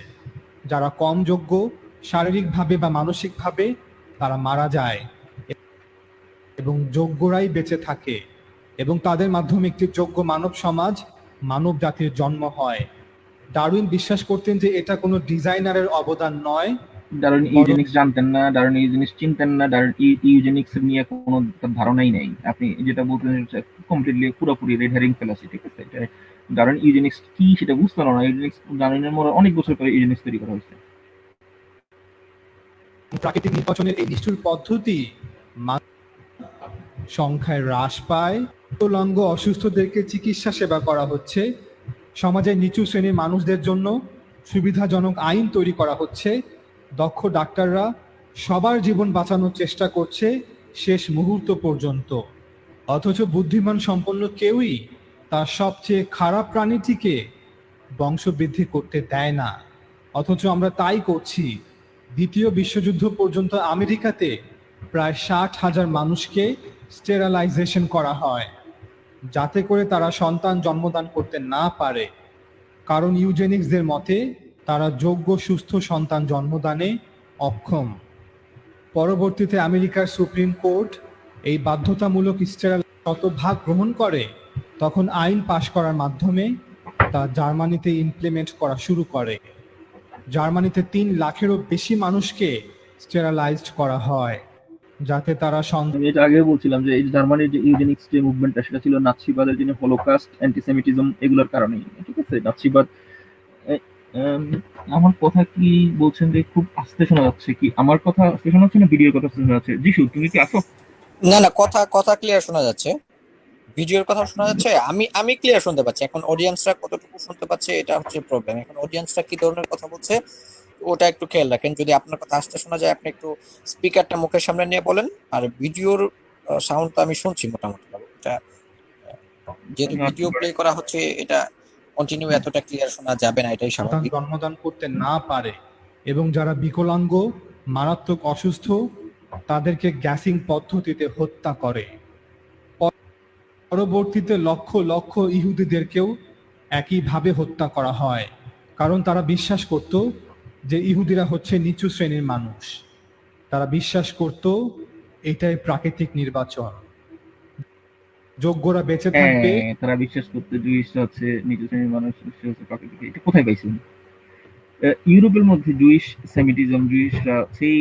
A: যারা কম যোগ্য শারীরিকভাবে বা মানসিকভাবে, তারা মারা যায় এবং যোগ্যরাই বেঁচে থাকে, এবং তাদের মাধ্যমে একটি যোগ্য মানব সমাজ, মানব জাতির জন্ম হয়। ডারউইন বিশ্বাস করতেন যে এটা কোনো ডিজাইনারের অবদান নয়।
B: ডারউইন ইউজেনিক্স জানতেন না, ডারউইন ইউজেনিক্স চিনতেন না, ডারউইন ইউজেনিক্স নিয়ে কোনো তার ধারণাই নেই। আপনি যেটা বলতেন কমপ্লিটলি পুরোপুরি রেড হেরিং ফেলাসি, ঠিক আছে? এটা ডারউইন ইউজেনিক্স কি সেটা বুঝতে পারো না। ইউজেনিক্স ডারউইনের মনে অনেক বছর পরে ইউজেনিক্স তৈরি করা হয়েছে।
A: প্রাকৃতিক নির্বাচনের এই নিষ্ঠুর পদ্ধতি সংখ্যায় হ্রাস পায়, বিকলাঙ্গ অসুস্থদেরকে চিকিৎসা সেবা করা হচ্ছে, সমাজের নিচু শ্রেণীর মানুষদের জন্য সুবিধাজনক আইন তৈরি করা হচ্ছে, দক্ষ ডাক্তাররা সবার জীবন বাঁচানোর চেষ্টা করছে শেষ মুহূর্ত পর্যন্ত। অথচ বুদ্ধিমান সম্পন্ন কেউই তার সবচেয়ে খারাপ প্রাণীটিকে বংশবৃদ্ধি করতে দেয় না। অথচ আমরা তাই করছি। দ্বিতীয় বিশ্বযুদ্ধ পর্যন্ত আমেরিকাতে প্রায় 60,000 মানুষকে স্টেরালাইজেশন করা হয়, যাতে করে তারা সন্তান জন্মদান করতে না পারে। কারণ ইউজেনিক্সদের মতে তারা যোগ্য সুস্থ সন্তান জন্মদানে অক্ষম। পরবর্তীতে আমেরিকার সুপ্রিম কোর্ট এই বাধ্যতামূলক স্টেরাল শতভাগ গ্রহণ করে, তখন আইন পাশ করার মাধ্যমে তা জার্মানিতে ইমপ্লিমেন্ট করা শুরু করে। জার্মানিতে 3 লাখেরও বেশি মানুষকে স্টেরালাইজড করা হয়, যাতে তারা
B: আমি এটা আগে বলছিলাম যে এই জার্মানির যে ইউজেনিক্স যে মুভমেন্টটা, সেটা ছিল নাৎসিবাদের জন্য, হলোকাস্ট, অ্যান্টিসেমিটিজম, এগুলোর কারণেই, ঠিক আছে? নাৎসিবাদ। আমার কথা কি বলছেন যে খুব আস্তে শোনা যাচ্ছে? কি আমার কথা আস্তে শোনা যাচ্ছে না ভিডিওর কথা শোনা যাচ্ছে? যিশু, তুমি কি আসো?
C: না না, কথা কথা ক্লিয়ার শোনা যাচ্ছে, ভিডিওর কথা শোনা যাচ্ছে। আমি ক্লিয়ার শুনতে পাচ্ছি। এখন অডিয়েন্সরা কতটুকু শুনতে পাচ্ছে এটা হচ্ছে প্রবলেম। এখন অডিয়েন্সরা কি ধরনের কথা বলছে ওটা একটু খেয়াল রাখেন। যদি আপনার কথা আসতে শোনা যায়, আপনি একটু স্পিকারটা মুখের সামনে নিয়ে বলেন। আর ভিডিওর সাউন্ড তো আমি শুনছি মোটামুটি ভাবে। এটা যেহেতু ভিডিও প্লে করা হচ্ছে, এটা কন্টিনিউ এতটা ক্লিয়ার শোনা যাবে না, এটাই
A: সন্তান
C: স্বাভাবিক।
A: জন্মদান করতে না পারে, এবং যারা বিকলাঙ্গ, মারাত্মক অসুস্থ, তাদেরকে গ্যাসিং পদ্ধতিতে হত্যা করে। পরবর্তীতে লক্ষ লক্ষ ইহুদিদেরকেও একইভাবে হত্যা করা হয়, কারণ তারা বিশ্বাস করত যে ইহুদিরা হচ্ছে নিচু শ্রেণীর মানুষ। তারা বিশ্বাস করত এটাই প্রাকৃতিক নির্বাচন, যোগ্যরা বেঁচে থাকবে।
B: তারা বিশ্বাস করতে জুইশরা হচ্ছে নিচু শ্রেণীর মানুষ, হচ্ছে প্রাকৃতিক। এটা কোথায় পাইছেন? ইউরোপের মধ্যে জুইশ সেমিটিজম, জুইশরা সেই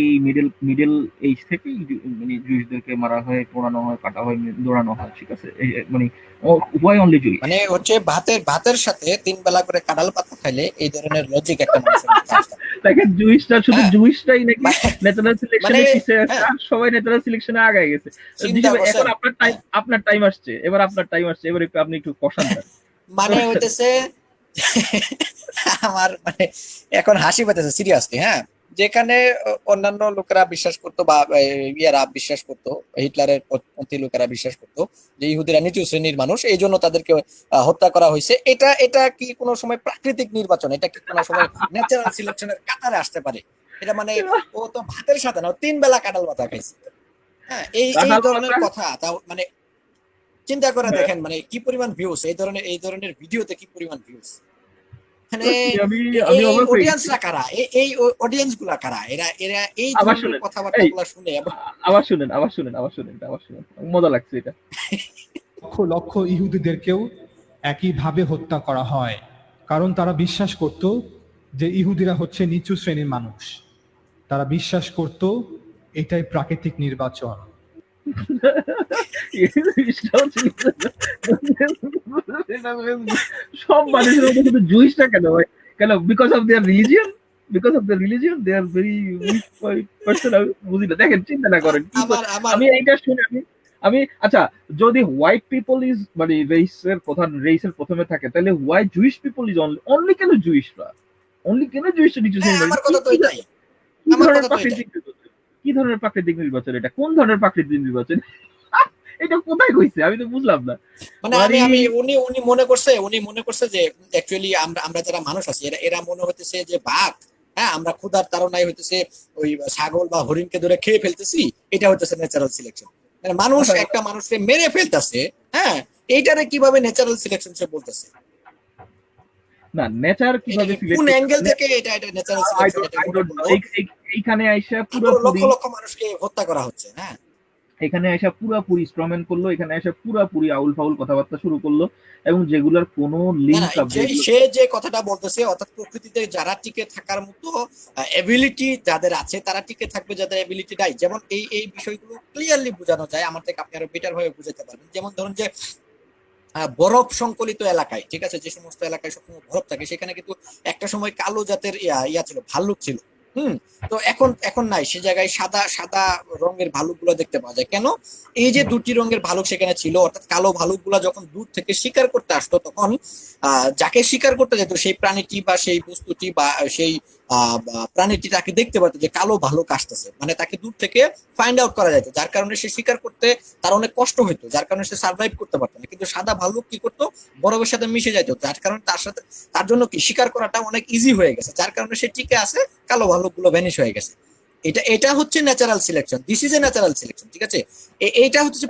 B: মিডল এজ থেকেই মানে জুইশদেরকে মারা হয়, পোড়ানো হয়, কাটা হয়, দৌড়ানো হয়, ঠিক আছে? মানে ওয়াই অনলি জুইশ?
C: মানে হচ্ছে ভাতের সাথে 3 বেলা করে কাঁঠাল পাতা খাইলে এই ধরনের লজিক একটা মানুষের মধ্যে আসে।
B: দেখেন, জুইশরা শুধু
C: হ্যাঁ।
B: জুইশরাই নাকি ন্যাচারাল সিলেকশনে
C: মানে
B: পিছিয়ে আছে,
C: হ্যাঁ,
B: আর সবাই ন্যাচারাল সিলেকশনে আগায় গেছে।
C: চিন্তা
B: এখন
C: করছেন।
B: আপনার টাইম আসছে, এবার আপনার টাইম আসছে, এবার একটু আপনি একটু কষান তার।
C: মানে হইতেছে আমার মানে এখন হাসি পাইতেছে সিরিয়াসলি। হ্যাঁ, যেখানে অন্যান্য লোকেরা বিশ্বাস করতো বা ইয়ারা বিশ্বাস করতো, হিটলারের পন্থী লোকেরা বিশ্বাস করতো যে ইহুদিরা নিচু শ্রেণীর মানুষ, এই জন্য তাদেরকে হত্যা করা হয়েছে। এটা কি কোনো সময় প্রাকৃতিক নির্বাচন? এটা কি কোনো সময় ন্যাচারাল সিলেকশনের কাতারে আসতে পারে? এটা মানে ও তো ভাতের সাথে না, 3 বেলা কাঁঠাল পাতা খাইছে। হ্যাঁ, এই
B: কাঁঠাল
C: ধরনের
B: পাতা?
C: কথা তাও মানে চিন্তা করে
B: হ্যাঁ।
C: দেখেন মানে কি পরিমাণ ভিউজ, এই ধরনের ভিডিওতে কি পরিমাণ ভিউজ। মানে
B: আমি
C: এই
B: অবাক হয়ে গেছি।
C: অডিয়েন্সরা কারা, এই অডিয়েন্স গুলা কারা, এরা এরা এই
B: আবার
C: ধরনের
B: শুনেন,
C: কথাবার্তা
B: এই
C: গুলা শুনে এবং
B: আবার শুনেন, মজা লাগছে এটা।
A: লক্ষ লক্ষ ইহুদিদেরকেও একইভাবে হত্যা করা হয়, কারণ তারা বিশ্বাস করত যে ইহুদিরা হচ্ছে নিচু শ্রেণীর মানুষ। তারা বিশ্বাস করত এটাই প্রাকৃতিক নির্বাচন।
B: সব মানুষের মধ্যে শুধু জুইশটা কেন ভাই? কেন? Because of their religion, they are very weak person. আমি বুঝি না। দেখেন, চিন্তা না করেন কি
C: আমার আমার
B: আমি এইটা শুনে আমি আচ্ছা, যদি হোয়াইট পিপল ইজ মানে রেসের প্রথমে থাকে, তাহলে why Jewish people is only কেন জুইশরা? অনলি কেন জুইশরা নিচু
C: হ্যাঁ,
B: শ্রেণীর?
C: আমার কথা তো এটাই,
B: কি
C: আমার
B: ধরনের
C: কথা তো এটাই।
B: প্রাকৃতিক নির্বাচন? কি ধরনের প্রাকৃতিক নির্বাচন এটা? কোন ধরনের প্রাকৃতিক নির্বাচন? এটা কোথায় কইছে? আমি তো বুঝলাম না।
C: মানে আমি আমি উনি উনি মনে করছে যে অ্যাকচুয়ালি আমরা আমরা যারা মানুষ আছি এরা এরা মনে হইতেছে যে বাঘ, হ্যাঁ আমরা ক্ষুধার তাড়নায় হইতেছে ওই ছাগল বা হরিণকে ধরে খেয়ে ফেলতেছি, এটা হইতেছে ন্যাচারাল সিলেকশন। মানে মানুষ একটা মানুষকে মেরে ফেলতেছে, হ্যাঁ এইটারে কিভাবে ন্যাচারাল সিলেকশন সে বলতেছে?
B: না, নেচার কিভাবে
C: কোন অ্যাঙ্গেল থেকে এটা এটা ন্যাচারাল সিলেকশন এটা মনে করলো?
B: এইখানে আইসা
C: লক্ষ
B: পুরোপুরি
C: লক্ষ মানুষকে হত্যা করা হচ্ছে, হ্যাঁ
B: এখানে এসে পুরাপুরি স্ট্রমেন করলো, এখানে এসে পুরাপুরি আউল ফাউল কথাবার্তা শুরু করলো, এবং যেগুলোর কোনো
C: না
B: লিঙ্ক
C: না, সে যে কথাটা বলতেছে অর্থাৎ প্রকৃতিতে যারা টিকে থাকার মতো এবিলিটি যাদের আছে তারা টিকে থাকবে, যাদের এবিলিটি নাই। যেমন এই এই বিষয়গুলো ক্লিয়ারলি বোঝানো যায়, আমার থেকে আপনি আরো বেটার ভাবে বুঝাতে পারবেন। যেমন ধরুন যে বরফ সংকলিত এলাকায়, ঠিক আছে, যে সমস্ত এলাকায় সবসময় বরফ থাকে সেখানে কিন্তু একটা সময় কালো জাতের ইয়া ছিল, ভাল্লুক ছিল। তো এখন এখন নাই, সে জায়গায় সাদা সাদা রঙের ভালুক গুলো দেখতে পাওয়া যায়। কেন? এই যে দুটি রঙের ভালুক সেখানে ছিল, অর্থাৎ কালো ভালুক গুলা যখন দূর থেকে শিকার করতে আসতো তখন যাকে শিকার করতে যেত সেই প্রাণীটি বা সেই বস্তুটি বা সেই প্রাণীটি তাকে দেখতে পারতো যে কালো ভালুক আসতেছে, মানে তাকে দূর থেকে ফাইন্ড আউট করা যেত, যার কারণে সে শিকার করতে তার অনেক কষ্ট হইতো, যার কারণে সে সার্ভাইভ করতে পারতো না। কিন্তু সাদা ভালুক কি করতো? বরফের সাথে মিশে যেত, যার কারণে তার জন্য কি শিকার করাটা অনেক ইজি হয়ে গেছে, যার কারণে সে টিকে আছে, কালো ভালুক গুলো ভ্যানিশ হয়ে গেছে। এটা হচ্ছে natural selection, this is a natural selection, ঠিক আছে? এইটা হচ্ছে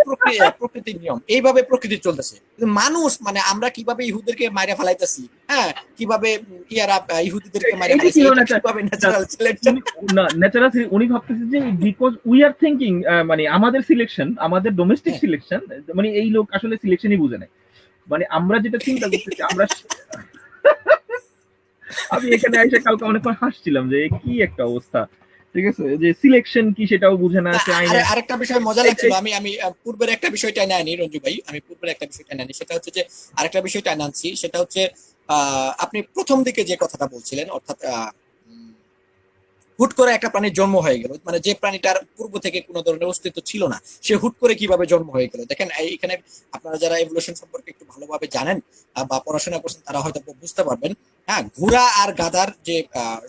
C: প্রকৃতির নিয়ম, এইভাবে প্রকৃতি চলতেছে। মানুষ মানে আমরা কিভাবে ইহুদেরকে মাইরা ফেলাইতেছি, হ্যাঁ কিভাবে ইয়ারা ইহুদিদেরকে মাইরা ফেলাইছে, কিভাবে ন্যাচারাল সিলেকশন?
B: না, ন্যাচারাল উনি ভাবতেছে যে বিকজ উই আর থিঙ্কিং, মানে আমাদের সিলেকশন, আমাদের ডোমেস্টিক সিলেকশন, মানে এই লোক আসলে সিলেকশনই বুঝে না। মানে আমরা যেটা চিন্তা করতেছি আমরা আমি এখানে এসে কালকে অনেকক্ষণ হাসছিলাম যে কি একটা অবস্থা, ঠিক আছে, যে সিলেকশন কি সেটাও বুঝে না।
C: আরেকটা বিষয় মজা লাগছিল, আমি আমি পূর্বের একটা বিষয়টা নেয়নি রঞ্জু ভাই, আমি পূর্বের একটা বিষয়টা নেয়নি, সেটা হচ্ছে যে আরেকটা বিষয়টা আনছি, সেটা হচ্ছে আপনি প্রথম দিকে যে কথাটা বলছিলেন, অর্থাৎ হুট করে একটা প্রাণীর জন্ম হয়ে গেল, মানে যে প্রাণীটার পূর্ব থেকে কোনো ধরনের অস্তিত্ব ছিল না, সে হুট করে কিভাবে জন্ম হয়ে গেল। দেখেন এখানে আপনারা যারা এভলিউশন সম্পর্কে একটু ভালোভাবে জানেন বা পড়াশোনা করছেন তারা হয়তো বুঝতে পারবেন। হ্যাঁ, ঘোড়া আর গাধার যে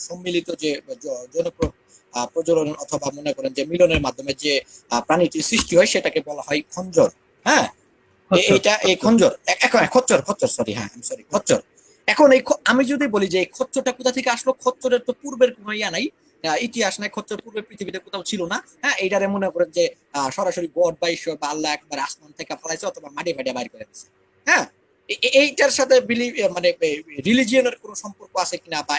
C: সম্মিলিত যে প্রজনন অথবা মনে করেন যে মিলনের মাধ্যমে যে প্রাণীটির সৃষ্টি হয় সেটাকে বলা হয় খঞ্জর। হ্যাঁ, এই খঞ্জর এখন খচ্চর, সরি, হ্যাঁ সরি, খচ্চর। এখন আমি যদি বলি যে এই খচ্চরটা কোথা থেকে আসলো, খচ্চরের তো পূর্বের কোনো ইয়া নাই, ইতিহাস নাই, খচ্চর পূর্বের পৃথিবীতে কোথাও ছিল না। হ্যাঁ, এইটারে মনে করেন যে সরাসরি গড বা ঈশ্বর বা আল্লাহ একবার আসমান থেকে ফলাইছে অথবা মাটি ফাটে বাইর করে দিচ্ছে। হ্যাঁ, এইটার সাথে মানে রিলিজিয়নের কোনো সম্পর্ক আছে কিনা বা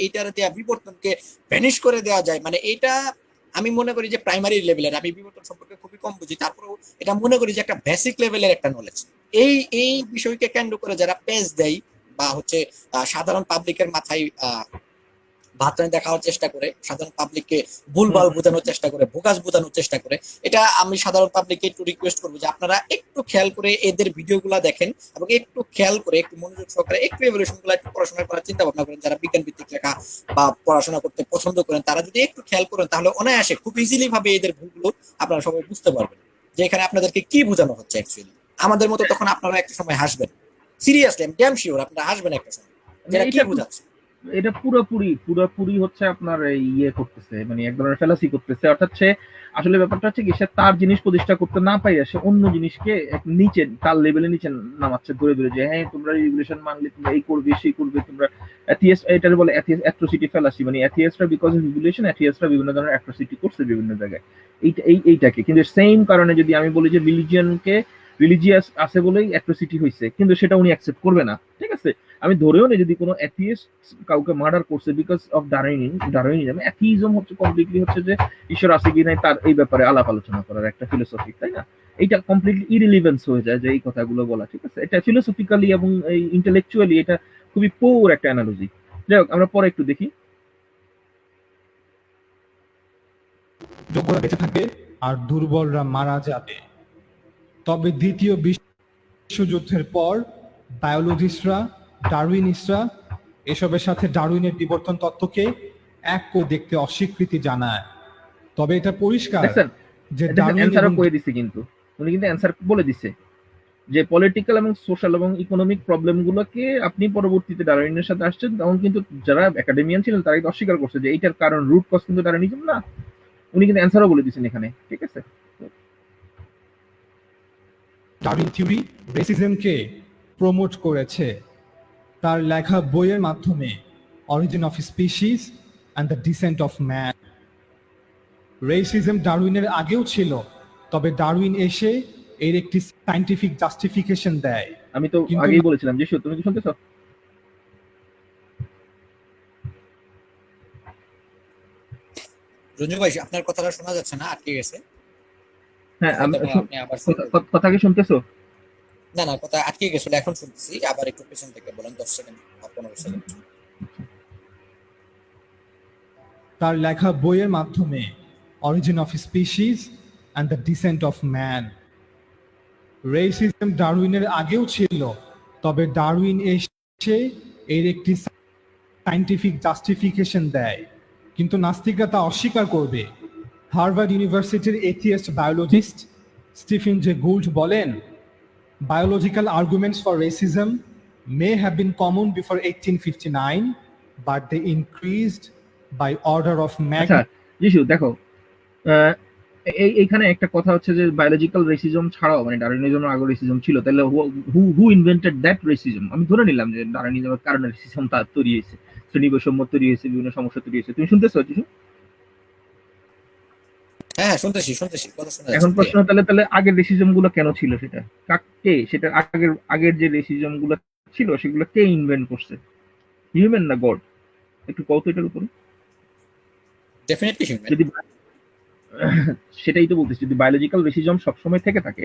C: এইটার দেওয়া বিবর্তনকে ভ্যানিশ করে দেওয়া যায়, মানে এইটা আমি মনে করি যে প্রাইমারি লেভেলের, আমি বিবর্তন সম্পর্কে খুবই কম বুঝি, তারপরেও এটা মনে করি যে একটা বেসিক লেভেলের একটা নলেজ। এই বিষয়কে কেন্দ্র করে যারা পেজ দেয় বা হচ্ছে সাধারণ পাবলিকের মাথায় ভাতরানি দেখানোর চেষ্টা করে, সাধারণ পাবলিককে ভুলভাল বোঝানোর চেষ্টা করে, ভোকাস বোঝানোর চেষ্টা করে, এটা আমি সাধারণ পাবলিককে একটু রিকোয়েস্ট করবো যে আপনারা একটু খেয়াল করে এদের ভিডিওগুলো দেখেন এবং একটু খেয়াল করে একটু মনোযোগ সহকারে একটু এভলিউশন গুলো একটু পড়াশোনা করার চিন্তা ভাবনা করেন। যারা বিজ্ঞান ভিত্তিক লেখা বা পড়াশোনা করতে পছন্দ করেন তারা যদি একটু খেয়াল করেন তাহলে অনায়াসে খুব ইজিলি ভাবে এদের ভুলগুলো আপনারা সবাই বুঝতে পারবেন যে এখানে আপনাদেরকে কি বোঝানো হচ্ছে অ্যাকচুয়ালি। আমাদের মতো তখন আপনারা একটা সময় হাসবেন, সিরিয়াসলি আমি ড্যাম শিওর আপনারা হাসবেন একটা সময়, যেটা কি বোঝাচ্ছে।
B: এটা পুরোপুরি হচ্ছে আপনার ইয়ে করতেছে, মানে এক ধরনের ফেলাসি করতেছে। অর্থাৎ সে আসলে ব্যাপারটা হচ্ছে কি, সে তার জিনিস প্রতিষ্ঠা করতে না পাইয়া সে অন্য জিনিসকে নিচে তার লেভেলে নিচে নামাচ্ছে ধরে ধরে, যে হ্যাঁ তোমরা রেগুলেশন মানলে তোমরা এই করবে সেই করবে, তোমরা অ্যাথিয়েস্ট, এটার বলে অ্যাট্রোসিটি ফেলাসি, মানে অ্যাথিয়েস্টরা বিকজ অফ রেগুলেশন অ্যাথিয়েস্টরা বিভিন্ন ধরনের অ্যাট্রোসিটি করছে বিভিন্ন জায়গায় এইটাকে। কিন্তু সেম কারণে যদি আমি বলি যে রিলিজিয়নকে রিলিজিয়াস আছে বলেই অ্যাট্রোসিটি হয়েছে, কিন্তু সেটা উনি অ্যাকসেপ্ট করবে না। ঠিক আছে, আমি ধরেও নেই যদি কোনো অ্যাথিয়েস্ট কাউকে মার্ডার করছে বিকজ অফ ডারউইনিজম। অ্যাথিইজম হচ্ছে কমপ্লিটলি হচ্ছে যে ঈশ্বর আছে কি নাই তার এই ব্যাপারে আলাপ আলোচনা করার একটা ফিলোসফি, তাই না? এইটা কমপ্লিটলি ইরিলিভেন্স হয়ে যায় যে এই কথাগুলো বলা। ঠিক আছে, এটা ফিলোসফিক্যালি এবং এই ইন্টেলেকচুয়ালি এটা খুবই পোর একটা অ্যানালজি। যাই হোক, আমরা পরে একটু দেখি।
A: যোগ্যরা বেঁচে থাকবে আর দুর্বলরা মারা যাবে। তবে দ্বিতীয় বিশ্বযুদ্ধের পর বায়োলজিস্টরা, ডারউইনিস্টরা এসবের সাথে ডারউইনের বিবর্তন তত্ত্বকে এক করে দেখতে অস্বীকৃতি জানায়। তবে এটা পরিষ্কার
B: দেখছেন,
A: যে
B: এটা
A: ডারউইন
B: অ্যান্সারও
A: এবং
B: করে দিছে, কিন্তু উনি কিন্তু অ্যান্সার বলে দিছে যে পলিটিক্যাল এবং সোশ্যাল এবং ইকোনমিক প্রবলেমগুলোকে আপনি পরবর্তীতে ডারউইনের সাথে আসছেন তখন কিন্তু যারা একাডেমিয়ান ছিলেন তারা কিন্তু অস্বীকার করছে যে এইটার কারণ রুট কজ কিন্তু ডারউইনিজম না। উনি কিন্তু অ্যান্সারও বলে দিচ্ছেন এখানে। ঠিক আছে,
A: ডারউইন থিওরি রেসিজমকে প্রমোট করেছে। তার লেখা বইয়ের মাধ্যমে origin of species and the descent of man. Racism ডারউইনের আগেও ছিল, তবে ডারউইন এসে এর একটি সায়েন্টিফিক জাস্টিফিকেশন দেয়।
B: আমি তো
A: কিন্তু
B: আগেই বলেছিলাম যে তুমি কি শুনতেছো?
C: রঞ্জু ভাই, আপনার কথাটা শোনা যাচ্ছে না, আটকে গেছে।
B: হ্যাঁ,
C: হয়তোবা আপনি আবার শুনতে
B: কথা কি শুনতেছো?
C: না না, কথা আটকে গেছিল, এখন শুনতেছি। আবার একটু পেছন থেকে বলেন, 10 সেকেন্ড বা 15 সেকেন্ড।
A: তার লেখা বইয়ের মাধ্যমে origin of species and the descent of man. Racism ডারউইনের আগেও ছিল, তবে ডারউইন এসে এর একটি সায়েন্টিফিক জাস্টিফিকেশন দেয়। কিন্তু নাস্তিকরা তা অস্বীকার করবে। হার্ভার্ড ইউনিভার্সিটির atheist biologist Stephen J Gould বলেন, biological arguments for racism may have been common before 1859, but they increased by order of
B: আচ্ছা
A: magnitude.
B: যিশু দেখো, এইখানে একটা কথা হচ্ছে যে বায়োলজিক্যাল রেসিজম ছাড়াও মানে ডারউইনিজমের আগে রেসিজম ছিল, তাহলে হু ইনভেন্টেড দ্যাট রেসিজম? আমি ধরে নিলাম যে ডারউইনিজমের কারণে রেসিজম তা তৈরি হয়েছে, শ্রেণী বৈষম্য তৈরি হয়েছে, বিভিন্ন সমস্যা তৈরি হয়েছে। তুমি শুনতেছো যিশু?
C: হ্যাঁ হ্যাঁ, শুনতেছি শুনতেছি, কথা শোনা
B: এখন
C: যাচ্ছে।
B: প্রশ্ন, তাহলে আগের রেসিজম গুলো কেন ছিল? সেটা কে, সেটা আগের যে রেসিজম গুলো ছিল সেগুলো কে ইনভেন্ট করছে? হিউম্যান না গড? একটু কত এটার উপরে।
C: Definitely human.
B: যদি সেটাই তো বলতেছি, যদি বায়োলজিক্যাল রেসিজম সবসময় থেকে থাকে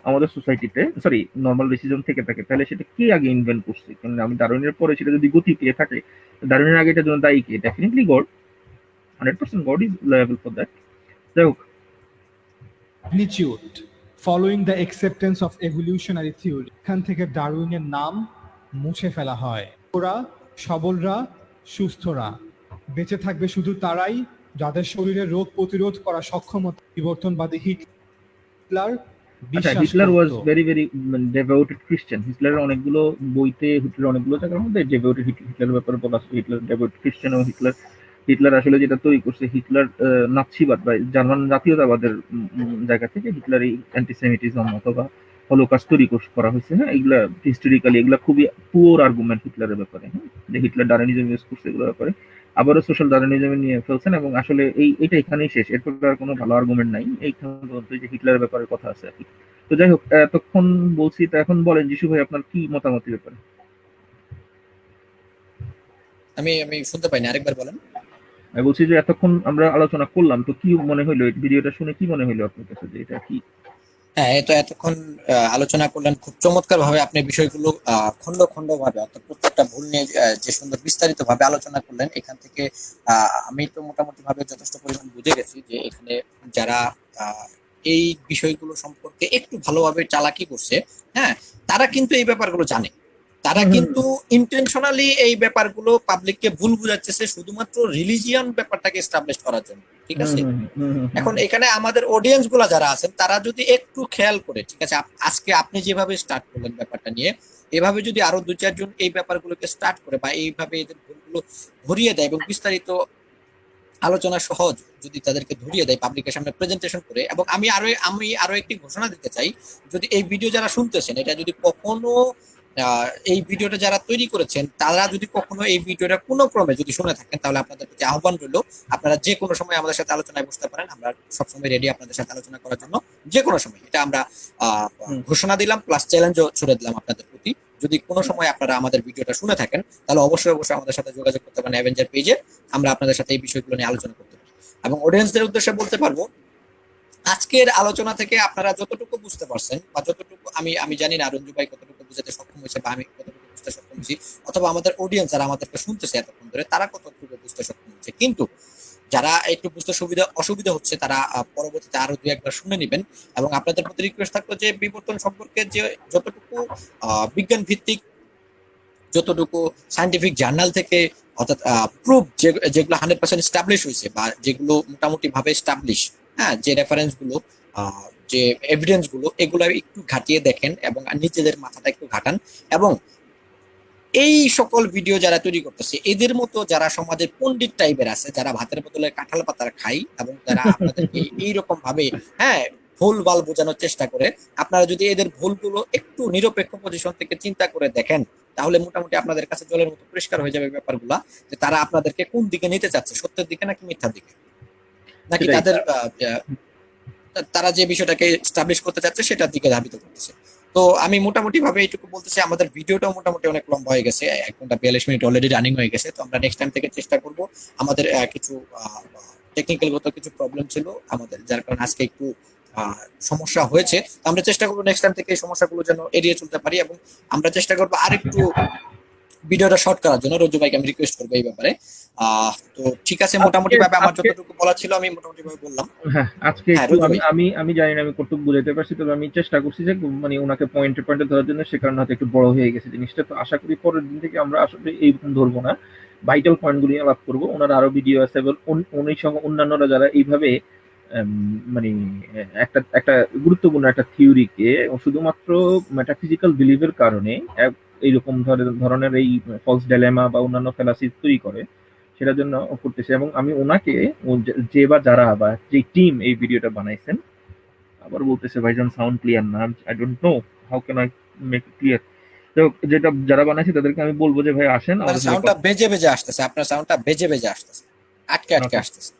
B: আমাদের সোসাইটিতে, সরি নর্মাল রেসিজম থেকে থাকে, তাহলে সেটা কে আগে ইনভেন্ট করছে? কারণ আমি ডারউইনের পরে সেটা যদি গতি পেয়ে থাকে, ডারউইনের আগে এটার জন্য দায়ী কে? Definitely God. 100% God is liable for that. যাই হোক,
A: Magnitude following the acceptance of evolutionary theory, এখান থেকে ডারউইনের নাম মুছে ফেলা হয়। ওরা সবলরা, সুস্থরা বেঁচে থাকবে শুধু তারাই যাদের শরীরে রোগ প্রতিরোধ করা সক্ষমতা। বিবর্তনবাদী হিটলার
B: আচ্ছা,
A: বিশ্বাস
B: হিটলার ওয়াজ
A: করত
B: ভেরি ডেভোটেড ক্রিশ্চিয়ান। হিটলারের অনেকগুলো বইতে, হিটলার অনেকগুলো জায়গার মধ্যে ডেভোটেড, হিটলারের ব্যাপারে বলা আছে হিটলার ডেভোটেড ক্রিশ্চিয়ান। এবং হিটলার আসলে যেটা তৈরি করছে, হিটলার নাৎসিবাদ বা জার্মান জাতীয়তাবাদের জায়গা থেকে হিটলার এই অ্যান্টিসেমিটিজম অথবা হলোকাস্ট তৈরি করা হয়েছে। হ্যাঁ, এগুলা হিস্টোরিক্যালি এগুলা খুবই পুয়ার আর্গুমেন্ট হিটলারের ব্যাপারে। হ্যাঁ, যে হিটলার ডারউইনিজম ইউজ করছে এগুলোর ব্যাপারে, আবারও সোশ্যাল ডারউইনিজম নিয়ে ফেলছেন। এবং আসলে এটা এখানেই শেষ, এরপর আর কোনো ভালো আর্গুমেন্ট নাই এইখানে পর্যন্ত যে হিটলারের ব্যাপারে কথা আছে আর কি। তো যাই হোক, এতক্ষণ বলছি, তো এখন বলেন যিশু ভাই আপনার কি মতামত এই ব্যাপারে?
C: আমি আমি শুনতে পাইনি, আরেকবার বলেন।
B: আমি বলছি যে এতক্ষণ আমরা আলোচনা করলাম, তো কি মনে হইলো এই ভিডিওটা শুনে? কি মনে হইলো আপনার কাছে যে এটা কি?
C: হ্যাঁ, এই তো এতক্ষণ আলোচনা করলেন খুব চমৎকার ভাবে। আপনি বিষয়গুলো খন্ড খন্ড ভাবে, অর্থাৎ প্রত্যেকটা ভুল নিয়ে যে সুন্দর বিস্তারিত ভাবে আলোচনা করলেন। এখান থেকে আমি তো মোটামুটি ভাবে যথেষ্ট পরিমাণ বুঝে গেছি যে এখানে যারা এই বিষয়গুলো সম্পর্কে একটু ভালোভাবে চালাকি করছে, হ্যাঁ, তারা কিন্তু এই ব্যাপারগুলো জানে। তারা কিন্তু ইন্টেনশনালি এই ব্যাপারগুলো পাবলিককে ভুল বুঝাচ্ছে শুধুমাত্র রিলিজিয়ান ব্যাপারটাকে এস্টাবলিশ করার জন্য। ঠিক আছে, এখন এখানে আমাদের অডিয়েন্স গুলা যারা আছেন তারা যদি একটু খেয়াল করে, ঠিক আছে, আজকে আপনি যেভাবে স্টার্ট করলেন ব্যাপারটা নিয়ে, এভাবে যদি আরো 2-4 জন এই ব্যাপারগুলোকে স্টার্ট করে বা এইভাবে এদের ভুলগুলো ধরিয়ে দেয় এবং বিস্তারিত আলোচনা সহজ যদি তাদেরকে ধরিয়ে দেয় পাবলিকের সামনে প্রেজেন্টেশন করে। এবং আমি আরো একটি ঘোষণা দিতে চাই, যদি এই ভিডিও যারা শুনতেছেন এটা যদি কখনো এই ভিডিওটা যারা তৈরি করেছেন তারা যদি কখনো এই ভিডিওটা কোনো ক্রমে যদি শুনে থাকেন, তাহলে আপনাদের প্রতি আহ্বান রইল, আপনারা যে কোনো সময় আমাদের সাথে আলোচনায় বসতে পারেন। আমরা সবসময় রেডি আপনাদের সাথে আলোচনা করার জন্য, যে কোনো সময়। এটা আমরা ঘোষণা দিলাম, প্লাস চ্যালেঞ্জও ছুড়ে দিলাম আপনাদের প্রতি। যদি কোনো সময় আপনারা আমাদের ভিডিওটা শুনে থাকেন, তাহলে অবশ্যই অবশ্যই আমাদের সাথে যোগাযোগ করতে পারেন অ্যাভেঞ্জার পেজে। আমরা আপনাদের সাথে এই বিষয়গুলো নিয়ে আলোচনা করতে পারি। এবং অডিয়েন্সদের উদ্দেশ্যে বলতে পারবো, আজকের আলোচনা থেকে আপনারা যতটুকু বুঝতে পারছেন, বা যতটুকু আমি জানি না রঞ্জু ভাই কতটুকু বুঝাতে সক্ষম হয়েছে, বা আমি কতটুকু বুঝতে সক্ষম হয়েছি, অথবা আমাদের অডিয়েন্স যারা আমাদেরকে শুনতেছে এতক্ষণ ধরে তারা কতটুকু বুঝতে সক্ষম হচ্ছে। কিন্তু যারা একটু বুঝতে অসুবিধা হচ্ছে, তারা পরবর্তীতে আরো দুই একবার শুনে নেবেন। এবং আপনাদের প্রতি রিকোয়েস্ট থাকলো যে বিবর্তন সম্পর্কে যে যতটুকু বিজ্ঞান ভিত্তিক, যতটুকু সায়েন্টিফিক জার্নাল থেকে, অর্থাৎ প্রুফ যেগুলো 100% স্টাবলিশ হয়েছে, বা যেগুলো মোটামুটি ভাবে স্টাবলিশ, হ্যাঁ, যে রেফারেন্স গুলো, যে এভিডেন্স গুলো, এগুলো একটু ঘাটিয়ে দেখেন এবং নিজেদের মাথাটা একটু ঘাটান। এবং এই সকল ভিডিও যারা তৈরি করতেছে, এদের মতো যারা সমাজের পণ্ডিত টাইপের আছে, যারা ভাতের বদলে কাঁঠাল পাতার খাই, এবং যারা আপনাদেরকে এইরকম ভাবে, হ্যাঁ, ভুল ভাল বোঝানোর চেষ্টা করে, আপনারা যদি এদের ভুলগুলো একটু নিরপেক্ষ পজিশন থেকে চিন্তা করে দেখেন, তাহলে মোটামুটি আপনাদের কাছে জলের মতো পরিষ্কার হয়ে যাবে ব্যাপারগুলা, যে তারা আপনাদেরকে কোন দিকে নিতে চাচ্ছে, সত্যের দিকে নাকি মিথ্যার দিকে, নাকি
B: সেটাই।
C: তাদের তারা যে বিষয়টাকে স্টাবলিশ করতে চাচ্ছে সেটার দিকে ধাবিত করতেছে। তো আমি মোটামুটি ভাবে এইটুকু বলতেছি, আমাদের ভিডিওটাও মোটামুটি অনেক লম্বা হয়ে গেছে, 1 ঘন্টা 42 মিনিট অলরেডি রানিং হয়ে গেছে। তো আমরা নেক্সট টাইম থেকে চেষ্টা করব, আমাদের কিছু টেকনিক্যাল গত কিছু প্রবলেম ছিল আমাদের, যার কারণে আজকে একটু সমস্যা হয়েছে। তো আমরা চেষ্টা করবো নেক্সট টাইম থেকে এই সমস্যাগুলো যেন এড়িয়ে চলতে পারি, এবং আমরা চেষ্টা করবো আরেকটু ভিডিওটা শর্ট করার জন্য। রঞ্জু ভাইকে আমি রিকোয়েস্ট করবো এই ব্যাপারে। তো ঠিক আছে, মোটামুটি ভাবে আমার যতটুকু বলা ছিল আমি মোটামুটি ভাবে বললাম।
B: হ্যাঁ, আজকে
C: হ্যাঁ,
B: একটু
C: রঞ্জু
B: আমি
C: ভাই।
B: আমি আমি জানি না আমি কতটুকু বুঝাইতে পারছি, তবে আমি চেষ্টা করছি যে মানে ওনাকে পয়েন্টে পয়েন্টে ধরার জন্য, সে কারণে হয়তো একটু বড় হয়ে গেছে জিনিসটা। তো আশা করি পরের দিন থেকে আমরা আসলে এইরকম ধরবো না, ভাইটাল পয়েন্টগুলি আলাপ করবো। ওনার আরো ভিডিও আছে, এবং উনি সহ অন্যান্যরা যারা এইভাবে মানে একটা একটা গুরুত্বপূর্ণ একটা থিওরিকে শুধুমাত্র মেটাফিজিক্যাল বিলিভের কারণে এইরকম ধরনের এই ফলস ডাইলেমা বা অন্যান্য ফ্যালাসি তৈরি করে, সেটার জন্য করতেছে। এবং আমি ওনাকে যে বা যারা বা যে টিম এই ভিডিওটা বানাইছেন, আবার বলতেছে ভাইজান সাউন্ড ক্লিয়ার না, I don't know how can I make it clear. তো যেটা যারা বানাইছে তাদেরকে আমি বলবো যে ভাই আসেন
C: আপনার
B: আমাদের সাথে
C: সাউন্ডটা বেজে বেজে আসতেছে, আপনার সাউন্ডটা বেজে বেজে আসতেছে, আটকে আটকে
B: কথা।
C: আসতেছে।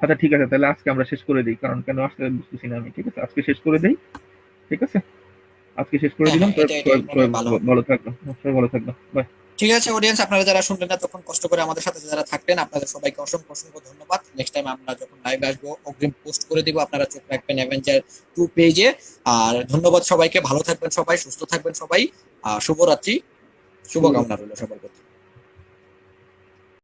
B: আচ্ছা ঠিক আছে, তাহলে আজকে আমরা শেষ করে দিই, কারণ কেন আসতে বুঝতেছি না আমি। ঠিক আছে, আজকে শেষ করে দিই। ঠিক আছে, আজকে শেষ করে
C: হ্যাঁ
B: দিলাম।
C: হ্যাঁ, এটাই মনে হয় ভালো হবে।
B: ভালো থাকবেো, সবাই ভালো থাকবে, বাই।
C: ঠিক আছে অডিয়েন্স, আপনারা যারা শুনলেন না তখন কষ্ট করে আমাদের সাথে যারা থাকলেন, আপনাদের সবাইকে অসংখ্য অসংখ্য ধন্যবাদ। নেক্সট টাইম আমরা যখন লাইভে আসবো অগ্রিম পোস্ট করে দিব, আপনারা চোখ রাখবেন অ্যাভেঞ্জার 2 পেজে। আর ধন্যবাদ সবাইকে, ভালো থাকবেন সবাই, সুস্থ থাকবেন সবাই। শুভরাত্রি, শুভকামনা রইল সবার প্রতি।